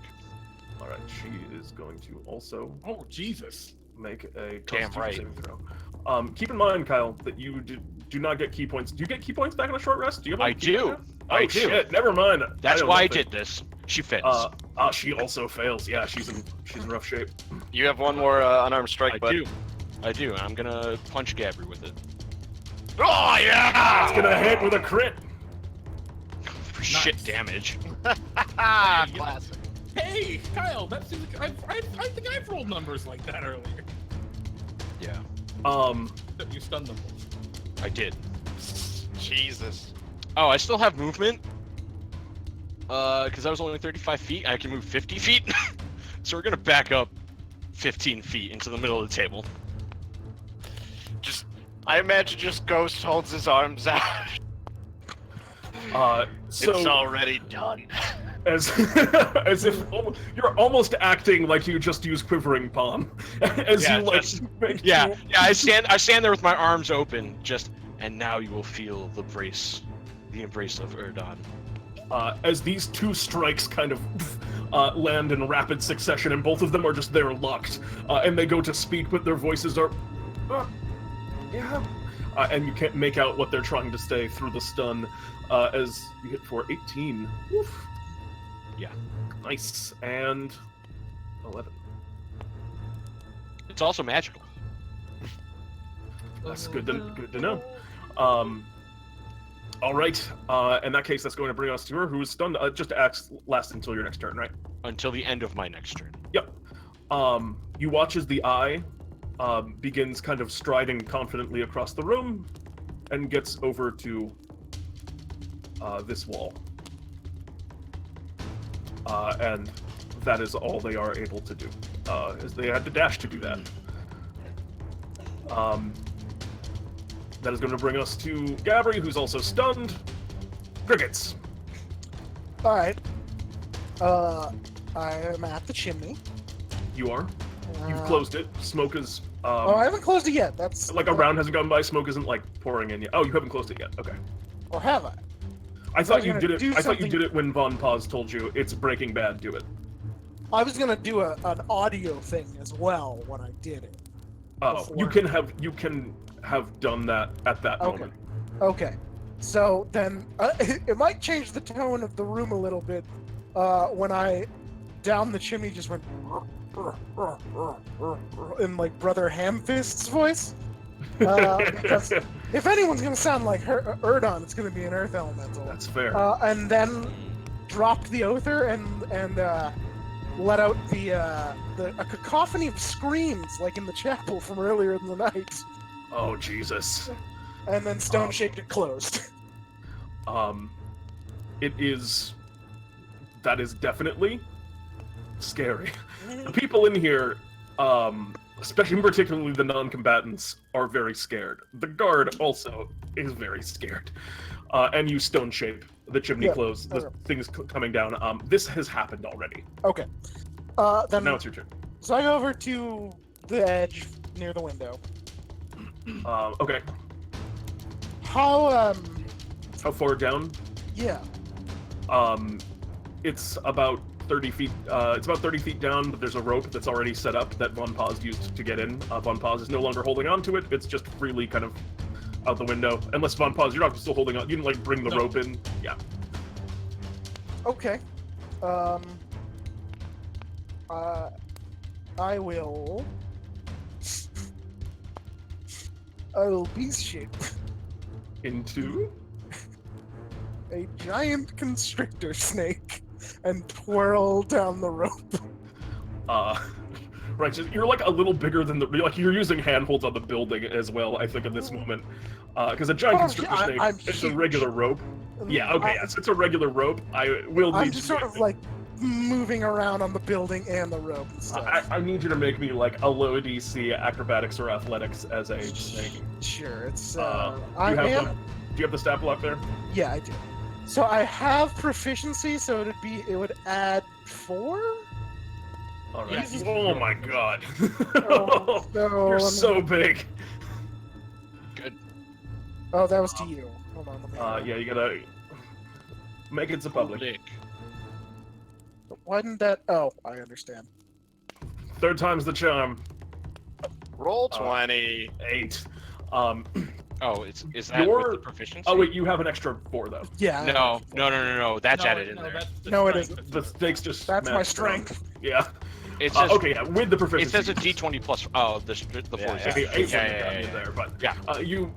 All right, she is going to also Oh Jesus! make a Damn Constitution right. saving throw. Keep in mind, Kyle, that you do not get key points. Do you get key points back on a short rest? Do you have I any key do. points? I Oh do. shit! Never mind. That's know why I nothing. did this. She fails. She also fails. Yeah, she's in rough shape. You have one more unarmed strike, I bud. do. I do. And I'm gonna punch Gabri with it. Oh yeah! It's gonna hit with a crit. For shit damage. Classic. Hey, Kyle, that seems like I think I've rolled numbers like that earlier. Yeah. That you stunned them. I did. Jesus. Oh, I still have movement. Because I was only 35 feet. I can move 50 feet. So we're gonna back up 15 feet into the middle of the table. I imagine just Ghost holds his arms out. So It's already done. as if you're almost acting like you just use quivering palm as Yeah, you like just- make Yeah, two- yeah. I stand there with my arms open, and now you will feel the embrace of Urdon. as these two strikes kind of land in rapid succession, and both of them are just there locked, and they go to speak, but their voices are yeah, and you can't make out what they're trying to say through the stun, as you hit for 18. Woof. Yeah. Nice. And 11. It's also magical. That's good to know. All right. In that case, that's going to bring us to her, who is stunned. Just to last until your next turn, right? Until the end of my next turn. Yep. You watch as the eye begins kind of striding confidently across the room and gets over to this wall. And that is all they are able to do, as they had to dash to do that. That is going to bring us to Gabri, who's also stunned. Crickets. All right. I am at the chimney. You are. You've Uh, closed it. Smoke is. Oh, I haven't closed it yet. That's Like a round hasn't gone by. Smoke isn't like pouring in yet. Oh, you haven't closed it yet. Okay. Or have I? I thought was you gonna did it. do I thought you something- did it when Von Paz told you it's Breaking Bad. Do it. I was gonna do an audio thing as well when I did it. Oh, Before. you can have done that at that Okay. moment. Okay. So then it might change the tone of the room a little bit when I down the chimney just went in like Brother Hamfist's voice. Because if anyone's gonna sound like Urdon, it's gonna be an Earth Elemental. That's fair. And then dropped the Oather and let out a cacophony of screams like in the chapel from earlier in the night. Oh Jesus. And then stone shaped it closed. That is definitely scary. The people in here, especially particularly the non-combatants, are very scared. The guard also is very scared. And you stone shape the chimney close, the things coming down. This has happened already. Okay. Then Now it's your turn. so I go over to the edge near the window. Okay. How How far down? yeah. It's about 30 feet. It's about 30 feet down, but there's a rope that's already set up that Von Paz used to get in. Von Paz is no longer holding on to it. It's just freely kind of out the window. Unless Von Paz, you're not still holding on. You didn't like bring the rope in. Yeah. Okay. I will beast shape Into. a giant constrictor snake and twirl down the rope. Right. So you're like a little bigger than you're using handholds on the building as well. I think at this moment, because a giant constrictor snake, it's a huge. regular rope. Yeah. Okay. Yes, it's a regular rope. I will need I'm you just to sort make of me- like moving around on the building and the rope and stuff. I need you to make me like a low DC acrobatics or athletics as a snake. Sure, it's Do I you have am. the, do you have the stat block there? Yeah, I do. So I have proficiency, so it would add 4. All right. Yes. Oh my god. Oh, so You're let me- so big. Oh, that was to you. Hold on. Let me Yeah, you gotta make it to public. Dick. Why didn't that? Oh, I understand. Third time's the charm. Roll 20. 8. Oh, is that Your- with the proficiency? Oh wait, you have an extra 4 though. Yeah. I No, understand. no. That's added in there. That's the No, it strength. The stakes just. That's my match strength. Yeah. It says Okay, yeah, with the proficiency. it says a D20 plus. Oh, the Yeah, force. yeah. Okay, 8 wouldn't have gotten you there, but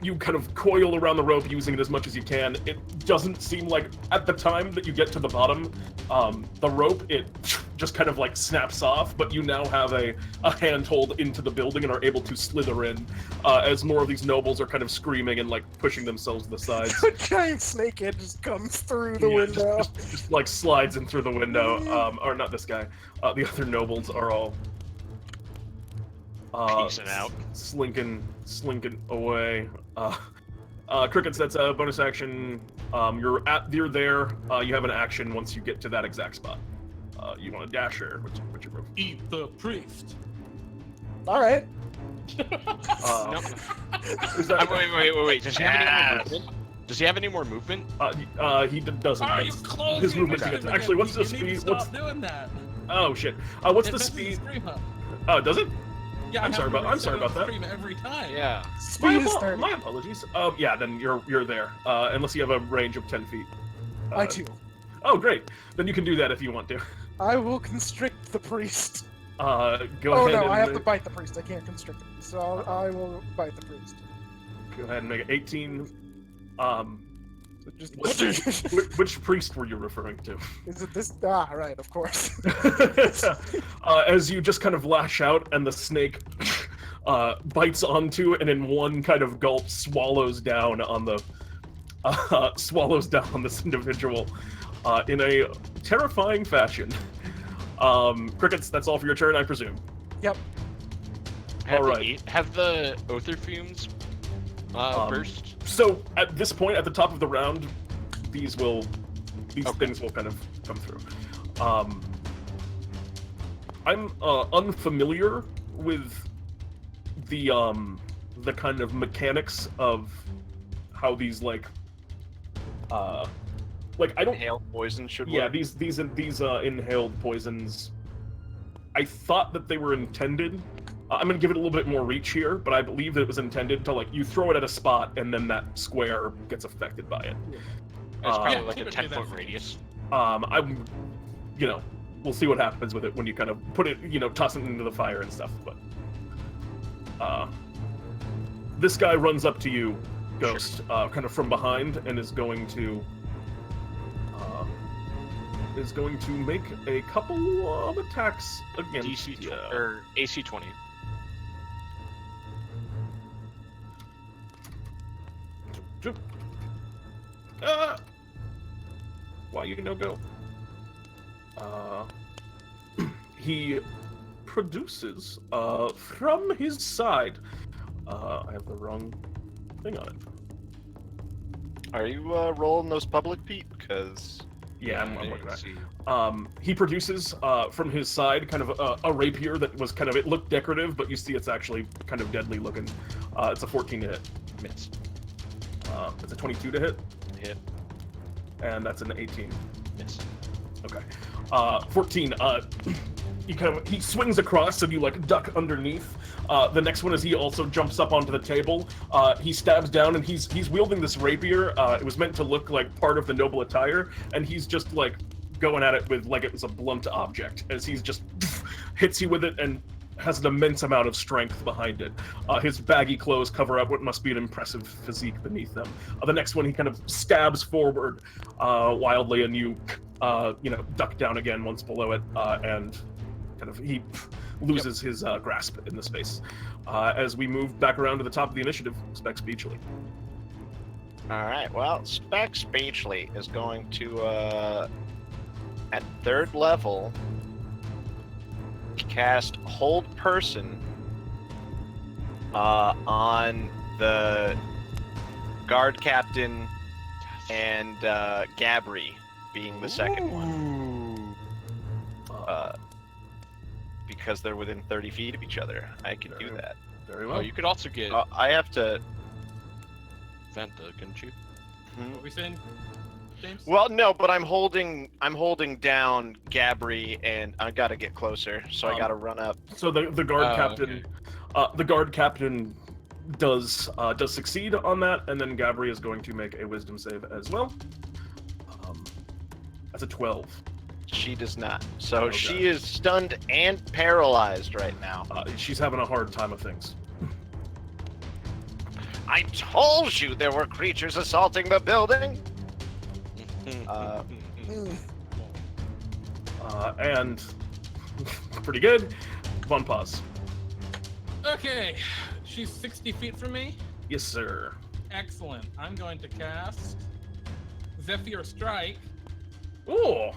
you kind of coil around the rope, using it as much as you can. It doesn't seem like at the time that you get to the bottom, the rope it just kind of like snaps off, but you now have a handhold into the building and are able to slither in as more of these nobles are kind of screaming and like pushing themselves to the sides. A giant snakehead just comes through the Yeah, window. just like slides in through the window. Or not this guy. The other nobles are all Peacing out. slinking away. Crickets, that's a bonus action. You're there. You have an action once you get to that exact spot. You want a dasher? What's your move? Eat the priest. All right. No. Is that, Wait. Does he have any more movement? Does he have any more movement? he doesn't. Are you That's closing his movement the to get stream actually, again? what's the You need to speed? What's Stop doing that. oh shit? What's It the messes speed? stream up. Oh, does it? Yeah, I'm sorry about that. Stream every time. Yeah. Speed is 30. My apologies. Yeah, then you're there. Unless you have a range of 10 feet. I too. Oh, great. Then you can do that if you want to. I will constrict the priest. Go Oh ahead no, and I have to bite the priest. I can't constrict him. So I will bite the priest. go ahead and make it 18. So just Which priest were you referring to? is it this? Ah, right, of course. As you just kind of lash out and the snake bites onto and in one kind of gulp swallows down on this individual in a terrifying fashion. Crickets, that's all for your turn, I presume. Yep. Have All the right. have the Oether fumes burst? So at this point, at the top of the round, these Okay. things will kind of come through. I'm unfamiliar with the kind of mechanics of how these like I don't. Inhale poison should Yeah, work. these inhaled poisons. I thought that they were intended. I'm gonna give it a little bit more reach here, but I believe that it was intended to like you throw it at a spot and then that square gets affected by it. It's probably yeah, like a typically 10-foot that's- radius. I'm, we'll see what happens with it when you kind of put it, toss it into the fire and stuff. But this guy runs up to you, Ghost, kind of from behind, and is going to make a couple of attacks against DC you. or AC 20. Why you no go? He produces from his side. I have the wrong thing on it. Are you rolling those public, Pete? Because Yeah, I'm I looking didn't at see. it. He produces from his side kind of a rapier that was kind of, it looked decorative, but you see it's actually kind of deadly looking. It's a 14 to hit. Miss. It's a 22 to hit, Hit. and that's an 18. Miss. Okay. 14. He swings across, and you like duck underneath. The next one is he also jumps up onto the table. He stabs down, and he's wielding this rapier. It was meant to look like part of the noble attire, and he's just like going at it with like it was a blunt object, as he's just hits you with it and has an immense amount of strength behind it. His baggy clothes cover up what must be an impressive physique beneath them. The next one, he kind of stabs forward wildly, and you duck down again once below it, and kind of he loses his grasp in the space. As we move back around to the top of the initiative, Speck Speechly. all right. Well, Speck Speechly is going to at 3rd level cast Hold Person on the guard captain and Gabri being the second one. Because they're within 30 feet of each other. I can do that. Very Oh, well. you could also get I have to. Venta, couldn't you? What we saying, James? Well, no, but I'm holding down Gabri, and I gotta get closer, so I gotta run up. So the guard Oh, captain, the guard captain does succeed on that, and then Gabri is going to make a wisdom save as well. That's a 12. She does not. So Okay. she is stunned and paralyzed right now. She's having a hard time of things. I told you there were creatures assaulting the building. And pretty good. Von Paz. Okay, she's 60 feet from me. Yes, sir. Excellent. I'm going to cast Zephyr Strike, Oh,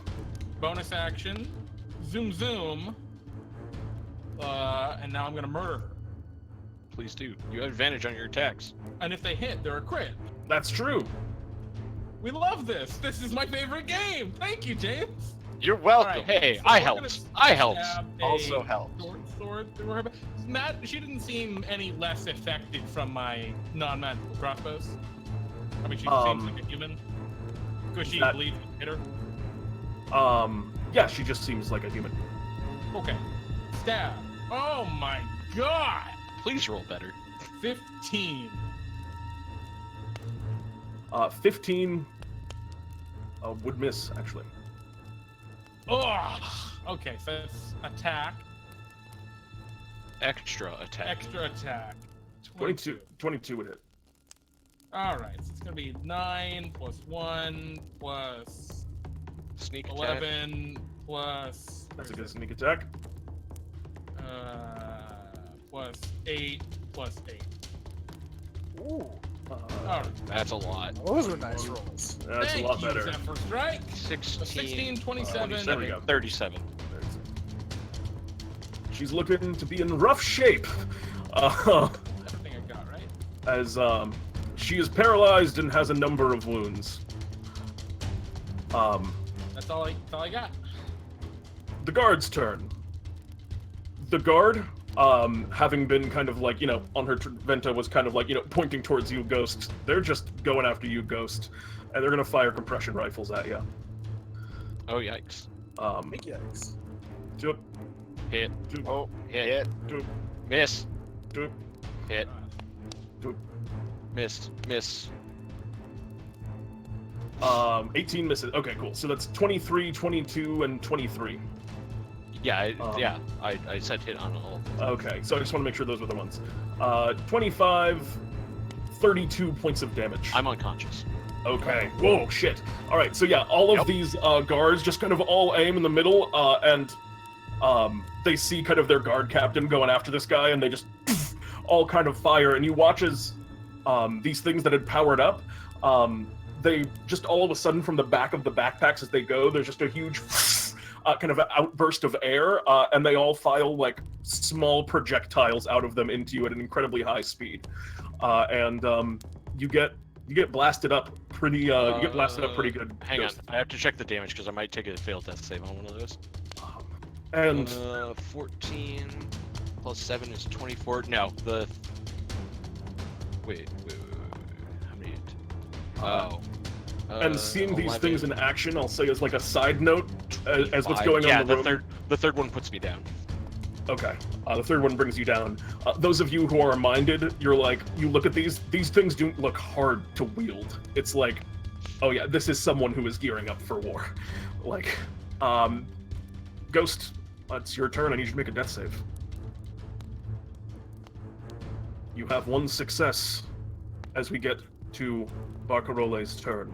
bonus action, zoom zoom, and now I'm going to murder her. Please do. You have advantage on your attacks. And if they hit, they're a crit. that's true. We love this. This is my favorite game. Thank you, James. You're welcome. Alright. Hey, So I we're helped. gonna I helped. stab a Also helped. Sword through her back. She didn't seem any less affected from my non-magical crossbows. I mean, she seems like a human. Could she that- bleed hit her? Yeah, she just seems like a human. Okay. Stab. Oh my god! Please roll better. 15. 15 would miss, actually. Oh. Okay, so that's attack, Extra attack. extra attack. 22 would hit. All right, so it's gonna be 9 plus 1 plus Sneak attack. 11 plus That's a good sneak attack. plus 8 plus 8. Ooh, All right. That's a lot. those are nice rolls. That's Thank a lot you, better. Zephyr Strike. 16, 16, 27, There we go. 37. She's looking to be in rough shape. Everything I got, right? As she is paralyzed and has a number of wounds. That's all I got. The guard's turn. The guard, having been kind of like, on her Venta was kind of like, pointing towards you, Ghost. They're just going after you, Ghost. And they're gonna fire compression rifles at you. Oh, yikes. Big yikes. Doop, Hit. doop, Oh, Hit. doop, Miss. doop, Hit. doop. Missed. Miss. 18 misses. Okay, cool. So that's 23, 22, and 23. Yeah, I said hit on all. Okay, so I just want to make sure those were the ones. 25, 32 points of damage. I'm unconscious. Okay. Whoa, shit. All right, so yeah, all of these guards just kind of all aim in the middle, and they see kind of their guard captain going after this guy, and they just all kind of fire, and you watch as these things that had powered up, they just all of a sudden from the back of the backpacks as they go, there's just a huge kind of outburst of air, and they all file like small projectiles out of them into you at an incredibly high speed, and you get blasted up pretty. You get blasted up pretty good. Hang on, I have to check the damage because I might take a failed death save on one of those. And 14 plus 7 is 24. No, the wait. How many? And seeing these 11. things in action, I'll say as like a side note, as what's going yeah, on in the room. the third one puts me down. Okay. The third one brings you down. Those of you who are minded, you're like, you look at these things don't look hard to wield. It's like, oh yeah, this is someone who is gearing up for war. Like, Ghost, it's your turn. I need you to make a death save. You have one success as we get to Barcarolle's turn.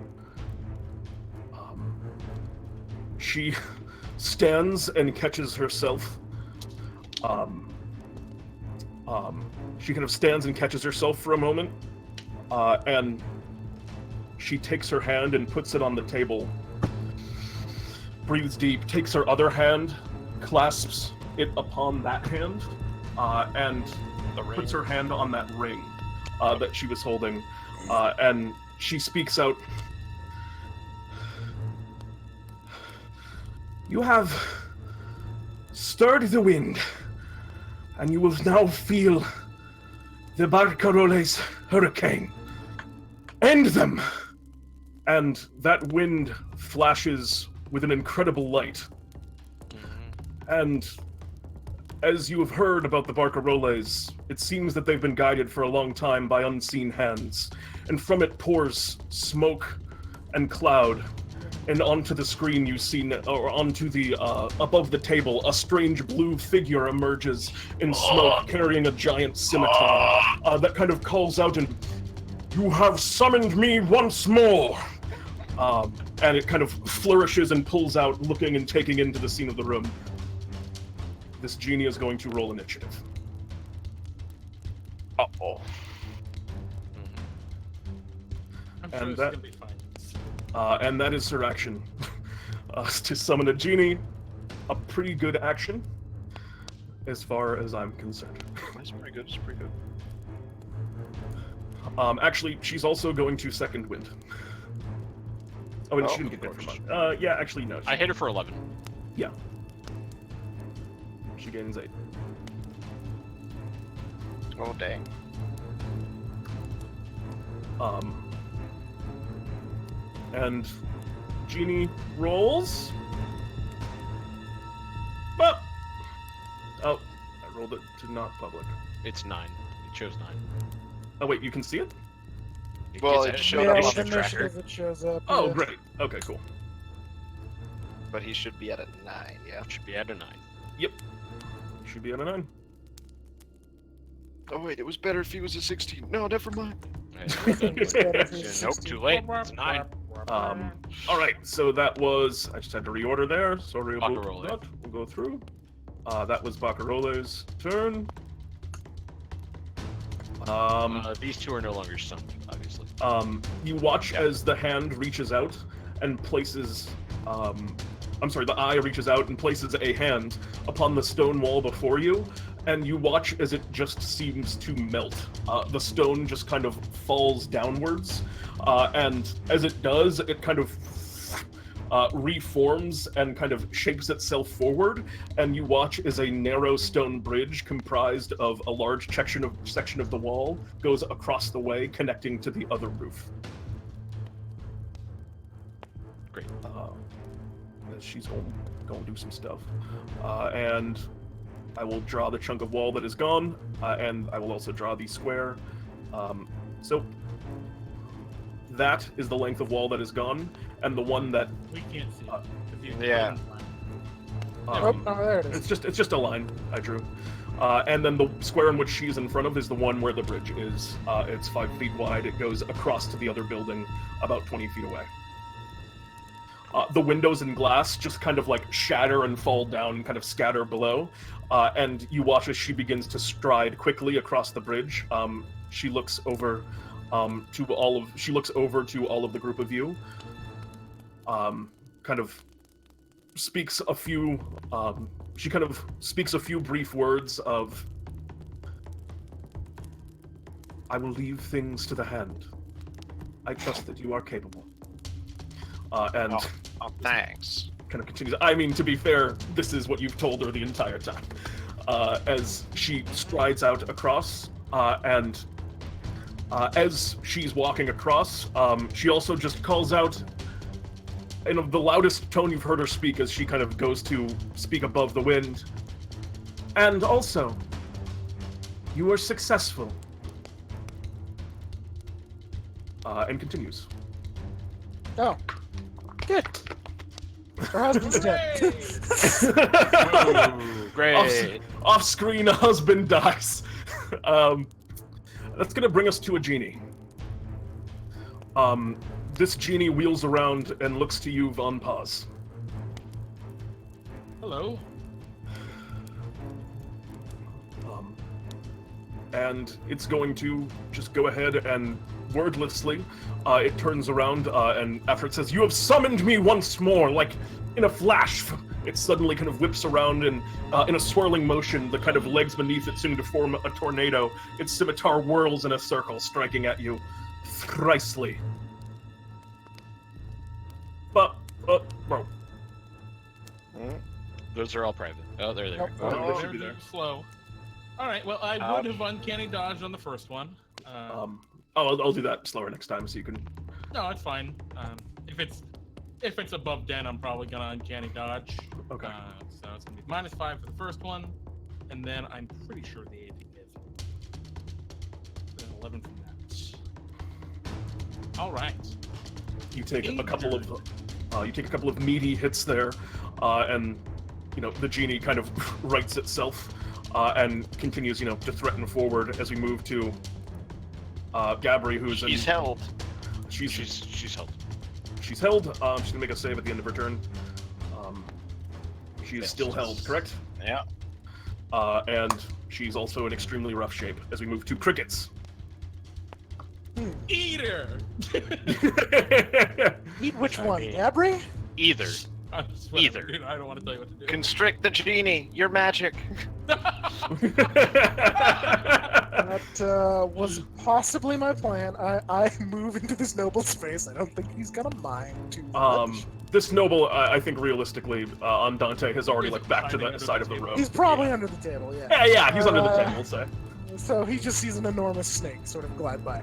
She stands and catches herself. She kind of stands and catches herself for a moment, and she takes her hand and puts it on the table, breathes deep, takes her other hand, clasps it upon that hand, and puts her hand on that ring that she was holding, and she speaks out. You have stirred the wind, and you will now feel the Barcarolle's hurricane. End them! And that wind flashes with an incredible light. And as you have heard about the Barcarolles, it seems that they've been guided for a long time by unseen hands, and from it pours smoke and cloud. And onto the screen you see, or onto the, above the table, a strange blue figure emerges in smoke, carrying a giant scimitar, that kind of calls out and, "You have summoned me once more!" And it kind of flourishes and pulls out, looking and taking into the scene of the room. This genie is going to roll initiative. Uh-oh. I'm sure And it's that- gonna be fine. And that is her action. To summon a genie, a pretty good action, as far as I'm concerned. That's pretty good. That's pretty good. Actually, she's also going to second wind. Oh, and Oh, she didn't get of there course. for mine. Yeah, actually, no. I hit her for 11. Yeah. She gains 8. Oh, dang. And Genie rolls. Well, oh, I rolled it to not public. It's 9. It chose 9. Oh wait, you can see it? Well, gets it a showed Yeah, up initiative on with the tracker. initiative it shows up. Oh, yeah. great. Okay, cool. But he should be at a 9, yeah. Should be at a 9. Should be at a 9. Oh, wait, it was better if he was a 16. No, never mind. Nope, too late. It's 9. All right, so that was. I just had to reorder there. Sorry about Barcarolle. that. We'll go through. That was Barcarolle's turn. These two are no longer stunned, obviously. You watch as the hand reaches out and places the eye reaches out and places a hand upon the stone wall before you, and you watch as it just seems to melt. The stone just kind of falls downwards, and as it does, it kind of reforms and kind of shapes itself forward, and you watch as a narrow stone bridge comprised of a large section of the wall goes across the way, connecting to the other roof. Great. As she's going to do some stuff, and I will draw the chunk of wall that is gone, and I will also draw the square. So that is the length of wall that is gone, and the one that We can't see. Yeah. Oh, there it is. it's just a line I drew. And then the square in which she's in front of is the one where the bridge is. It's 5 feet wide. It goes across to the other building about 20 feet away. The windows and glass just kind of like shatter and fall down, kind of scatter below. And you watch as she begins to stride quickly across the bridge. She looks over to all of the group of you. Kind of speaks a few. She kind of speaks a few brief words of, "I will leave things to the hand. I trust that you are capable." And Oh, thanks. kind of continues. I mean, to be fair, this is what you've told her the entire time. As she strides out across, and as she's walking across, she also just calls out in the loudest tone you've heard her speak as she kind of goes to speak above the wind. "And also, you were successful." And continues. Oh, good. Her husband's dead. Ooh, great. Off-screen, a husband dies. That's gonna bring us to a genie. This genie wheels around and looks to you, Von Paz. Hello. And it's going to just go ahead and wordlessly, it turns around and after it says, "You have summoned me once more," like in a flash, it suddenly kind of whips around and in a swirling motion, the kind of legs beneath it seem to form a tornado. Its scimitar whirls in a circle, striking at you thrisely. But, bro. Those are all private. Oh, they're there. Nope. They They're should be there. slow. All right. Well, I would have uncanny dodged on the first one. I'll do that slower next time so you can. No, it's fine. If it's above 10, I'm probably gonna uncanny dodge. Okay. So it's gonna be -5 for the first one, and then I'm pretty sure the 8 is. Then 11 from that. All right. You take a couple of meaty hits there, and the genie kind of rights itself and continues to threaten forward as we move to Gabri, who's She's held. She's held. She's held. She's gonna make a save at the end of her turn. She is still held, correct? Yeah. And she's also in extremely rough shape as we move to Crickets. Eater. Eat which one, mean- Gabri? Either. Either. Dude, I don't want to tell you what to do. Constrict the genie. You're magic. That was possibly my plan. I move into this noble's space. I don't think he's gonna mind too much. This noble, I think realistically, Andante has already He's back to hiding the under side the of the table. road. He's probably under the table, yeah. Yeah, he's under the table, we'll say. So he just sees an enormous snake sort of glide by.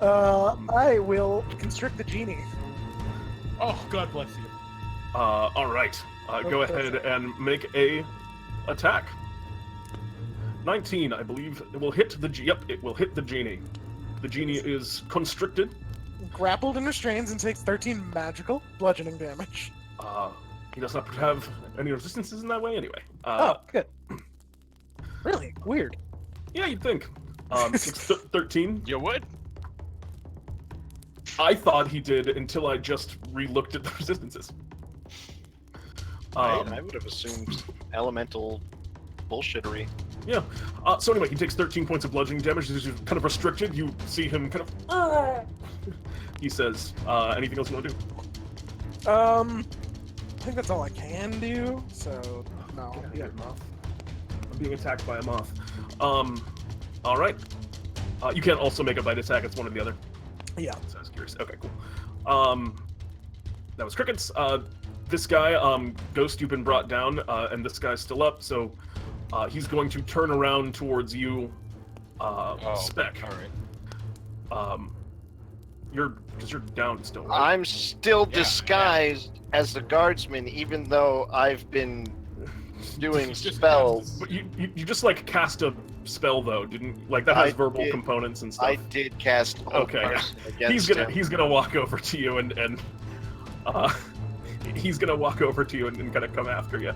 I will constrict the genie. Oh, God bless you. All right. Go ahead and make a attack. 19, I believe. It will hit the it will hit the genie. The genie is constricted. Grappled and restrains and takes 13 magical bludgeoning damage. He does not have any resistances in that way anyway. Oh, good. Really? Weird. Yeah, you'd think. Takes 13. You would? I thought he did until I just re-looked at the resistances. I would have assumed elemental bullshittery. Yeah. So anyway, he takes 13 points of bludgeoning damage. He's kind of restricted. You see him kind of. He says, "Anything else you want to do?" think that's all I can do. So no. Yeah. Moth. I'm being attacked by a moth. All right. You can't also make a bite attack. It's one or the other. Yeah. So I was curious. Okay, cool. That was crickets. This guy, Ghost, you've been brought down, and this guy's still up. So he's going to turn around towards you, Speck. All right. Because you're down still. Right? I'm still disguised as the guardsman, even though I've been doing Just spells. But you just like cast a spell though, didn't like that has I verbal did. components and stuff. I did cast. Okay. He's gonna walk over to you and he's gonna walk over to you and kind of come after you.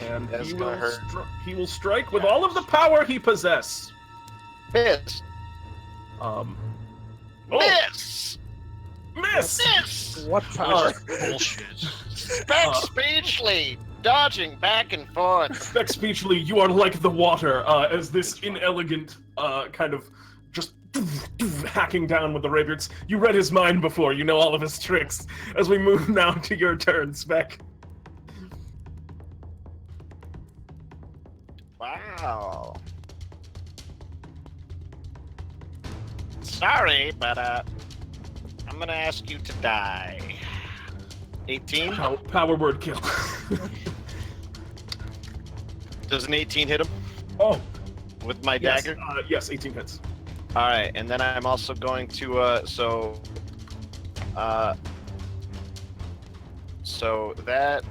And That's he gonna will, hurt. he will strike with all of the power he possesses. Miss. Oh, Miss. miss! What power? Bullshit. Speck speechly, dodging back and forth. Speck speechly, you are like the water, as this inelegant, kind of just hacking down with the rapiers. You read his mind before, you know all of his tricks. As we move now to your turn, Speck. Wow. Sorry, but I'm gonna ask you to die. 18? Power word kill. Does an 18 hit him Oh, with my yes, dagger? yes, 18 hits. All right, and then I'm also going to so that,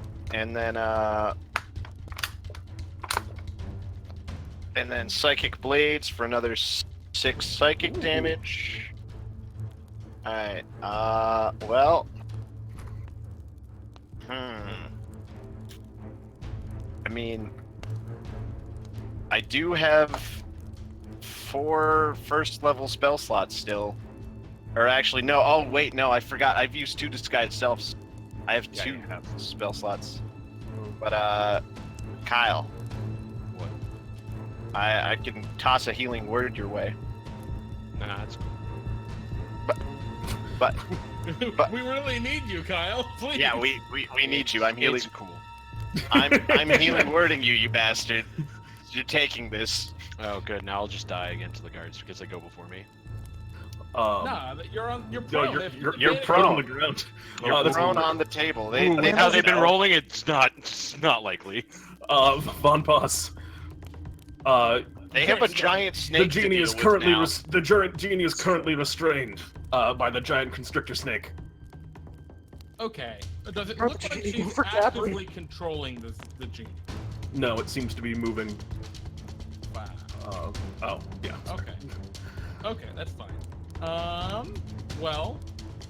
and then psychic blades for another 6 psychic damage. All right. Well. I mean, I do have 4 first level spell slots still. Or actually, no. Oh wait, no. I forgot. I've used 2 disguised selves. I have 2 spell slots. But Kyle. What? I can toss a healing word your way. Nah, that's cool. But We really need you, Kyle. Please. yeah, we need you. I'm healing. It's cool. I'm healing wording you, you bastard. You're taking this. Oh, good. Now I'll just die again to the guards because they go before me. Nah, you're No, prone. you're prone on the ground. You're That's thrown weird. on the table. How they've been rolling, it's not likely. Von Boss. They have a giant snake. The genie to is deal with currently now. genie is currently restrained by the giant constrictor snake. Okay. Does it Or look the like genie she's for Gabriel. actively controlling the genie? No, it seems to be moving. Wow. Oh, yeah. Okay. Okay, that's fine. Well,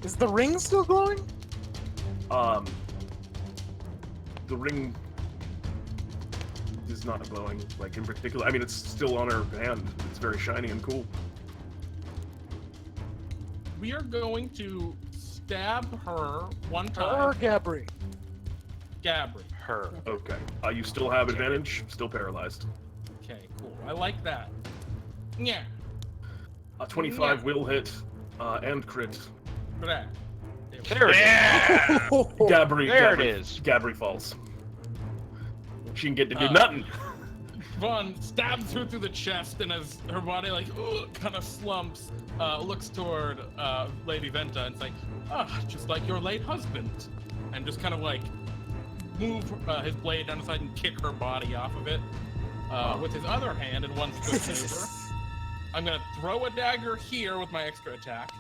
Is the ring still glowing? The ring is not glowing, like in particular. I mean, it's still on her hand. It's very shiny and cool. we are going to stab her one Or time. Gabri? Gabri. Her. Okay. You still have advantage. Still paralyzed. Okay, cool. I like that. Yeah. 25 will hit, and crit. Blah. There it is. Gabri. There it Gabri- is. Gabri falls. She can get to do Uh, nothing. Vaughn stabs her through the chest, and as her body kind of slumps, looks toward Lady Venta and say, just like your late husband, and just kind of like move his blade down the side and kick her body off of it with his other hand in one swift maneuver. I'm gonna throw a dagger here with my extra attack.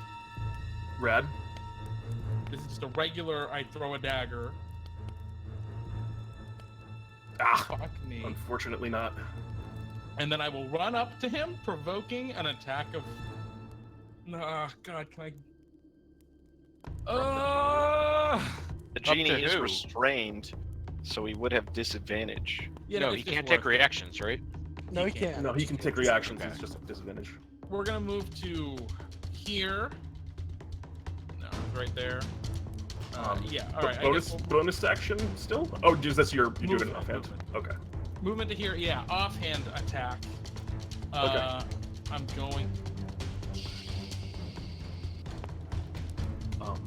Rad. This is just a regular. I throw a dagger. Ah, Fuck me. unfortunately not. And then I will run up to him, provoking an attack of. God, can I? The genie to is who? restrained, so he would have disadvantage. Yeah, No, it's he just can't take worth it. reactions, right? No, he can't. No, he can take reactions. It's just a disadvantage. We're gonna move to here. No, it's right there. Yeah. All right. I Bonus guess bonus action still? Oh, just that's your you do it Movement, offhand. movement. Okay. movement to here. Yeah, offhand attack. Okay. I'm going.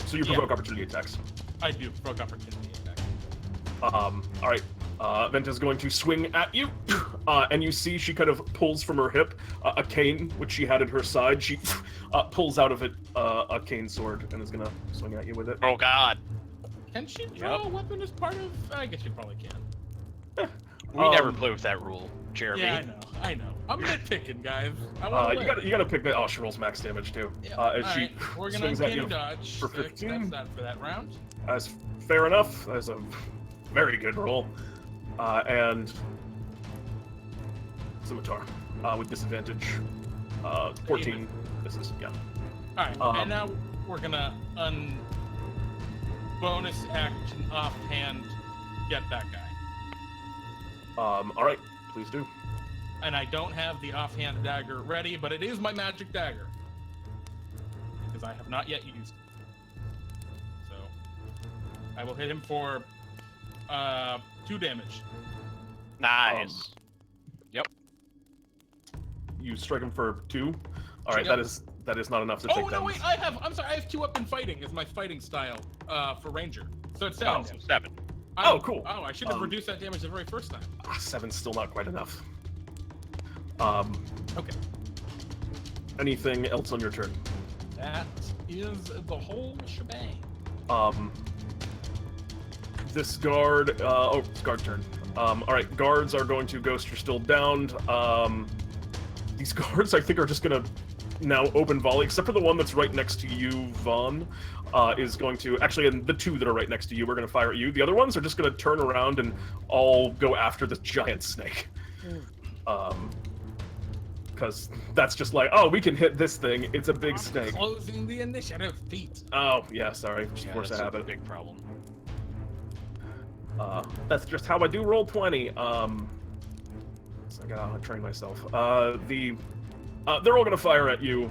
So you provoke opportunity attacks. I do provoke opportunity attack. All right. Venta's going to swing at you, and you see she kind of pulls from her hip a cane, which she had at her side. She pulls out of it a cane sword and is gonna swing at you with it. Oh God. Can she draw a weapon as part of? I guess she probably can. We never play with that rule, Jeremy. Yeah, I know. I'm nitpicking, guys. You gotta pick that. Oh, she rolls max damage too. Yeah. As she We're gonna swings at you dodge for 6. 15. That's that for that round. That's fair enough. That's a very good roll. And Scimitar with disadvantage. 14. This is yeah. All right, and now we're gonna bonus action offhand get that guy. All right, please do. And I don't have the offhand dagger ready, but it is my magic dagger because I have not yet used it. So I will hit him for 2 damage. Nice. Yep. You strike him for 2. All right, Yep. that is not enough to take Oh no, damage. wait! I'm sorry. I have 2 up in fighting as my fighting style for ranger. So it's 7. Oh, 7. Oh, cool. Oh, I should have reduced that damage the very first time. 7's still not quite enough. Okay. Anything else on your turn? That is the whole shebang. This guard. It's guard turn. All right, guards are going to ghost. You're still downed. These guards, I think, are just gonna now open volley, except for the one that's right next to you, Vaughn. Is going to actually, and the 2 that are right next to you, we're gonna fire at you. The other ones are just gonna turn around and all go after this giant snake. Because that's just like, oh, we can hit this thing. It's a big snake. Closing the initiative, Pete. Oh yeah, sorry. Just Yeah, force that's a a habit. big problem. That's just how I do roll 20. So I gotta train myself. They're all gonna fire at you.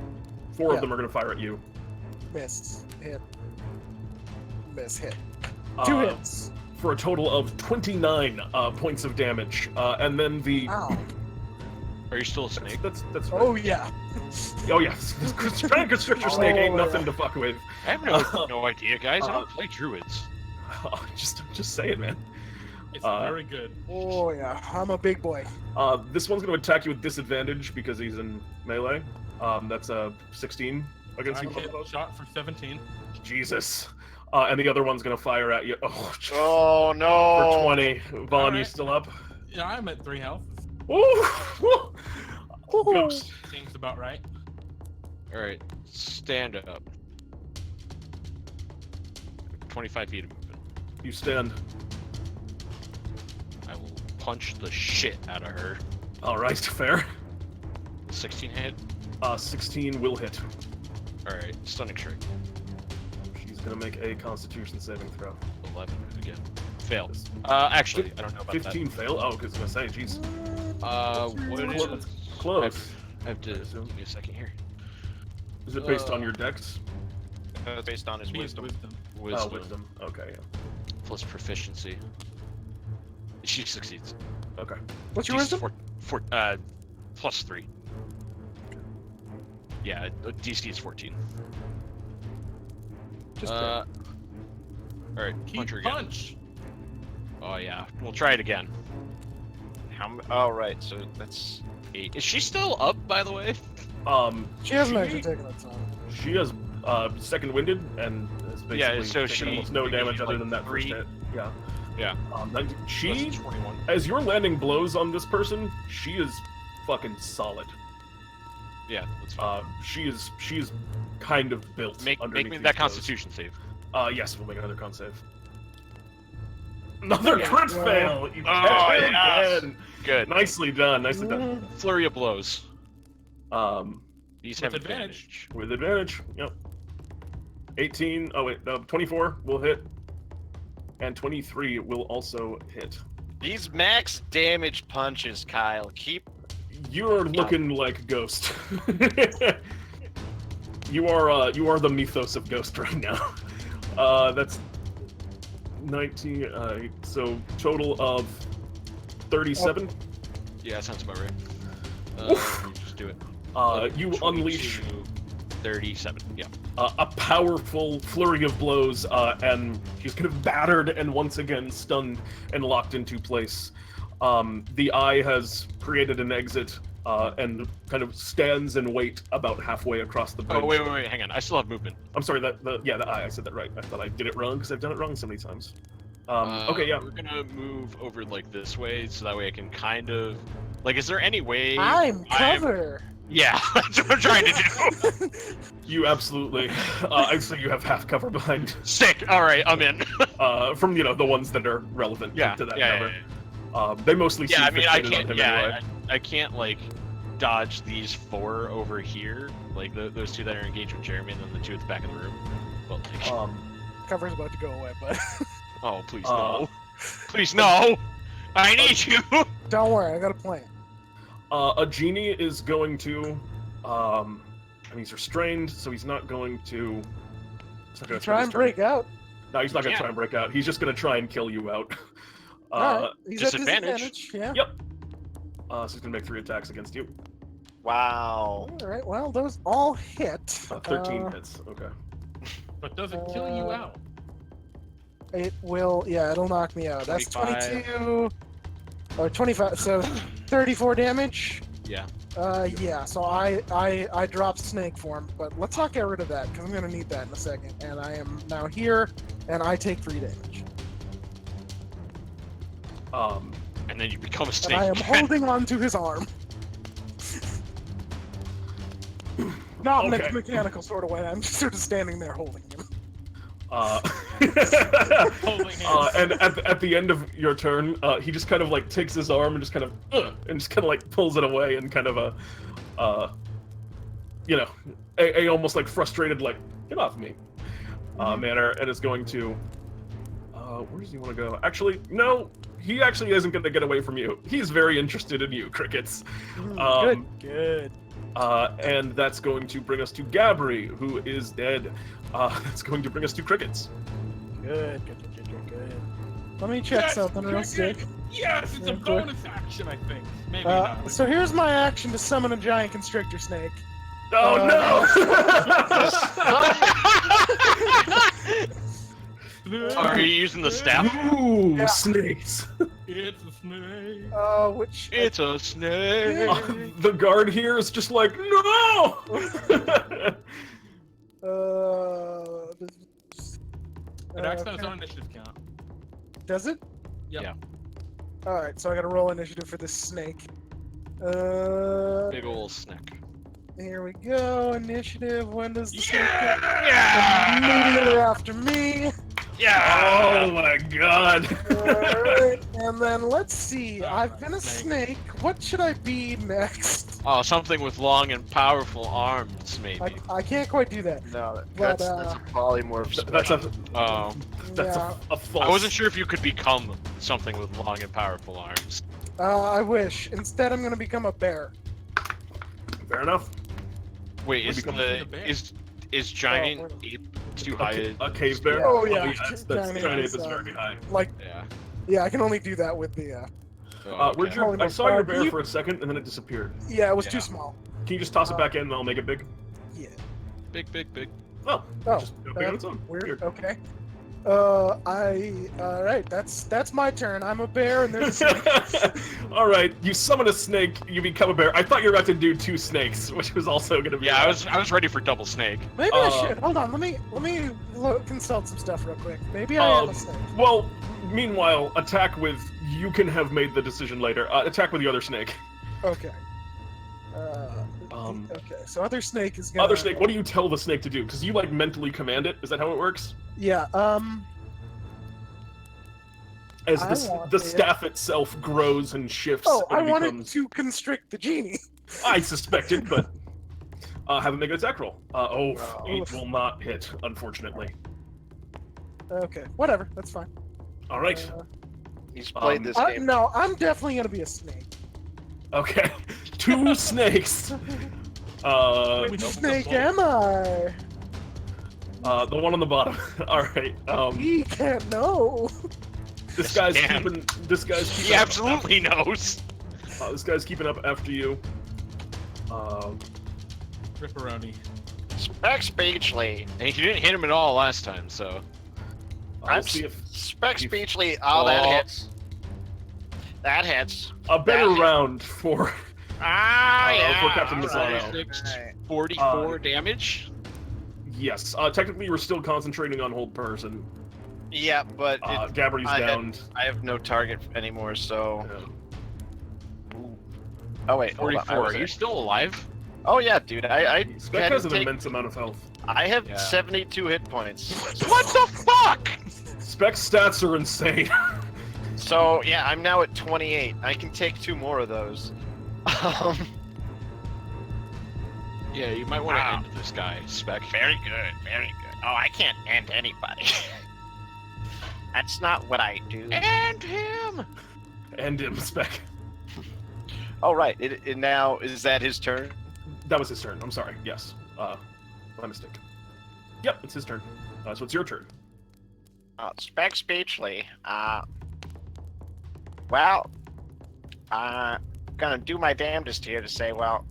4 of them are gonna fire at you. Miss. Hit. Miss. Hit. 2 hits. For a total of 29 points of damage. And then the. Ow. Are you still a snake? That's right. Oh, yeah. Oh yeah. Giant constrictor snake ain't Oh, nothing yeah. to fuck with. I have no idea, guys. I don't play druids. Just say it, man. It's very good. Oh, yeah. I'm a big boy. This one's gonna attack you with disadvantage because he's in melee. That's a 16 against I you. hit shot for 17. Jesus. And the other one's gonna fire at you. Oh no. For 20. Vaughn, you Alright. still up? Yeah, I'm at 3 health. Ooh! Woo! Ghost. Seems about right. All right, stand up. 25 feet of movement. You stand. I will punch the shit out of her. Alright, fair. 16 hit. 16 will hit. All right, stunning strike. She's gonna make a constitution saving throw. 11 again. Fail. Actually, I don't know about 15 fail? Oh, because I was gonna say, jeez. What it is? Close. I have to I assume. give me a second here. Is it based on your dex? Based on his wisdom. Wisdom, Oh, wisdom. Okay, yeah. plus proficiency. She succeeds. Okay. What's your DC wisdom? plus 3. Yeah, DC is 14. Just All right, Keep punch her again. punch. Oh yeah, we'll try it again. Oh right, so that's 8. Is she still up, by the way? She hasn't actually taken a ton. She has second winded and has basically Yeah, so taken she- almost no you damage get, other like, than that first 3. hit. Yeah. Yeah. She, Plus 21. as you're landing blows on this person, she is fucking solid. Yeah, that's fine. She is kind of built. Make underneath me these that blows. Constitution save. Yes, we'll make another con save. Another Yeah. crit Yeah. fail. You Oh, catch it yes. again. Good. Nicely done. Nicely done. Flurry of blows. These With have advantage. With advantage. Yep. 18. Oh wait, no, 24 will hit, and 23 will also hit. these max damage punches, Kyle. Keep You're looking like Ghost. you are the mythos of Ghost right now. That's 19. So total of 37. Yeah, sounds about right. Oof. Let me just do it. You unleash. 22, 37. Yeah. A powerful flurry of blows, and she's kind of battered and once again stunned and locked into place. The eye has created an exit and kind of stands in wait about halfway across the bridge. Oh, wait, hang on. I still have movement. I'm sorry, the eye, I said that right. I thought I did it wrong because I've done it wrong so many times. Okay, yeah. We're gonna move over like this way, so that way I can kind of... Like, is there any way... I'm cover. Yeah, that's what I'm trying to do. You absolutely. I'd say you have half cover behind. Sick. All right, I'm in. From the ones that are relevant to that cover. Yeah. They mostly seem I mean, I fixated can't. on him Yeah, anyway. I can't like dodge these 4 over here, like those 2 that are engaged with Jeremy, and then the 2 at the back of the room. But like, Cover's about to go away, but oh please no, please no, I need you. don't worry, I got a plan. A genie is going to, and he's restrained, so he's not going to. He's not going to Try and break out. No, he's not going to Yeah. try and break out. He's just going to try and kill you out. Alright, he's at disadvantage. disadvantage. Yeah. Yep. So he's going to make 3 attacks against you. Wow. All right. Well, those all hit. 13 hits. Okay. But does it kill you out? It will. Yeah, it'll knock me out. That's 25. 22 or 25. So 34 damage. Yeah. Yeah. So I dropped snake form, but let's not get rid of that because I'm gonna need that in a second. And I am now here, and I take 3 damage. And then you become a snake. And I am again. holding on to his arm. Not in Okay. a mechanical sort of way. I'm just sort of standing there holding him. Holding hands. And at the end of your turn, he just kind of like takes his arm and just kind of like pulls it away and kind of a almost like frustrated like get off me manner, and is going to where does he want to go? Actually, no, he actually isn't going to get away from you. He's very interested in you, Crickets. Good. And that's going to bring us to Gabri, who is dead. That's going to bring us to Crickets. Good. Let me check something real quick. Yes, it's a Real quick. bonus action, I think. Maybe not. So here's my action to summon a giant constrictor snake. Oh Are you using the staff? Ooh, Yeah. snakes. It's a snake. Which It's a snake. The guard here is just like, no! It acts on its okay. own initiative count. Does it? Yep. Yeah. All right, so I got to roll initiative for this snake. Big ol' snake. Here we go. Initiative. When does the snake Yeah! immediately after me? Yeah! Oh my god. Alright, and then let's see. I've been a snake. What should I be next? Oh, something with long and powerful arms, maybe. I can't quite do that. No, But, that's a polymorph spell. That's Oh. Yeah, a false. I wasn't sure if you could become something with long and powerful arms. I wish. Instead, I'm gonna become a bear. Fair enough. Wait, Would is become the a bear. is giant Oh, ape too high? A cave bear? Oh, yeah. That's Giant giant ape is, is very high. Like, Yeah. yeah, I can only do that with the. Where'd okay. your, I saw your Can bear you- for a second and then it disappeared. Yeah, it was Yeah. too small. Can you just toss it back in and I'll make it big? Yeah. Big. Oh, Oh, just go big on its own. weird. Okay. All right. That's my turn. I'm a bear, and there's a snake. All right, you summon a snake, you become a bear. I thought you were about to do 2 snakes, which was also going to be. Yeah, I was ready for double snake. Maybe I should. Hold on. Let me consult some stuff real quick. Maybe I am a snake. Well, meanwhile, attack with. You can have made the decision later. Attack with the other snake. Okay. Okay. So other snake is gonna. Other snake. What do you tell the snake to do? Because you like mentally command it. Is that how it works? Yeah. As I the want the it. staff itself grows and shifts. Oh, I and wanted becomes, to constrict the genie. I suspected, but have it make an attack roll. Oh. 8 will not hit, unfortunately. Okay. Whatever. That's fine. All right. He's played this game. No, I'm definitely gonna be a snake. Okay. 2 snakes. Which snake am I? The one on the bottom. All right. He can't know. This guy's Damn. keeping. This guy's keeping. He up absolutely knows. This guy's keeping up after you. Ripperoni. Speck Speechly. And you didn't hit him at all last time, so. I'll see if Speck Speechly. Oh, that hits. That hits. a better That hit. round for Yeah. Captain Misano. Alright. 44 damage. Yes. Technically, we're still concentrating on hold person. Yeah, but Gabri's downed. I have no target anymore, so. Yeah. Oh wait, hold on. 44. Are you still alive? Oh yeah, dude. I Speck had has to an take- immense amount of health. I have Yeah. 72 hit points. What the fuck? Speck's stats are insane. So yeah, I'm now at 28. I can take 2 more of those. Yeah, you might want to Wow. end this guy, Speck. Very good, very good. Oh, I can't end anybody. That's not what I do. End him! End him, Speck. Oh right, it now is that his turn? That was his turn. I'm sorry. Yes. My mistake. Yep, it's his turn. So it's your turn. Speck Speechly. Well, gonna do my damnedest here to say, well,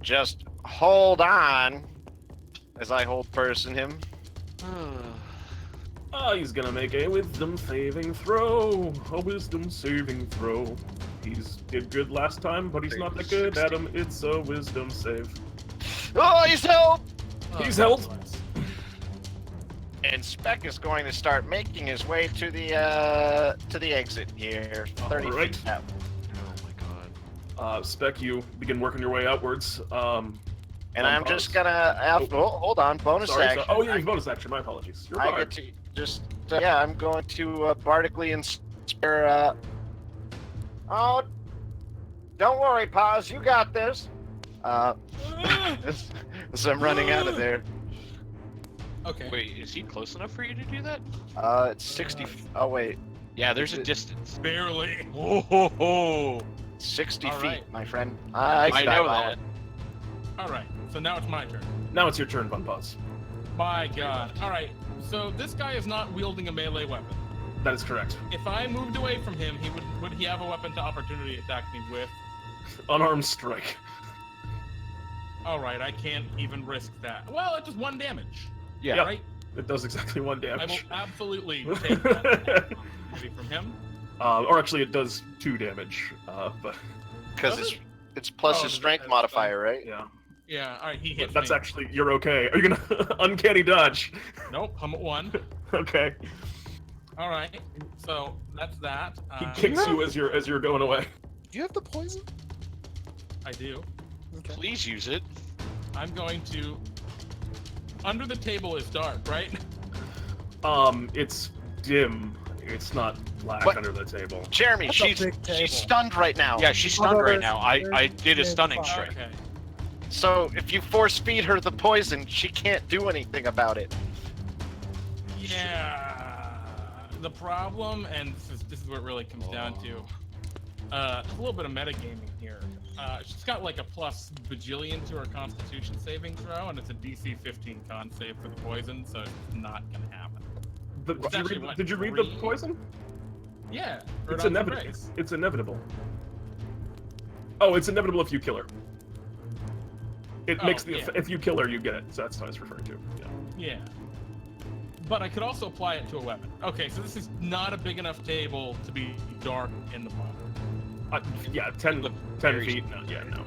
just hold on as I hold person him. He's gonna make a wisdom saving throw. A wisdom saving throw. He's did good last time, but he's not that good at him. It's a wisdom save. Oh, he's held! He's held. And Speck is going to start making his way to the exit here. 30 Alright. feet out. Oh my god. Speck, you begin working your way outwards. And One I'm pause. just gonna hold on, bonus Sorry, action. oh yeah, bonus action. My apologies. You're I fine. get to just yeah, I'm going to bardically inspire. Oh, don't worry, Paz, you got this. As I'm running out of there. Okay. Wait, is he close enough for you to do that? It's 60. Oh wait, Yeah, there's Is a it- distance. Barely. Oh ho ho! 60 All feet, right. my friend. I know got that. All right. So now it's my turn. Now it's your turn, Von Paz. My God. All right. So this guy is not wielding a melee weapon. That is correct. If I moved away from him, would he have a weapon to opportunity attack me with? Unarmed strike. All right. I can't even risk that. Well, it's just 1 damage. Yeah. Yep. Right. It does exactly 1 I will damage. absolutely take that maybe from him. Or actually, it does 2 damage. But Because Does it's plus Oh, his that's strength fine. modifier, right? yeah, Yeah. All right. He hits that's me. actually you're okay. Are you gonna uncanny dodge? Nope. I'm at 1. Okay. All right. So that's that. He kicks you as you're going away. Do you have the poison? I do. Okay. Please use it. I'm going to. Under the table is dark, right? It's dim. It's not black What? under the table. Jeremy, That's a big table. she's stunned right now. Yeah, she's Oh, stunned right there's- now. I there's- did a there's stunning fire. strike. Okay. So if you force feed her the poison, she can't do anything about it. Yeah. The problem, and this is what it really comes down to, a little bit of metagaming here. She's got like a plus bajillion to her Constitution saving throw, and it's a DC 15 con save for the poison, so it's not gonna happen. Did you read the 3? poison? Yeah. It's Urdon's inevitable. Embrace. It's inevitable. Oh, it's inevitable if you kill her. It Oh, makes the yeah. if you kill her, you get it. So that's what I was referring to. Yeah. Yeah. But I could also apply it to a weapon. Okay, so this is not a big enough table to be dark in the bottom. Yeah, 10 Very feet. No, yeah, no.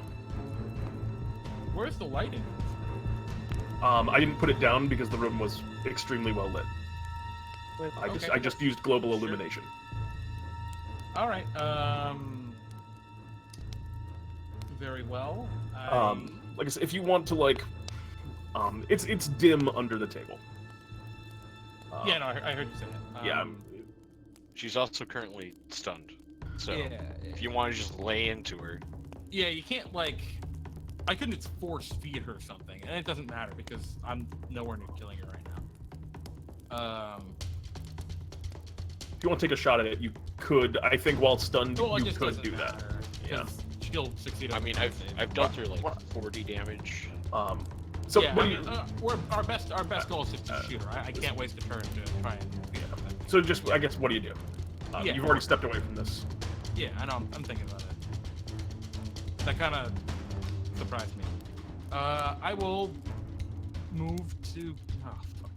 Where's the lighting? I didn't put it down because the room was extremely well lit. Wait, I just used global Sure. illumination. All right. Very well. Like I said, if you want to like, it's dim under the table. Yeah, no, I heard you say that. Yeah. She's also currently stunned. So Yeah. if you want to just lay into her, Yeah, you can't like. I couldn't just force feed her something, and it doesn't matter because I'm nowhere near killing her right now. If you want to take a shot at it, you could. I think while stunned, Well, it you just could doesn't do that. matter, Yeah. 'cause she'll succeed. I on mean, the I've save. I've dealt her like What? 40 damage. So yeah, what I do you? mean, our best goal is just to shoot her. I can't waste a turn to try and feed her. So just, I guess, what do you do? Yeah. You've already stepped away from this. Yeah, I know. I'm thinking about it. That kind of surprised me. I will move to. Oh, fuck.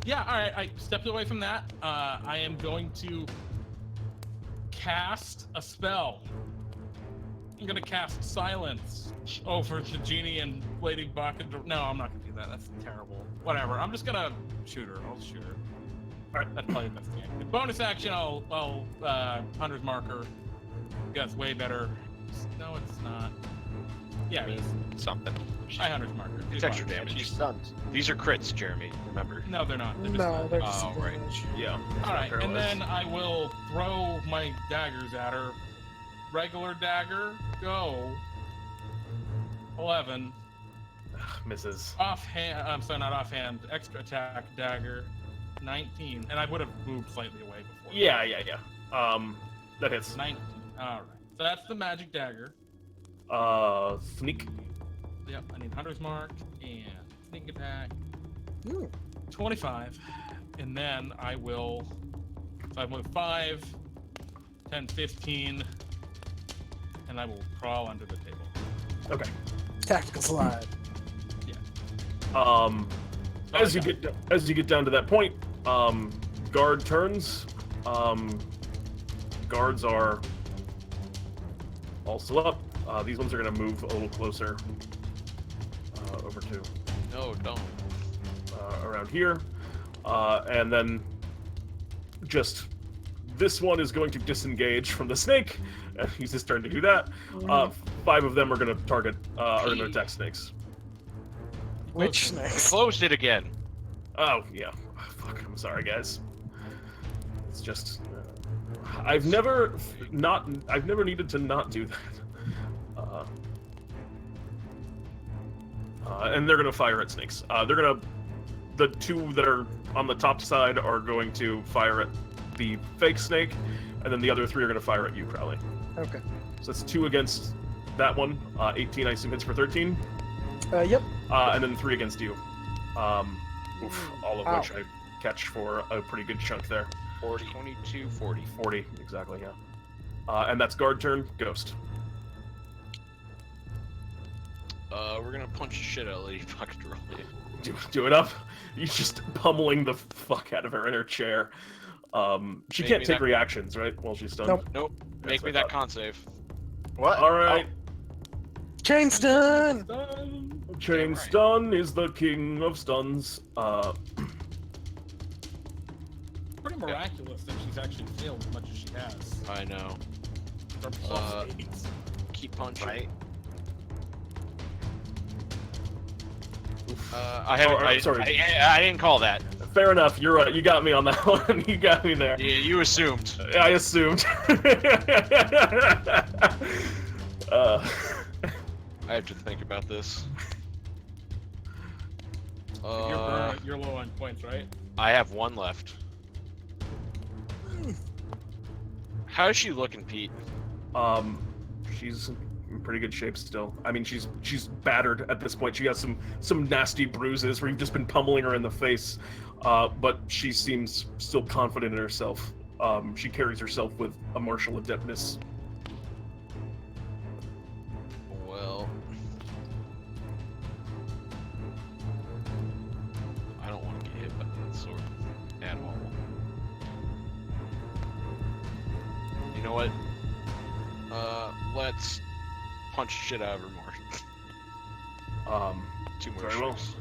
Yeah, all right. I stepped away from that. I am going to cast a spell. I'm gonna cast Silence over the genie and Lady Barcarolle. No, I'm not gonna do that. That's terrible. Whatever. I'm just gonna shoot her. I'll shoot her. All right, that's probably the best thing. The bonus action, I'll Hunter's Marker. That's way better. No, it's not. Yeah, it is. Something. I Hunter's Marker. It's extra damage. She's stunned. These are crits, Jeremy. Remember. No, they're not. They're just No, they're just Oh, right. damage. Yeah. All right, and Paralyzed. then I will throw my daggers at her. Regular dagger, go. 11. Misses. Offhand, I'm sorry, not offhand. Extra attack dagger, 19. And I would have moved slightly away before. Yeah. That hits. 19. All right. So that's the magic dagger. Sneak. Yep. I need Hunter's Mark and sneak attack. Ooh. 25. And then I will. So I move 5, 10, 15. And I will crawl under the table. Okay. Tactical slide. As you get down to that point, guard turns. Guards are also up. These ones are gonna move a little closer over to No, don't. around here, and then just this one is going to disengage from the snake. And use his turn to do that. 5 of them are going to target, are going to attack snakes. Which snakes? Closed it again. Oh yeah, fuck. I'm sorry, guys. It's just I've never needed to not do that. And they're gonna fire at snakes. The 2 that are on the top side are going to fire at the fake snake, and then the other 3 are gonna fire at you, Crowley. Okay. So that's 2 against that one. 18, I assume, hits for 13. Yep. And then 3 against you. All of which I catch for a pretty good chunk there. 40. 22, 40. 40, exactly, yeah. And that's guard turn, Ghost. We're gonna punch the shit out of Lady Barcarolle. Do it up. You're just pummeling the fuck out of her in her chair. She can't take reactions, right? While she's stunned. Nope. Nope. That's Make me what I that thought. con save. What? Alright. Chain stun. Chain right. stun is the king of stuns. Pretty miraculous that she's actually failed as much as she has. I know. For plus 8. Keep punching. Right. I haven't. sorry. I didn't call that. Fair enough, you're right. You got me on that one. You got me there. Yeah, you assumed. I assumed. I have to think about this. You're low on points, right? I have 1 left. How's she looking, Pete? She's in pretty good shape still. I mean, she's battered at this point. She has some nasty bruises where you've just been pummeling her in the face, but she seems still confident in herself. She carries herself with a martial adeptness. Well, I don't want to get hit by that sword at all. You know what? Let's punch the shit out of her more. 2 more very well. strikes.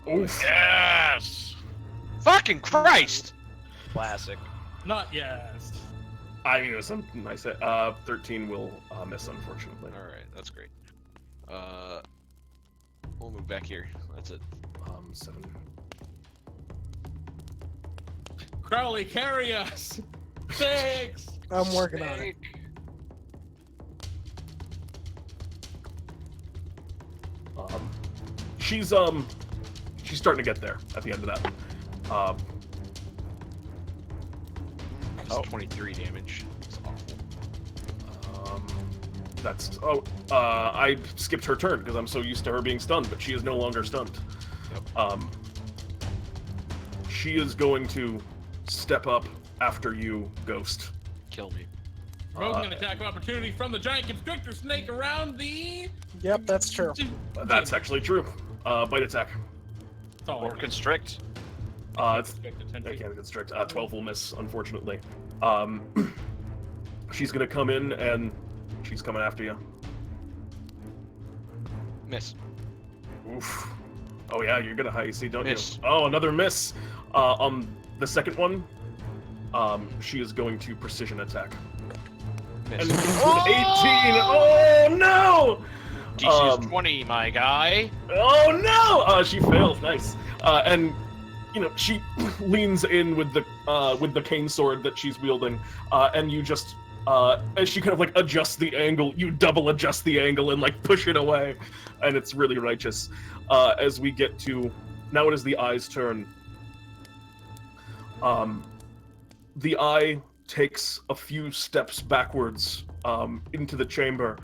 Oof. Yes! Fucking Christ! Classic. Not yes. I mean, it was something nice. 13 will miss, unfortunately. Alright, that's great. We'll move back here. That's it. 7. Crowley, carry us. 6. I'm working on it. She's starting to get there at the end of that. That's 23 damage. It's awful. That's I skipped her turn because I'm so used to her being stunned, but she is no longer stunned. Yep. She is going to step up after you, Ghost. kill me. Provoking an attack of opportunity from the giant constrictor snake around the. Yep, that's true. That's actually true. Bite attack. That's all I Or need. constrict. It's Constrict I attention. can't constrict. 12 will miss, unfortunately. She's gonna come in and she's coming after you. Miss. Oof. Oh yeah, you're gonna high AC, don't Miss. you? Oh, another miss. On the second one, she is going to precision attack. Miss. And it's an 18. Oh no! DC is 20, my guy. Oh no! She fails. Nice. And you know she leans in with the cane sword that she's wielding, and you just as she kind of like adjusts the angle, you double adjust the angle and like push it away, and it's really righteous. As we get to now, it is the eye's turn. The eye takes a few steps backwards into the chamber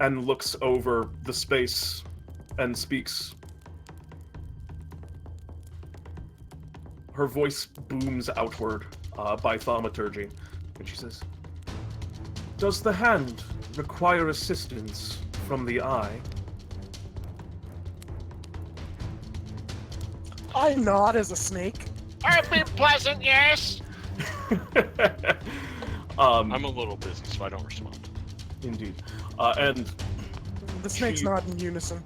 and looks over the space and speaks. Her voice booms outward by thaumaturgy, and she says, "Does the hand require assistance from the eye?" I nod as a snake. I've been pleasant, yes. I'm a little busy, so I don't respond. Indeed. And The snake's She- not in unison.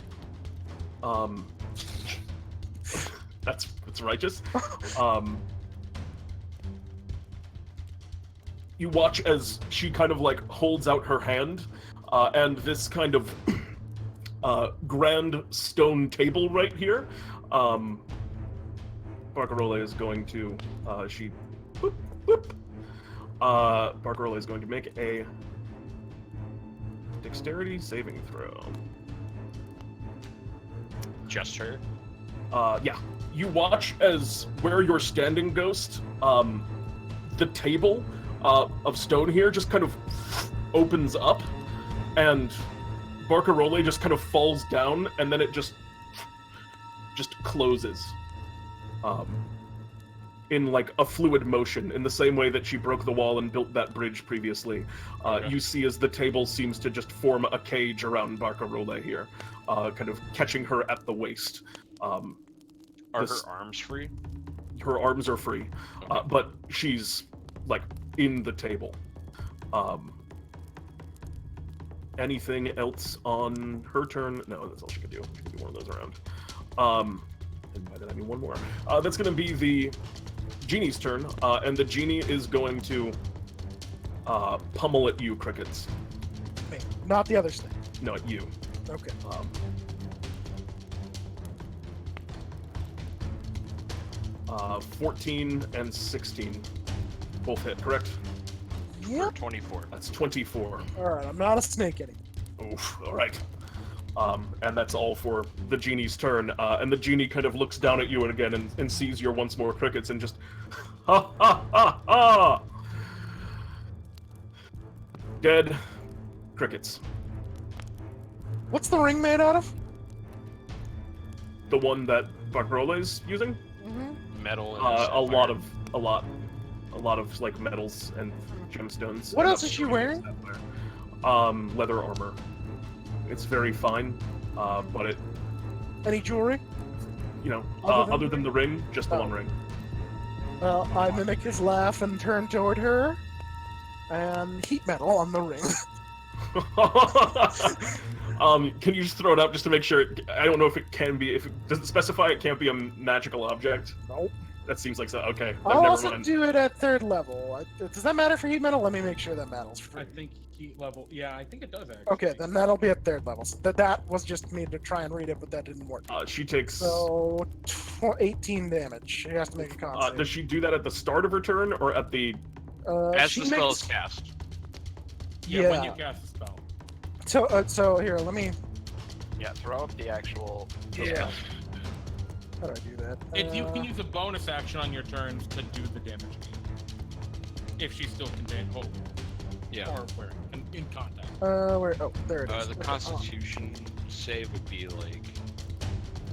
that's righteous. You watch as she kind of like holds out her hand, and this kind of grand stone table right here. Barcarolle is going to boop, boop. Barcarolle is going to make a dexterity saving throw. Just her. Yeah. You watch as where you're standing, Ghost, the table of stone here just kind of opens up, and Barcarolle just kind of falls down, and then it just closes. In like a fluid motion, in the same way that she broke the wall and built that bridge previously. Okay. You see as the table seems to just form a cage around Barcarolle here, kind of catching her at the waist. Are This- her arms free? Her arms are free, but she's like in the table. Anything else on her turn? No, that's all she can do. She can do one of those around. And by that I mean one more. That's going to be the genie's turn, and the genie is going to pummel at you, Crickets. Me, not the other snake. No, at you. Okay. 14 and 16 both hit, correct? Yep. 24. That's 24. Alright, I'm not a snake anymore. Oof, all right. And that's all for the genie's turn. And the genie kind of looks down at you again and sees your once more crickets and just, ha ha ha ha! Dead crickets. What's the ring made out of? The one that Barcarolle is using? Mm-hmm. Metal and A lot of like metals and gemstones. What And else is she wearing? Leather armor. It's very fine, but it, Any jewelry? you know, Other than other than the ring, just the Oh. one ring. Well, I mimic his laugh and turn toward her, and heat metal on the ring. Can you just throw it up just to make sure? I don't know if it can be. If it does it specify it can't be a magical object? Nope. That seems like so. Okay, then I'll never also mind. do it at 3rd level. Does that matter for heat metal? Let me make sure that metal's free. I think heat level. Yeah, I think it does actually. Okay, then that'll be at 3rd level. So that was just me to try and read it, but that didn't work. She takes. So 18 damage. She has to make a con save. Does she do that at the start of her turn or at the? As she the spell makes- is cast. Yeah, when Yeah. you cast the spell. So here, let me. Yeah, throw up the actual. Yeah. How do I do that? You can use a bonus action on your turns to do the damage. If she's still contained, hold, Yeah. or where in contact. Where? Oh, there it is. The Okay, Constitution save would be like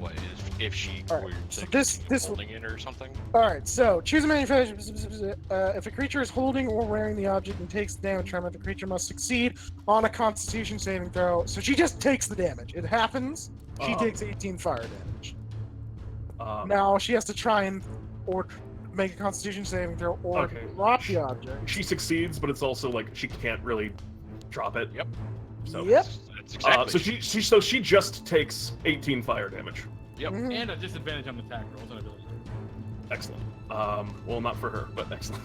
way if she All right, were so to this- continue this- holding it or something. Alright, so choose a manufacturer. If a creature is holding or wearing the object and takes the damage from it, the creature must succeed on a Constitution saving throw. So she just takes the damage. It happens. She takes 18 fire damage. Now she has to try and or make a Constitution saving throw or Okay. drop the object. She succeeds, but it's also like she can't really drop it. Yep. So, Yep. That's exactly. so she just takes 18 fire damage. Yep. Mhm. And a disadvantage on attack rolls and ability. Excellent. Well, not for her, but excellent.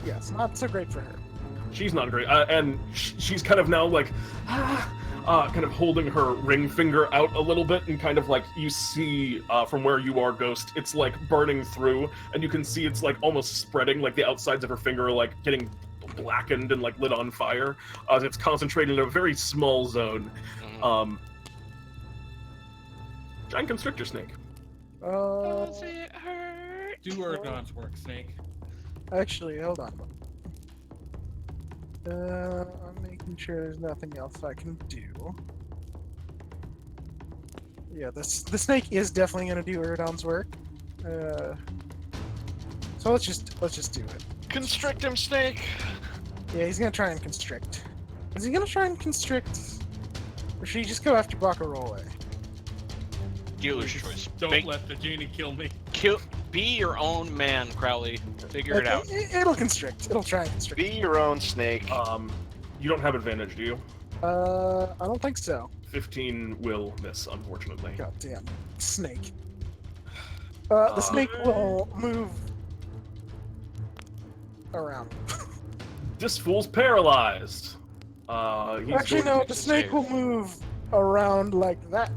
Yes, not so great for her. She's not great, and she's kind of now like, kind of holding her ring finger out a little bit, and kind of like you see from where you are, Ghost, it's like burning through, and you can see it's like almost spreading, like the outsides of her finger are like getting blackened and like lit on fire. It's concentrated in a very small zone. Mhm. Giant constrictor snake. Does it hurt? Do Urdon's work, Snake. Actually, hold on. I'm making sure there's nothing else I can do. Yeah, the snake is definitely gonna do Urdon's work. So let's just do it. Constrict him, Snake. Yeah, he's gonna try and constrict. Is he gonna try and constrict, or should he just go after Barcarolle? Dealer's choice. Don't let the genie kill me. Be your own man, Crowley. Figure it out. It'll constrict. It'll try and constrict. Be your own Snake. You don't have advantage, do you? I don't think so. 15 will miss, unfortunately. God damn, snake. The snake will move around. This fool's paralyzed. Actually, no, the snake will move around like that.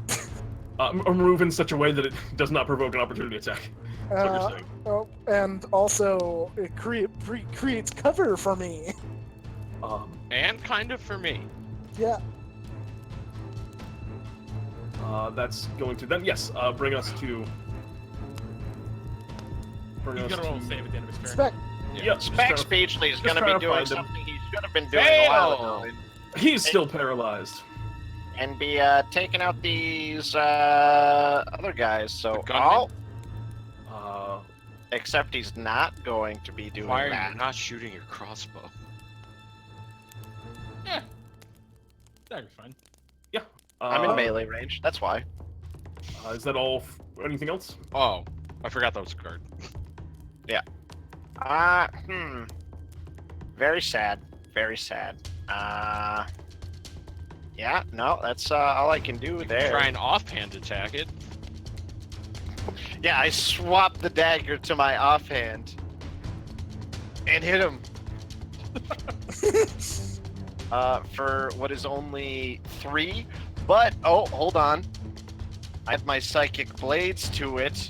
Move in such a way that it does not provoke an opportunity attack. That's what you're saying. And also it creates cover for me. And kind of for me. Yeah. That's going to then bring us to. He's gonna roll a save at the end of his turn. Speck. Yep. Speck Speechley is going to trying be to doing find him. something he should have been doing a while ago. He's still paralyzed. And be taking out these other guys. So, The gunman? except he's not going to be doing Why are that. you not shooting your crossbow? Yeah. Dagger's fine. Yeah. I'm in melee range. That's why. Is that all? Anything else? Oh, I forgot that was a card. Very sad. Very sad. Yeah, no, that's all I can do there. Try and offhand attack it. Yeah, I swapped the dagger to my offhand and hit him. For what is only 3, but hold on. I have my psychic blades to it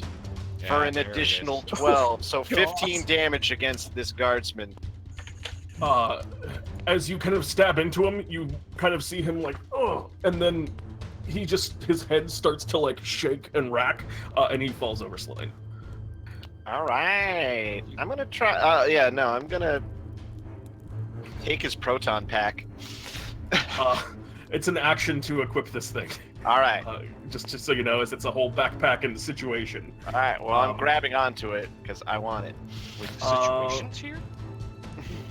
for an there it additional is. 12, so God. 15 damage against this guardsman. As you kind of stab into him, you kind of see him like, oh, and then his head starts to like shake and rack, and he falls over slain. All right, I'm gonna try. I'm gonna take his proton pack. It's an action to equip this thing. All right, Just so you know, as it's a whole backpack in the situation. all right. Well, I'm grabbing onto it because I want it. With situations here?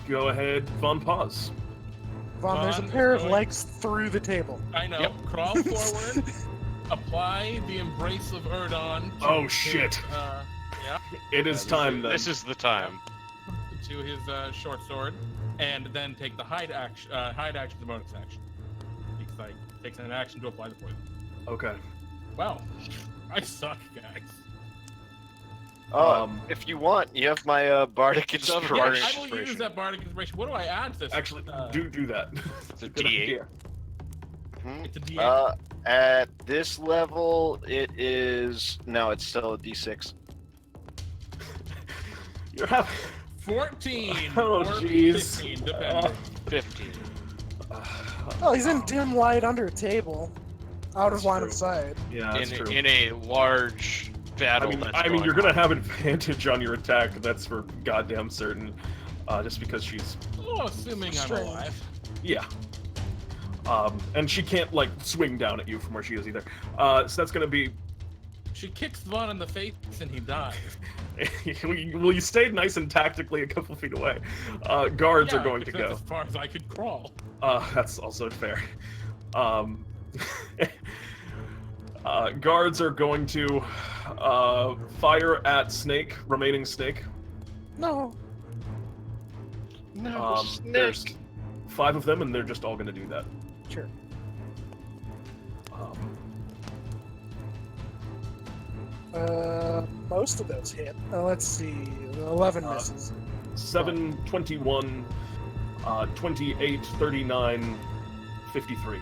Go ahead, Von Pause. Vaughn, there's a Vaughn pair is of going- legs through the table. I know. Yep. Crawl forward. Apply the embrace of Urdon. Oh, to shit. His, yeah. It is time then. This is the time. To his short sword, and then take the hide action. Hide action, the bonus action. Because takes an action to apply the poison. Okay. Wow, I suck, guys. If you want, you have my bardic You still have a Yeah, bardic inspiration. I will use that bardic inspiration. What do I add to this? Actually, do that. It's a Good D8. idea. It's a D8. At this level, it is it's still a D6. You're having. 14 Oh, or jeez. 15, depending. 15. Oh, he's in dim light under a table, out of That's line true. of sight. Yeah, that's true. In a large battle. I mean, you're gonna have advantage on your attack. That's for goddamn certain. Just because she's, Oh, assuming I'm Strange. alive. yeah. And she can't like swing down at you from where she is either. So that's gonna be. She kicks Vaughn in the face and he dies. Well, you stayed nice and tactically a couple feet away. Guards are going to because go. as far as I could crawl. That's also fair. Guards are going to fire at Snake, remaining Snake. No. No, There's Snake. 5 of them, and they're just all going to do that. Sure. Most of those hit. Let's see. 11 misses. 7, 21, 28, 39, 53.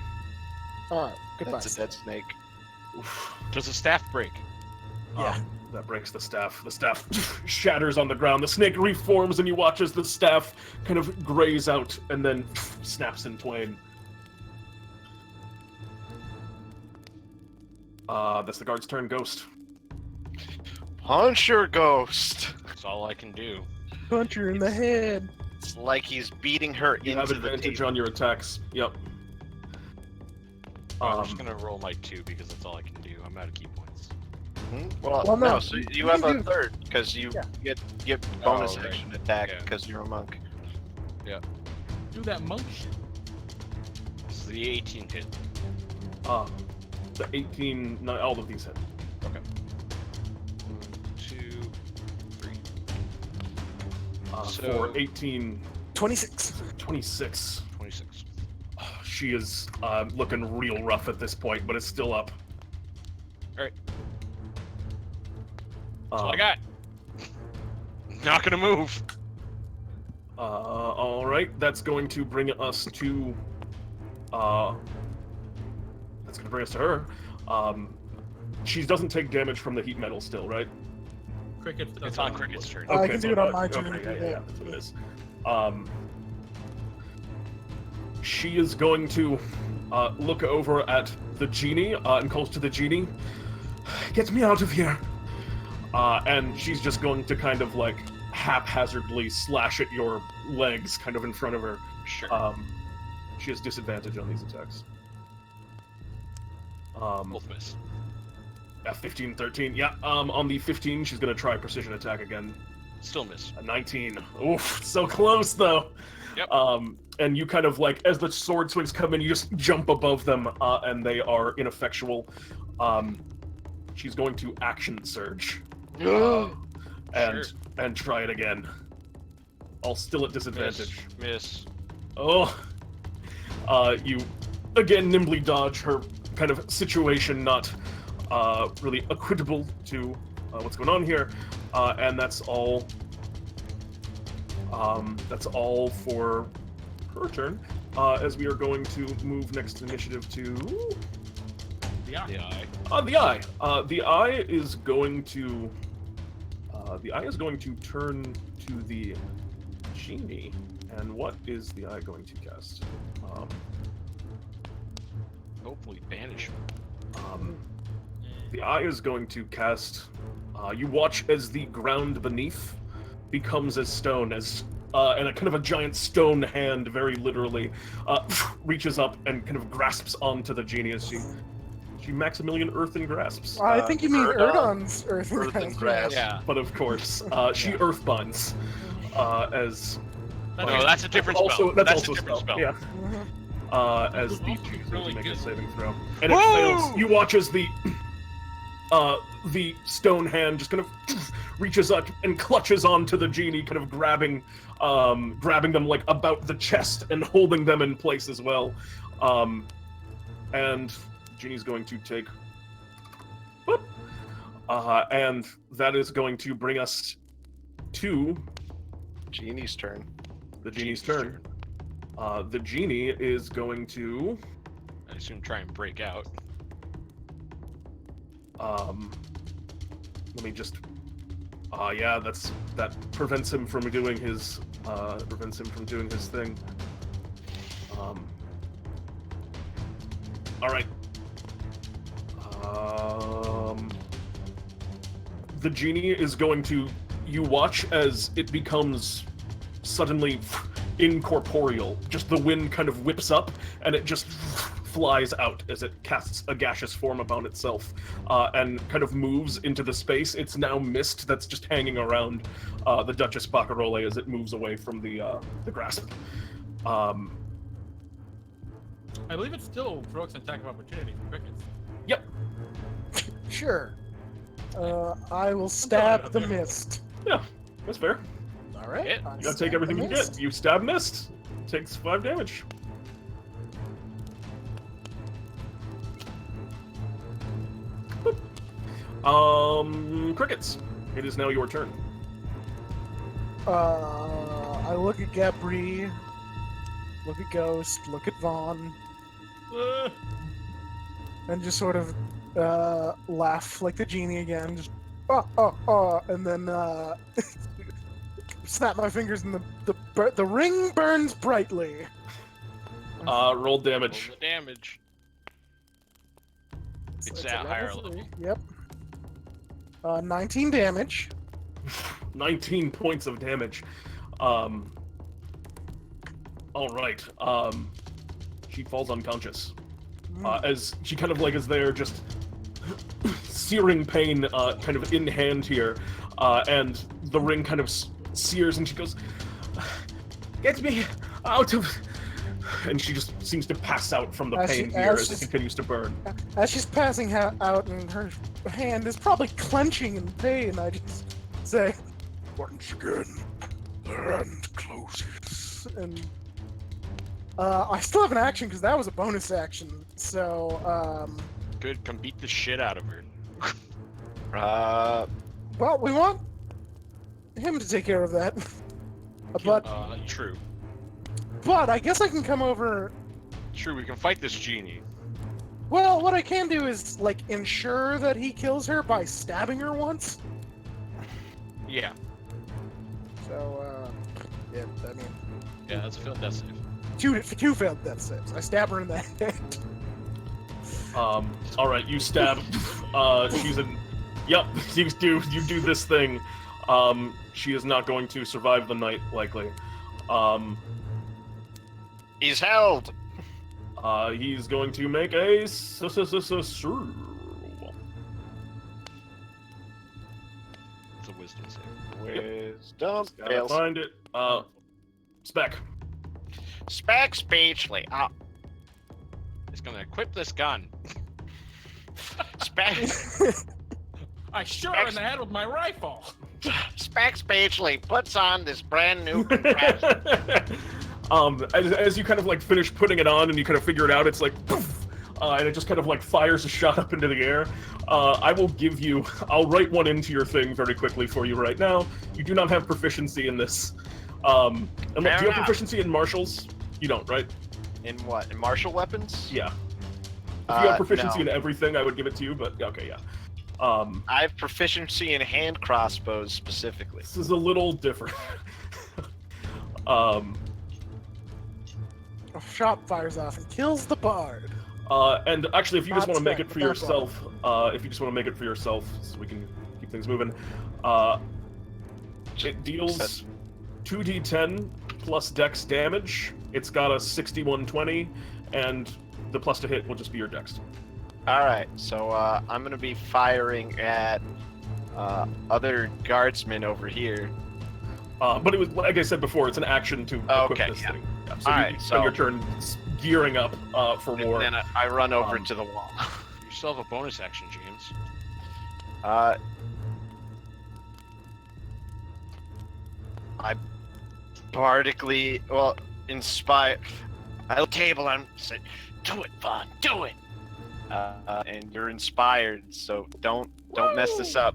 All right. Goodbye. That's a dead snake. Oof. Does the staff break? Yeah. That breaks the staff. The staff shatters on the ground. The snake reforms, and you watch as the staff kind of grays out and then snaps in twain. That's the guard's turn. Ghost. Punch your ghost. That's all I can do. Punch her in the head. It's like he's beating her You have into the advantage table. on your attacks. Yep. I'm just gonna roll my 2 because that's all I can do. I'm out of key points. Well, Well, no, no, so you have can a do- third because you Yeah. get bonus Oh, right. action attack Yeah. because you're a monk. Do that monk shit. This is the 18 hit. The 18, no, all of these hit. Okay. 1, 2, 3. So- For 18, 26. 26. 26. She is looking real rough at this point, but it's still up. Alright. That's all I got. Not gonna move. All right, that's going to bring us to. That's going to bring us to her. She doesn't take damage from the heat metal still, right? Cricket. It's on Cricket's turn. I can do it on my okay, turn. Yeah, that's what it is. She is going to look over at the genie and calls to the genie, "Get me out of here!" And she's just going to kind of like haphazardly slash at your legs, kind of in front of her. Sure. She has disadvantage on these attacks. Both miss. 15, 13. Yeah, on the 15, she's going to try precision attack again. Still miss. A 19. Oof, so close, though. Yep. And you kind of like, as the sword swings come in, you just jump above them, and they are ineffectual. She's going to action surge. And try it again. All still at disadvantage. Miss. Oh. You again nimbly dodge her kind of situation, not really equitable to what's going on here, and that's all. That's all for her turn. As we are going to move next initiative to The eye. The eye. the eye. The eye is going to. The eye is going to turn to the genie. And what is the eye going to cast? Hopefully banish. The eye is going to cast. You watch as the ground beneath becomes as stone, as and a kind of a giant stone hand, very literally, reaches up and kind of grasps onto the genie as she Maximilian Earth and grasps. I think you mean Urdon. Urdon's Earth and Earth and Grasp. Grasp. Yeah. But of course, she earth binds as. No, that's a different also, spell. That's That's also a different spell. Yeah. Mhm. As the Also really make a good. saving throw, and it Woo! fails. You watch as the stone hand just kind of reaches up and clutches onto the genie, kind of grabbing them like about the chest and holding them in place as well. And genie's going to take, whoop, and that is going to bring us to Genie's turn. the genie's turn. The genie is going to. I assume try and break out. Let me just. Yeah, that prevents him from doing his thing. All right. The genie is going to. You watch as it becomes suddenly incorporeal. Just the wind kind of whips up, and it just flies out as it casts a gaseous form upon itself and kind of moves into the space. It's now mist that's just hanging around the Duchess Barcarolle as it moves away from the grasp. I believe it still provokes an attack of opportunity for crickets. Yep. Sure. I will stab the mist. Yeah, that's fair. All right. Hit. I You gotta stab take everything the you mist. get. You stab mist. Takes 5 damage. Boop. Crickets. It is now your turn. I look at Gabri, look at Ghost, look at Vaughn, and just sort of laugh like the genie again. Just and then snap my fingers and the ring burns brightly. Roll Roll damage. the damage. It's a at higher level 3. level. Yep. 19 damage. 19 points of damage. All right. She falls unconscious. As she kind of like is there, just searing pain, kind of in hand here, and the ring kind of sears, and she goes, "Get me out of!" And she just seems to pass out from the pain here as it continues to burn. As she's passing out and her hand is probably clenching in pain, I just say, "Once again, the hand closes." And I still have an action because that was a bonus action. So, Good, come beat the shit out of her. well, we want him to take care of that. But True. I guess I can come over. True, we can fight this genie. Well, what I can do is like ensure that he kills her by stabbing her once. Yeah. So, yeah, I mean, Yeah, that's a failed death save. two failed death saves. I stab her in the head. All right, you stab. She's in. Yep, you do this thing. She is not going to survive the night, likely. He's held. He's going to make a It's a wisdom save. Wisdom. Gotta Fails. find it. Speck. Speck Speechly. It's gonna equip this gun. Speck. I shoot her in the head with my rifle. Speck Speechly puts on this brand new contraption. As you kind of like finish putting it on and you kind of figure it out, it's like poof, and it just kind of like fires a shot up into the air. I'll write one into your thing very quickly for you right now. You do not have proficiency in this. And do you have proficiency in martials? You don't, right? In what? In martial weapons? Yeah. If you have proficiency no. in everything, I would give it to you, but okay, yeah. I have proficiency in hand crossbows specifically. This is a little different. A shot fires off and kills the bard. And actually, if you just Not want to make Speck, it for but that yourself, so we can keep things moving, it deals 2d10 plus dex damage. It's got a 6120, and the plus to hit will just be your dex. Alright, so I'm going to be firing at other guardsmen over here. But it was, like I said before, it's an action to equip this thing. Yeah, so Alright, you spend your turn gearing up for more. And then I run over to the wall. You still have a bonus action, James. I bardically, inspire. I'll table and say, "Do it, Vaughn, do it!" And you're inspired, so don't mess this up.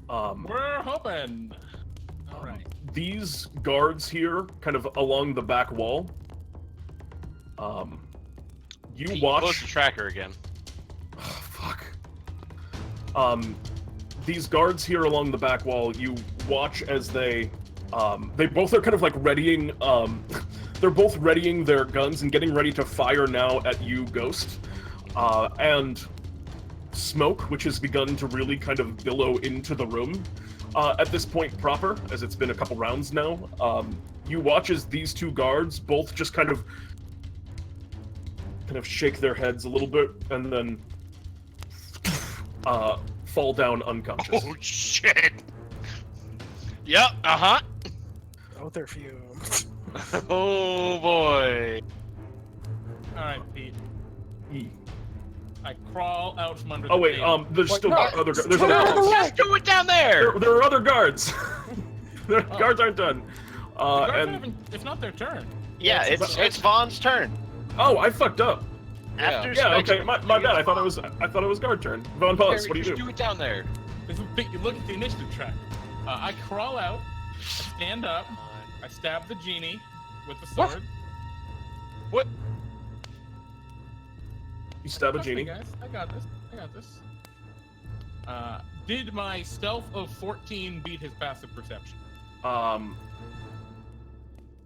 We're hoping. All right. These guards here, kind of along the back wall, you Pete, watch. close the tracker again. Oh, fuck. These guards here along the back wall, you watch as they both are kind of like readying, they're both readying their guns and getting ready to fire now at you, Ghost. And smoke, which has begun to really kind of billow into the room at this point proper, as it's been a couple rounds now. You watch as these two guards both just kind of kind of shake their heads a little bit and then fall down unconscious. Oh shit! Yep. Oh, they're fumed. Oh boy. All right, Pete. E. I crawl out from under Oh the wait, table. there's Wait, still no, other it's there's turn other on the guards. right. Just do it down there. There are other guards. The Oh. guards aren't done. The guards And haven't- it's not their turn. Yeah, it's Vaughn's turn. oh, I fucked up. Yeah. After Yeah, Speck- okay, my bad. I thought it was guard turn. Von Pause, Harry, what do you just do? do it down there. You look at the initiative track. I crawl out, I stand up, I stab the genie with the What? sword. What? You stab a Trust me, genie. guys. I got this. Did my stealth of 14 beat his passive perception?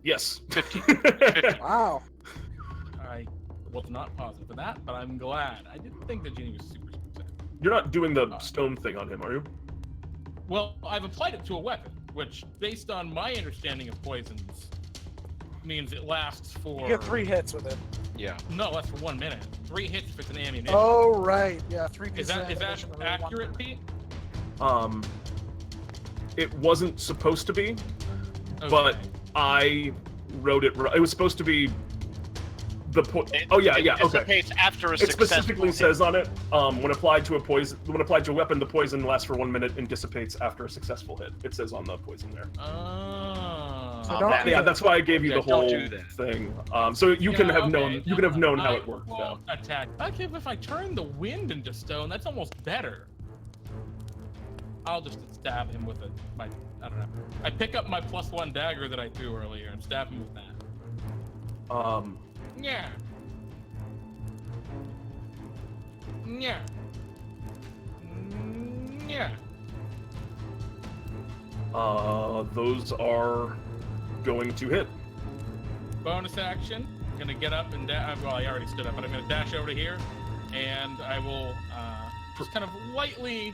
Yes. 15. Wow. I was not positive for that, but I'm glad. I didn't think the genie was super specific. You're not doing the stone thing on him, are you? Well, I've applied it to a weapon, which, based on my understanding of poisons, means it lasts for... You get 3 hits with it. Yeah. No, that's for 1 minute. 3 hits if it's an ammunition. Oh, right. Yeah, 3 Is pieces that of ammunition with 1 accurate, per- Pete? It wasn't supposed to be, Okay. but I wrote it. It was supposed to be the point. Oh yeah, It okay. dissipates after a It successful specifically hit. says on it, when applied to a weapon, the poison lasts for 1 minute and dissipates after a successful hit. It says on the poison there. Oh. So don't do Yeah, that. that's why I gave you Yeah, the don't whole do that. thing. So you can have known. You can have known how it worked. I won't attack. Okay, but if I turn the wind into stone, that's almost better. I'll just stab him with I don't know. I pick up my +1 dagger that I threw earlier and stab him with that. Yeah. Yeah. Yeah. Those are going to hit. Bonus action. Gonna get up and well, I already stood up, but I'm gonna dash over to here, and I will just kind of lightly.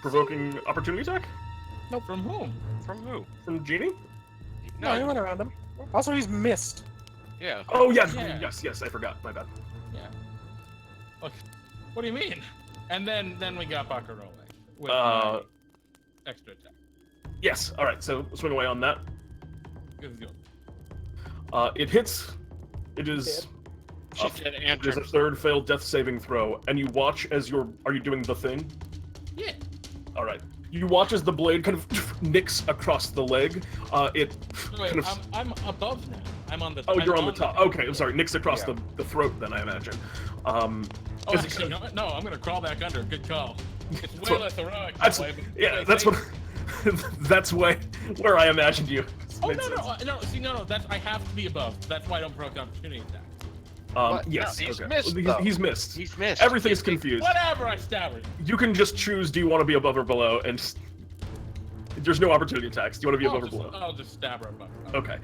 Provoking opportunity attack No, from whom? From who? from Genie. No, he went around him. Also, he's missed. Yeah. Oh yes, Yeah. yes. I forgot. My bad. Yeah. Look, what do you mean? And then we got Barcarolle with Uh, my extra attack. Yes. All right. So swing away on that. This is good. It hits. It is. She did and It is a third failed death saving throw, and you watch as Are you doing the thing? Yeah. All right. You watch as the blade kind of nicks across the leg. It Wait, kind of. I'm above now. I'm on the. Oh, I'm you're on the top. Okay, I'm sorry. Nicks across Yeah. the throat. Then I imagine. Oh, is it actually, kind no, I'm gonna crawl back under. Good call. It's That's way what- less heroic. That's that way, but yeah. wait, That's wait. what. That's where I imagined you. Oh Made no, sense. no. See, no. That's I have to be above. That's why I don't provoke opportunity attack. What? Yes. No, he's okay. missed, though. He's missed. He's missed. Everything's confused. Whatever. I stab her. You can just choose. Do you want to be above or below? And there's no opportunity attacks. Do you want to be above or below? I'll just stab her above. Okay.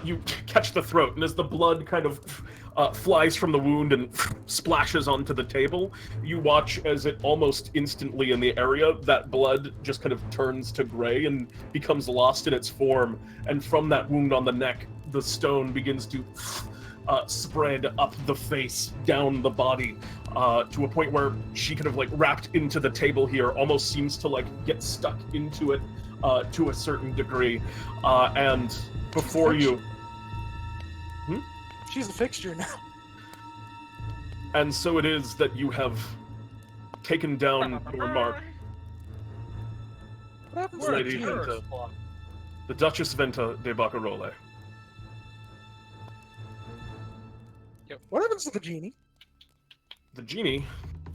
You catch the throat, and as the blood kind of flies from the wound and splashes onto the table, you watch as it almost instantly in the area, that blood just kind of turns to gray and becomes lost in its form. And from that wound on the neck, the stone begins to spread up the face, down the body, to a point where she kind of like wrapped into the table here, almost seems to like get stuck into it to a certain degree. And before you... She's a fixture now. And so it is that you have taken down your mark, What happens We're to a the Lady genie? Venta. terrorist squad. the Duchess Venta de Barcarolle. What happens to the genie? The genie,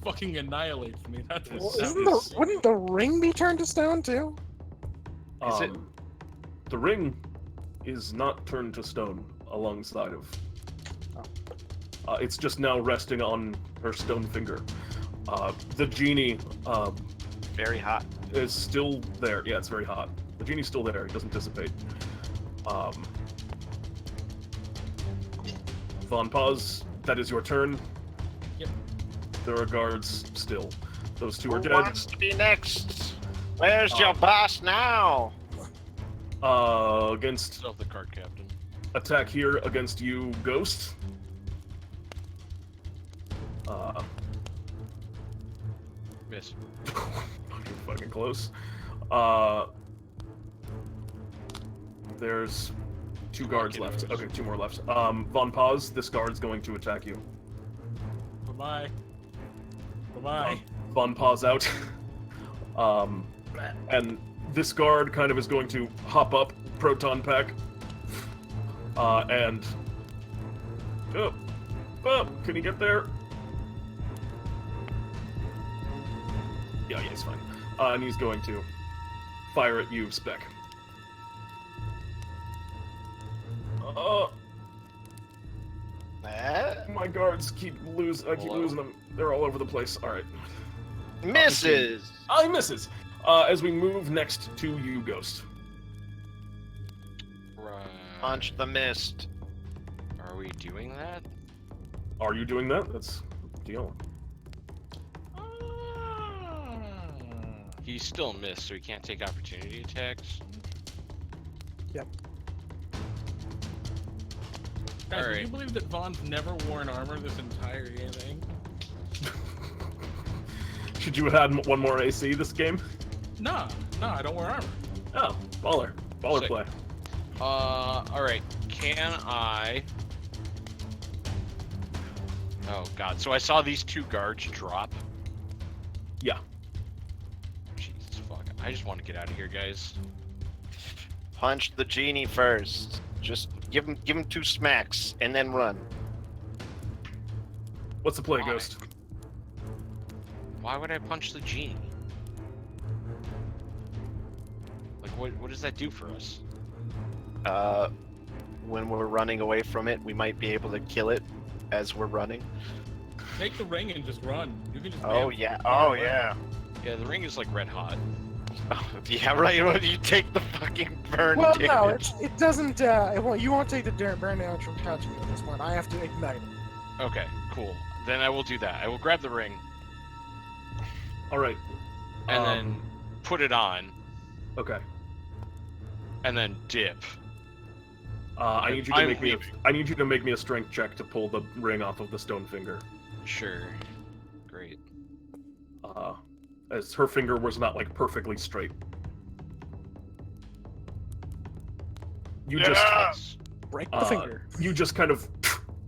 Fucking annihilates me. That's Well, what Well, sounds. wouldn't the ring be turned to stone too? Is it? the ring is not turned to stone alongside of. It's just now resting on her stone finger. The genie Very hot. is still there. Yeah, it's very hot. The genie's still there. It doesn't dissipate. Von Paz, that is your turn. Yep. There are guards still. Those two are Who dead. wants to be next? Where's your boss now? Against Self the card captain. attack here against you, Ghost. Miss. Fucking close. There's 2 guards left. Okay, 2 more left. Von Paz, this guard's going to attack you. Bye-bye. Bye-bye. Von Paz out. And this guard kind of is going to hop up, proton pack, and... Oh, can he get there? Yeah, he's fine. And he's going to fire at you, Speck. My guards keep losing. I keep losing them. They're all over the place. All right. Misses. He misses. As we move next to you, Ghost. Right. Punch the mist. Are we doing that? Are you doing that? That's deal. He's still missed, so he can't take opportunity attacks. Yep. Guys, All do right. you believe that Vaughn's never worn armor this entire thing? Should you have had 1 more AC this game? Nah, I don't wear armor. Oh, baller. Baller Sick. play. Alright. Can I... Oh, God. So I saw these 2 guards drop. Yeah. Jesus, fuck. I just want to get out of here, guys. Punch the genie first. Just give him 2 smacks and then run. What's the play, Why? Ghost? Why would I punch the genie? Like, what does that do for us? When we're running away from it, we might be able to kill it as we're running. Take the ring and just run. You can just. Oh bam- yeah. bam Oh away. yeah. Yeah, the ring is like red hot. Yeah, right. You take the fucking burn Well, damage. no, it doesn't. You won't take the burn damage from touching it at this point. I have to ignite it. Okay, cool. Then I will do that. I will grab the ring All right. and then put it on Okay. and then dip. I need you to make me. I need you to make me a strength check to pull the ring off of the stone finger. Sure. Great. As her finger was not like perfectly straight. You just Break the finger. you just kind of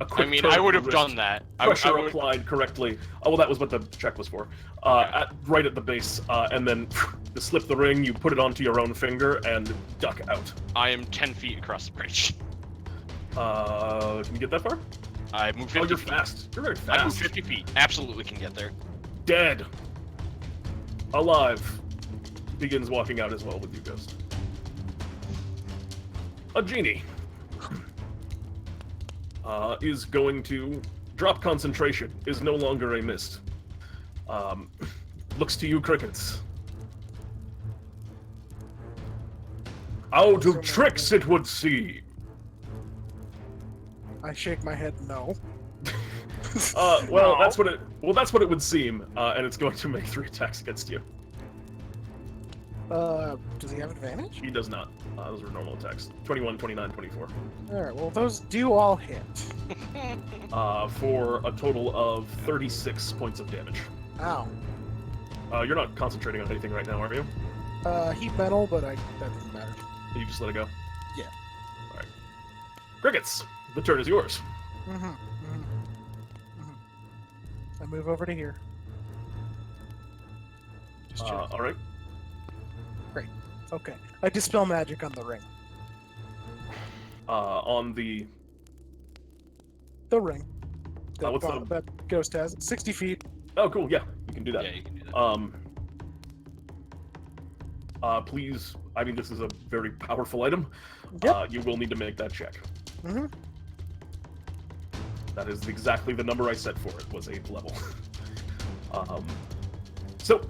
a I quick mean, turn I of would the have wrist, done that. I Pressure would. applied correctly. Oh well, that was what the check was for. Right at the base, and then to slip the ring, you put it onto your own finger and duck out. I am 10 feet across the bridge. Can you get that far? I move 50 Oh, you're feet. fast. You're very I move fast. 50 feet. Absolutely can get there. Dead. Alive. Begins walking out as well with you, Ghost. A genie. Is going to drop concentration. Is no longer a mist. Looks to you, crickets. Out of tricks, it would seem. I shake my head no. Well, that's what it would seem, and it's going to make 3 attacks against you. Does he have advantage? He does not. Those are normal attacks. 21, 29, 24. Alright, well those do all hit. For a total of 36 points of damage. Ow. You're not concentrating on anything right now, are you? Heat metal, but that doesn't matter. You just let it go? Yeah. Alright. Crickets, the turn is yours. I move over to here. Just check. Alright. Okay. I dispel magic on the ring. On the... The ring. That, what's the- that ghost has 60 feet. Oh, cool, yeah, you can do that. Yeah, you can do that. Please, I mean, this is a very powerful item. Yep. You will need to make that check. Mm-hmm. That is exactly the number I set for it, was 8th level. So,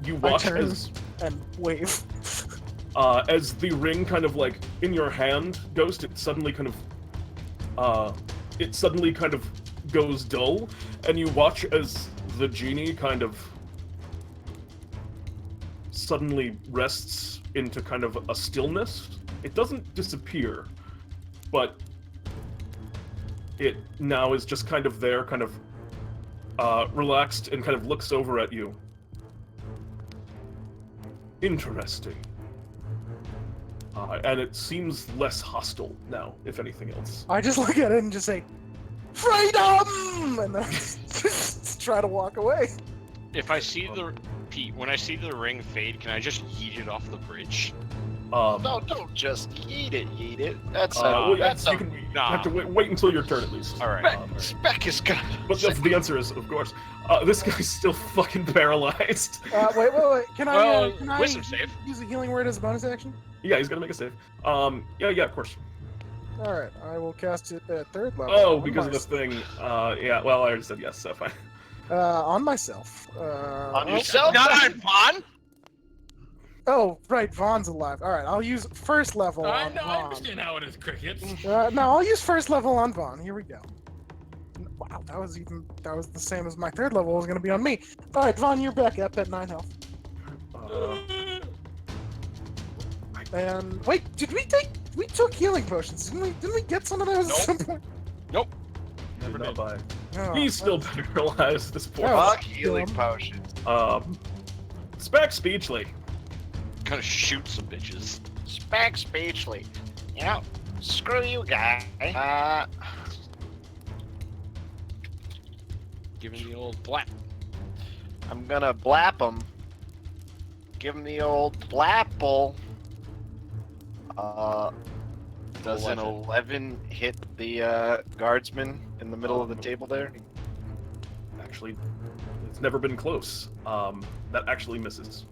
you watch turn. And wave. as the ring kind of like in your hand, Ghost, it suddenly kind of goes dull, and you watch as the genie kind of suddenly rests into kind of a stillness. It doesn't disappear, but it now is just kind of there, kind of relaxed and kind of looks over at you. Interesting. And it seems less hostile now, if anything else. I just look at it and just say, "Freedom!" and then just try to walk away. If I see the Pete, when I see the ring fade, can I just yeet it off the bridge? No, don't just yeet it. That's well, that's you can have to wait until your turn at least. All right. Speck is gonna. But the answer is, of course, this guy's still fucking paralyzed. Wait. Can I wisdom save. use a healing word as a bonus action? Yeah, he's gonna make a save. Yeah, of course. All right, I will cast it at 3rd level. Oh, on because of this thing. Yeah, well, I already said yes, so fine. on myself. On yourself? Not on Vaughn. Oh, right, Vaughn's alive. All right, I'll use 1st level I on know, I Vaughn. understand how it is, Crickets. No, I'll use 1st level on Vaughn. Here we go. Wow, that was the same as my 3rd level was going to be on me. All right, Vaughn, you're back up at 9 health. And wait, we took healing potions, didn't we get some of those at some point? Nope. Never Not did. by. Oh, He's still paralyzed at this point. Oh. Fuck healing potions. Speck Speechly. Gonna shoot some bitches. Speck Speechly. You know, screw you, guy. Give him the old blap. I'm gonna blap him. Give him the old blapple. Does an 11 hit the guardsman in the middle of the table there? Actually, it's never been close. That actually misses.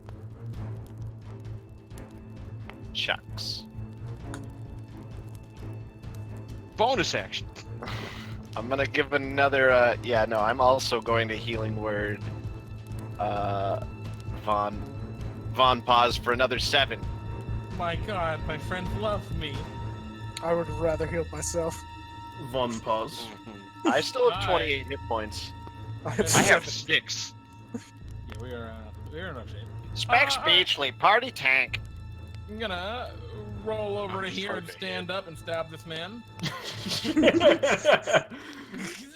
Chucks. Bonus action. I'm gonna give another, yeah, no, I'm also going to healing word, Von pause for another 7. My God, my friends love me. I would rather heal myself. Von pause. I still have Hi. 28 hit points. I I have have 7. 6. Yeah, we're in no shape. Speck alright. Speechly, party tank. I'm gonna roll over to just here and hoping. stand up and stab this man.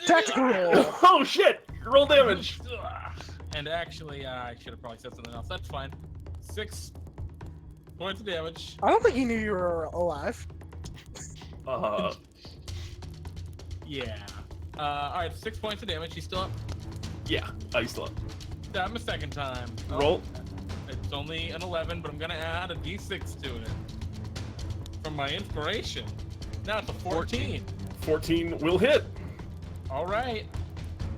Tactical roll. Oh shit! Roll damage. And actually, I should have probably said something else. That's fine. 6 points of damage. I don't think he knew you were alive. Yeah. Alright, 6 points of damage. He's still up. Yeah, I still up. Stab him a second time. Oh, Roll. It's only an 11, but I'm gonna add a d6 to it. From my inspiration. Now it's a 14. 14 will hit. Alright.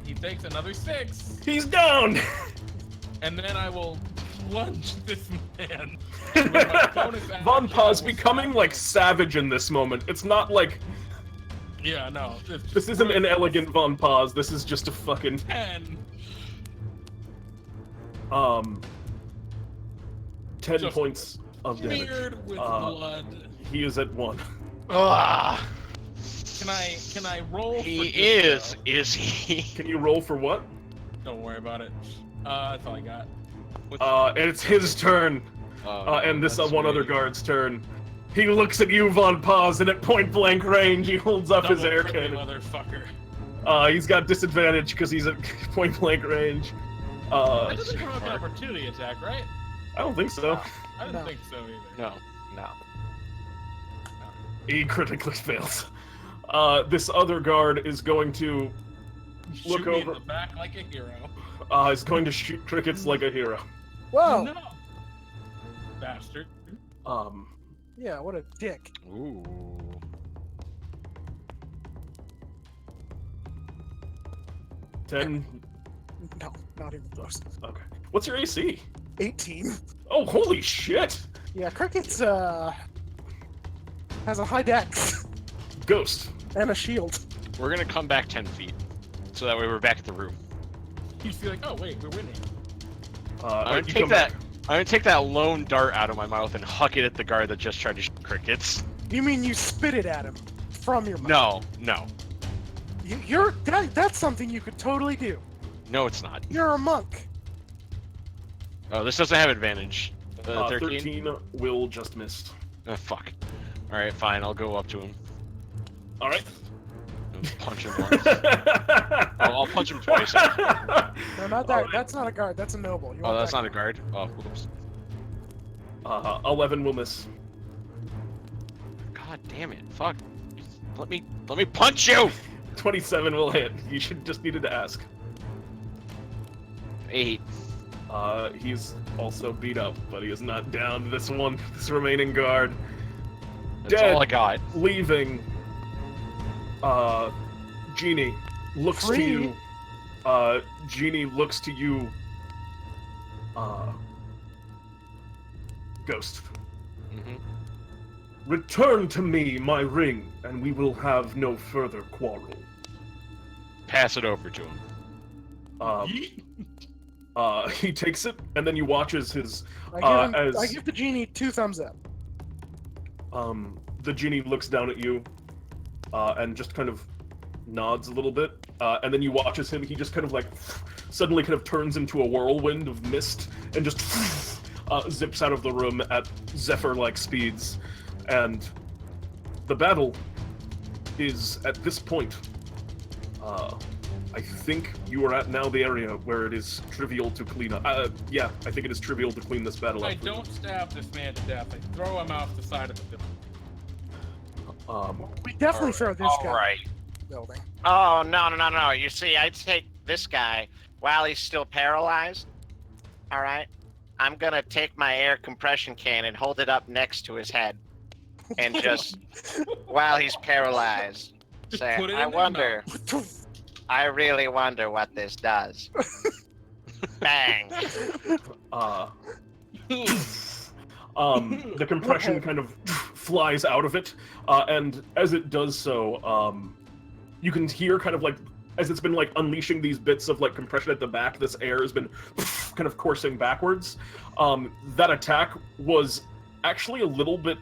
He takes another 6. He's down. And then I will plunge this man. With my bonus action, Von I Paz will becoming stab- like savage in this moment. It's not like Yeah, no. It's this isn't an elegant Von Paz. This is just a fucking 10. 10 Just points of damage. Smeared with Uh, blood. He is at 1. Ah, Can I roll? He for this, is. Is he? Can you roll for what? though? Don't worry about it. That's all I got. And it's his turn. And this one other guard's turn. He looks at you, Von Paz, and at point blank range, he holds up his air Double cannon. motherfucker. He's got disadvantage because he's at point blank range. That doesn't provoke an opportunity attack, right? I don't think so. I didn't No. think so either. No. no. He critically fails. This other guard is going to look Shoot me in over. the back like a hero. Is going to shoot crickets like a hero. Whoa! No. Bastard. Yeah, what a dick. Ooh. Ten. No, not even close. Okay. What's your AC? 18. Oh, holy shit! Yeah, Cricket's has a high dex Ghost. and a shield. We're gonna come back 10 feet, so that way we're back at the room. You feel like, oh wait, we're winning. I'm Alright, gonna you take come that. back. I'm gonna take that lone dart out of my mouth and huck it at the guard that just tried to shoot crickets. You mean you spit it at him from your mouth? No, That's something you could totally do. no, it's not. You're a monk. Oh, this doesn't have advantage. 13. 13 will just miss. Oh, fuck. All right, fine. I'll go up to him. Alright. Punch him once. I'll punch him twice. Actually. No, not that. That's not a guard. That's a noble. You Oh, want that's that not a guard. Oh, whoops. 11 will miss. God damn it! Fuck. Let me punch you. 27 will hit. You should just needed to ask. 8. He's also beat up, but he is not down. This remaining guard. That's Dead. all I got. Leaving. Genie looks to you. Genie looks to you. Ghost. Mm-hmm. Return to me my ring, and we will have no further quarrel. Pass it over to him. He takes it, and then you watch as his I give the genie 2 thumbs up. the genie looks down at you, and just kind of nods a little bit, and then you watch as he just kind of like suddenly kind of turns into a whirlwind of mist and just zips out of the room at Zephyr-like speeds, and the battle is at this point. I think you are at now the area where it is trivial to clean up. Yeah, I think it is trivial to clean this battle up. I don't stab this man to death. I throw him off the side of the building. We definitely throw this guy Alright. in the building. Oh, no. You see, I take this guy while he's still paralyzed. All right? I'm going to take my air compression cannon, hold it up next to his head, and just, while he's paralyzed, say, put it I in their wonder, I really wonder what this does. Bang. The compression kind of flies out of it, and as it does so, you can hear kind of like, as it's been like unleashing these bits of like compression at the back, this air has been kind of coursing backwards. That attack was actually a little bit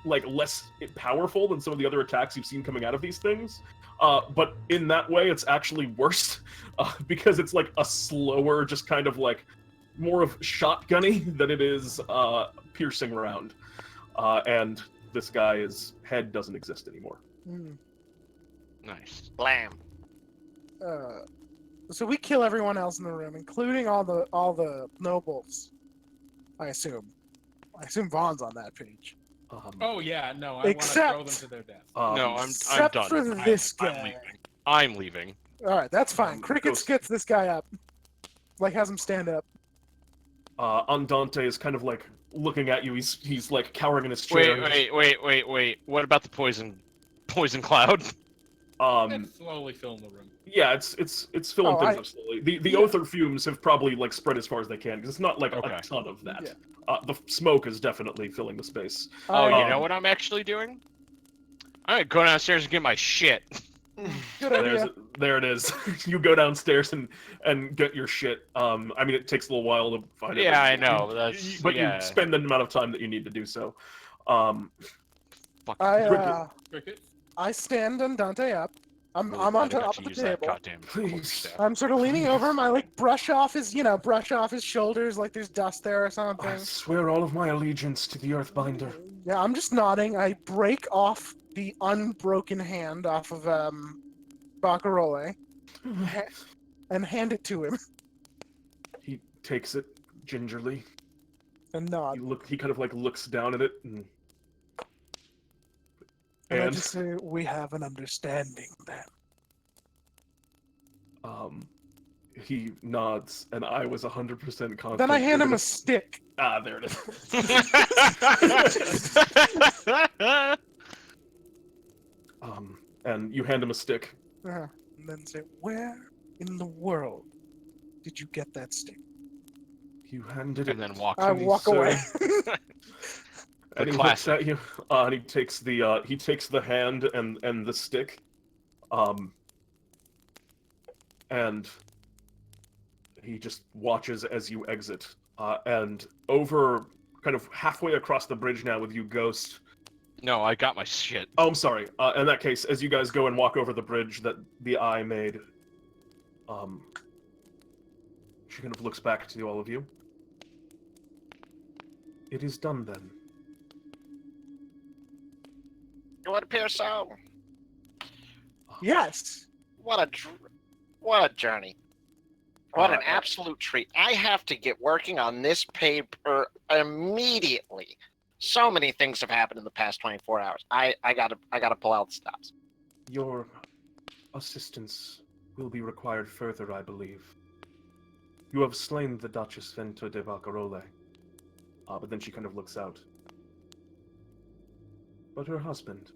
like less powerful than some of the other attacks you've seen coming out of these things. But in that way, it's actually worse, because it's like a slower, just kind of like more of shotgunny than it is piercing round. And this guy's head doesn't exist anymore. Nice. Blam. So we kill everyone else in the room, including all the nobles. I assume Vaughn's on that page. Oh yeah, no, I want to throw them to their death. No, I'm Except done. for this I'm guy. leaving. I'm leaving. All right, that's fine. Crickets Ghost. gets this guy up, like has him stand up. Andante is kind of like looking at you. He's like cowering in his chair. Wait. What about the poison cloud? And slowly fill the room. Yeah, it's filling things I- up slowly. The Othar fumes have probably like spread as far as they can, because it's not like Okay. a ton of that. Yeah. The smoke is definitely filling the space. Oh, you Um, know what I'm actually doing? I'm gonna go downstairs and get my shit. Good idea. There it is. You go downstairs and get your shit. I mean, it takes a little while to find it. Yeah, but I you- know. you- That's but yeah. you spend the amount of time that you need to do so. Fuck. Cricket. I stand Andante up. I'm Really on glad I got top to of the use that table. goddamn Please. quarterstaff. I'm sort of leaning over him. I like brush off his shoulders like there's dust there or something. I swear all of my allegiance to the Earthbinder. Yeah, I'm just nodding. I break off the unbroken hand off of Barcarolle and hand it to him He takes it gingerly. and nod. He kind of like looks down at it And I and just say, "We have an understanding then." he nods, and I was 100% confident. Then I hand you're him gonna- a stick. Ah, there it is. And you hand him a stick. And then say, "Where in the world did you get that stick?" You handed and it. then walk. I me, walk sir. away. And he looks at you, and he takes the hand and the stick, and he just watches as you exit. And over, kind of halfway across the bridge now with you, Ghost. No, I got my shit. Oh, I'm sorry. In that case, as you guys go and walk over the bridge that the eye made, she kind of looks back to all of you. It is done then. It would appear so. Yes. What a journey. What an absolute treat. I have to get working on this paper immediately. So many things have happened in the past 24 hours. I gotta pull out the stops. Your assistance will be required further, I believe. You have slain the Duchess Venta de Barcarolle. But then she kind of looks out. But her husband.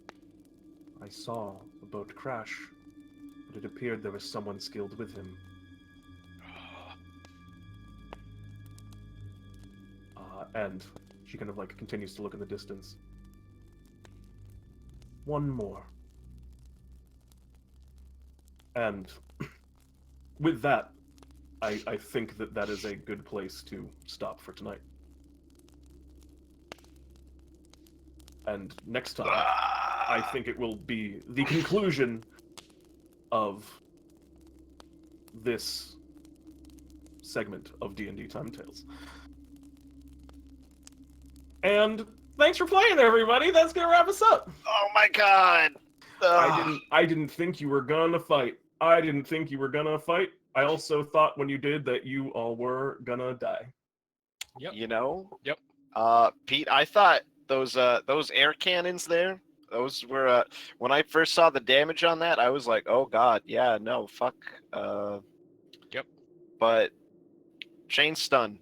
I saw the boat crash, but it appeared there was someone skilled with him. And she kind of like continues to look in the distance. One more. And with that, I think that is a good place to stop for tonight. And next time, I think it will be the conclusion of this segment of DnDTime Tales. And thanks for playing, everybody. That's gonna wrap us up. Oh my god! I didn't think you were gonna fight. I didn't think you were gonna fight. I also thought when you did that you all were gonna die. Yep. You know? Yep. Pete, I thought those air cannons there, those were when I first saw the damage on that, I was like, oh god, yeah, no, fuck. Yep. But chain stun.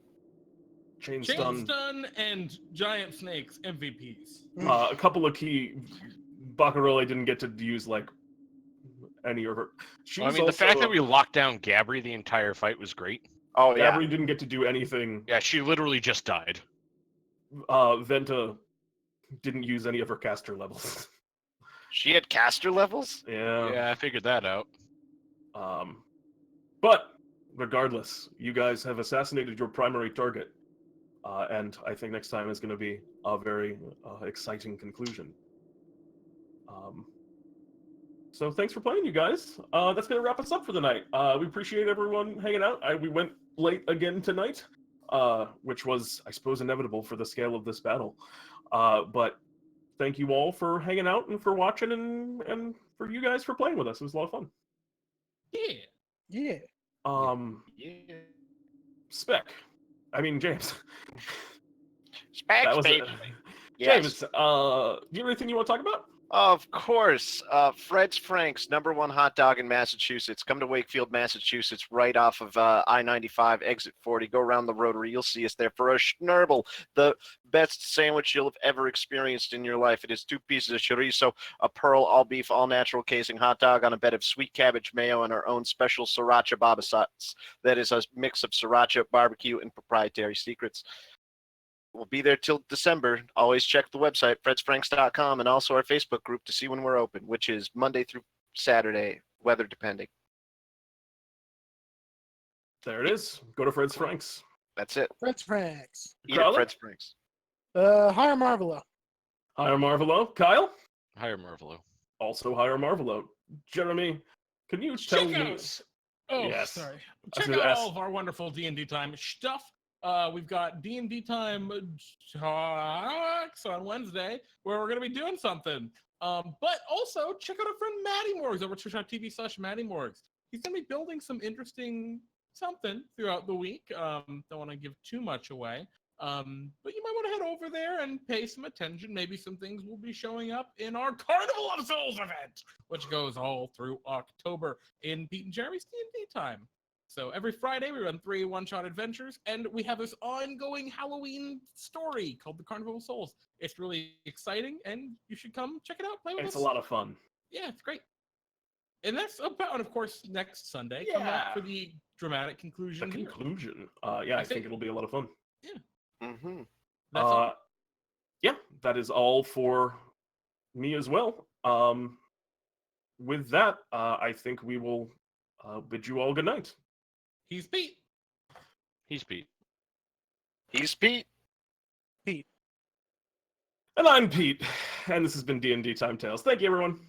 Chain Chain stun. stun and giant snakes MVPs. A couple of key. Barcarolle didn't get to use like any of her. Well, I mean, the fact that we locked down Gabri the entire fight was great. Oh yeah. Gabri didn't get to do anything. Yeah, she literally just died. Venta didn't use any of her caster levels. She had caster levels? Yeah. Yeah, I figured that out. But regardless, you guys have assassinated your primary target. And I think next time is going to be a very exciting conclusion. So thanks for playing, you guys. That's going to wrap us up for the night. We appreciate everyone hanging out. We went late again tonight, which was, I suppose, inevitable for the scale of this battle. But thank you all for hanging out and for watching and for you guys for playing with us. It was a lot of fun. Yeah. Yeah. Yeah. Speck. I mean, James. Speck, That was baby. James, Yes. do you have anything you want to talk about? Of course. Fred's Frank's, #1 hot dog in Massachusetts. Come to Wakefield, Massachusetts, right off of I-95, exit 40. Go around the rotary. You'll see us there for a schnurble, the best sandwich you'll have ever experienced in your life. It is 2 pieces of chorizo, a pearl, all beef, all natural casing hot dog on a bed of sweet cabbage mayo and our own special sriracha baba sauce. That is a mix of sriracha, barbecue, and proprietary secrets. We'll be there till December. Always check the website, fredsfranks.com, and also our Facebook group to see when we're open, which is Monday through Saturday, weather depending. There it is. Go to Fred's Franks. That's it. Fred's Franks. Eat at Crowley? Fred's Franks. Hire Marvelo. Hire Marvelo. Kyle? Hire Marvelo. Also hire Marvelo. Jeremy, can you tell Check me... out. Oh, Yes. sorry. I was Check gonna out ask- all of our wonderful DnDTime stuff. We've got DnDTime Talks on Wednesday, where we're going to be doing something. But also, check out our friend Matty Morgs over at twitch.tv/Matty Morgs. He's going to be building some interesting something throughout the week. Don't want to give too much away. But you might want to head over there and pay some attention. Maybe some things will be showing up in our Carnival of Souls event, which goes all through October in Pete and Jeremy's DnDTime. So every Friday we run 3 one-shot adventures, and we have this ongoing Halloween story called the Carnival of Souls. It's really exciting, and you should come check it out, play with us. It's a lot of fun. Yeah, it's great. And that's about, and of course, next Sunday, come back for the dramatic The conclusion. here. conclusion. Yeah, I think it'll be a lot of fun. Mm-hmm. That's all. Yeah, that is all for me as well. With that, I think we will bid you all good night. He's Pete. He's Pete. He's Pete. And I'm Pete, and this has been DnDTime Tales. Thank you, everyone.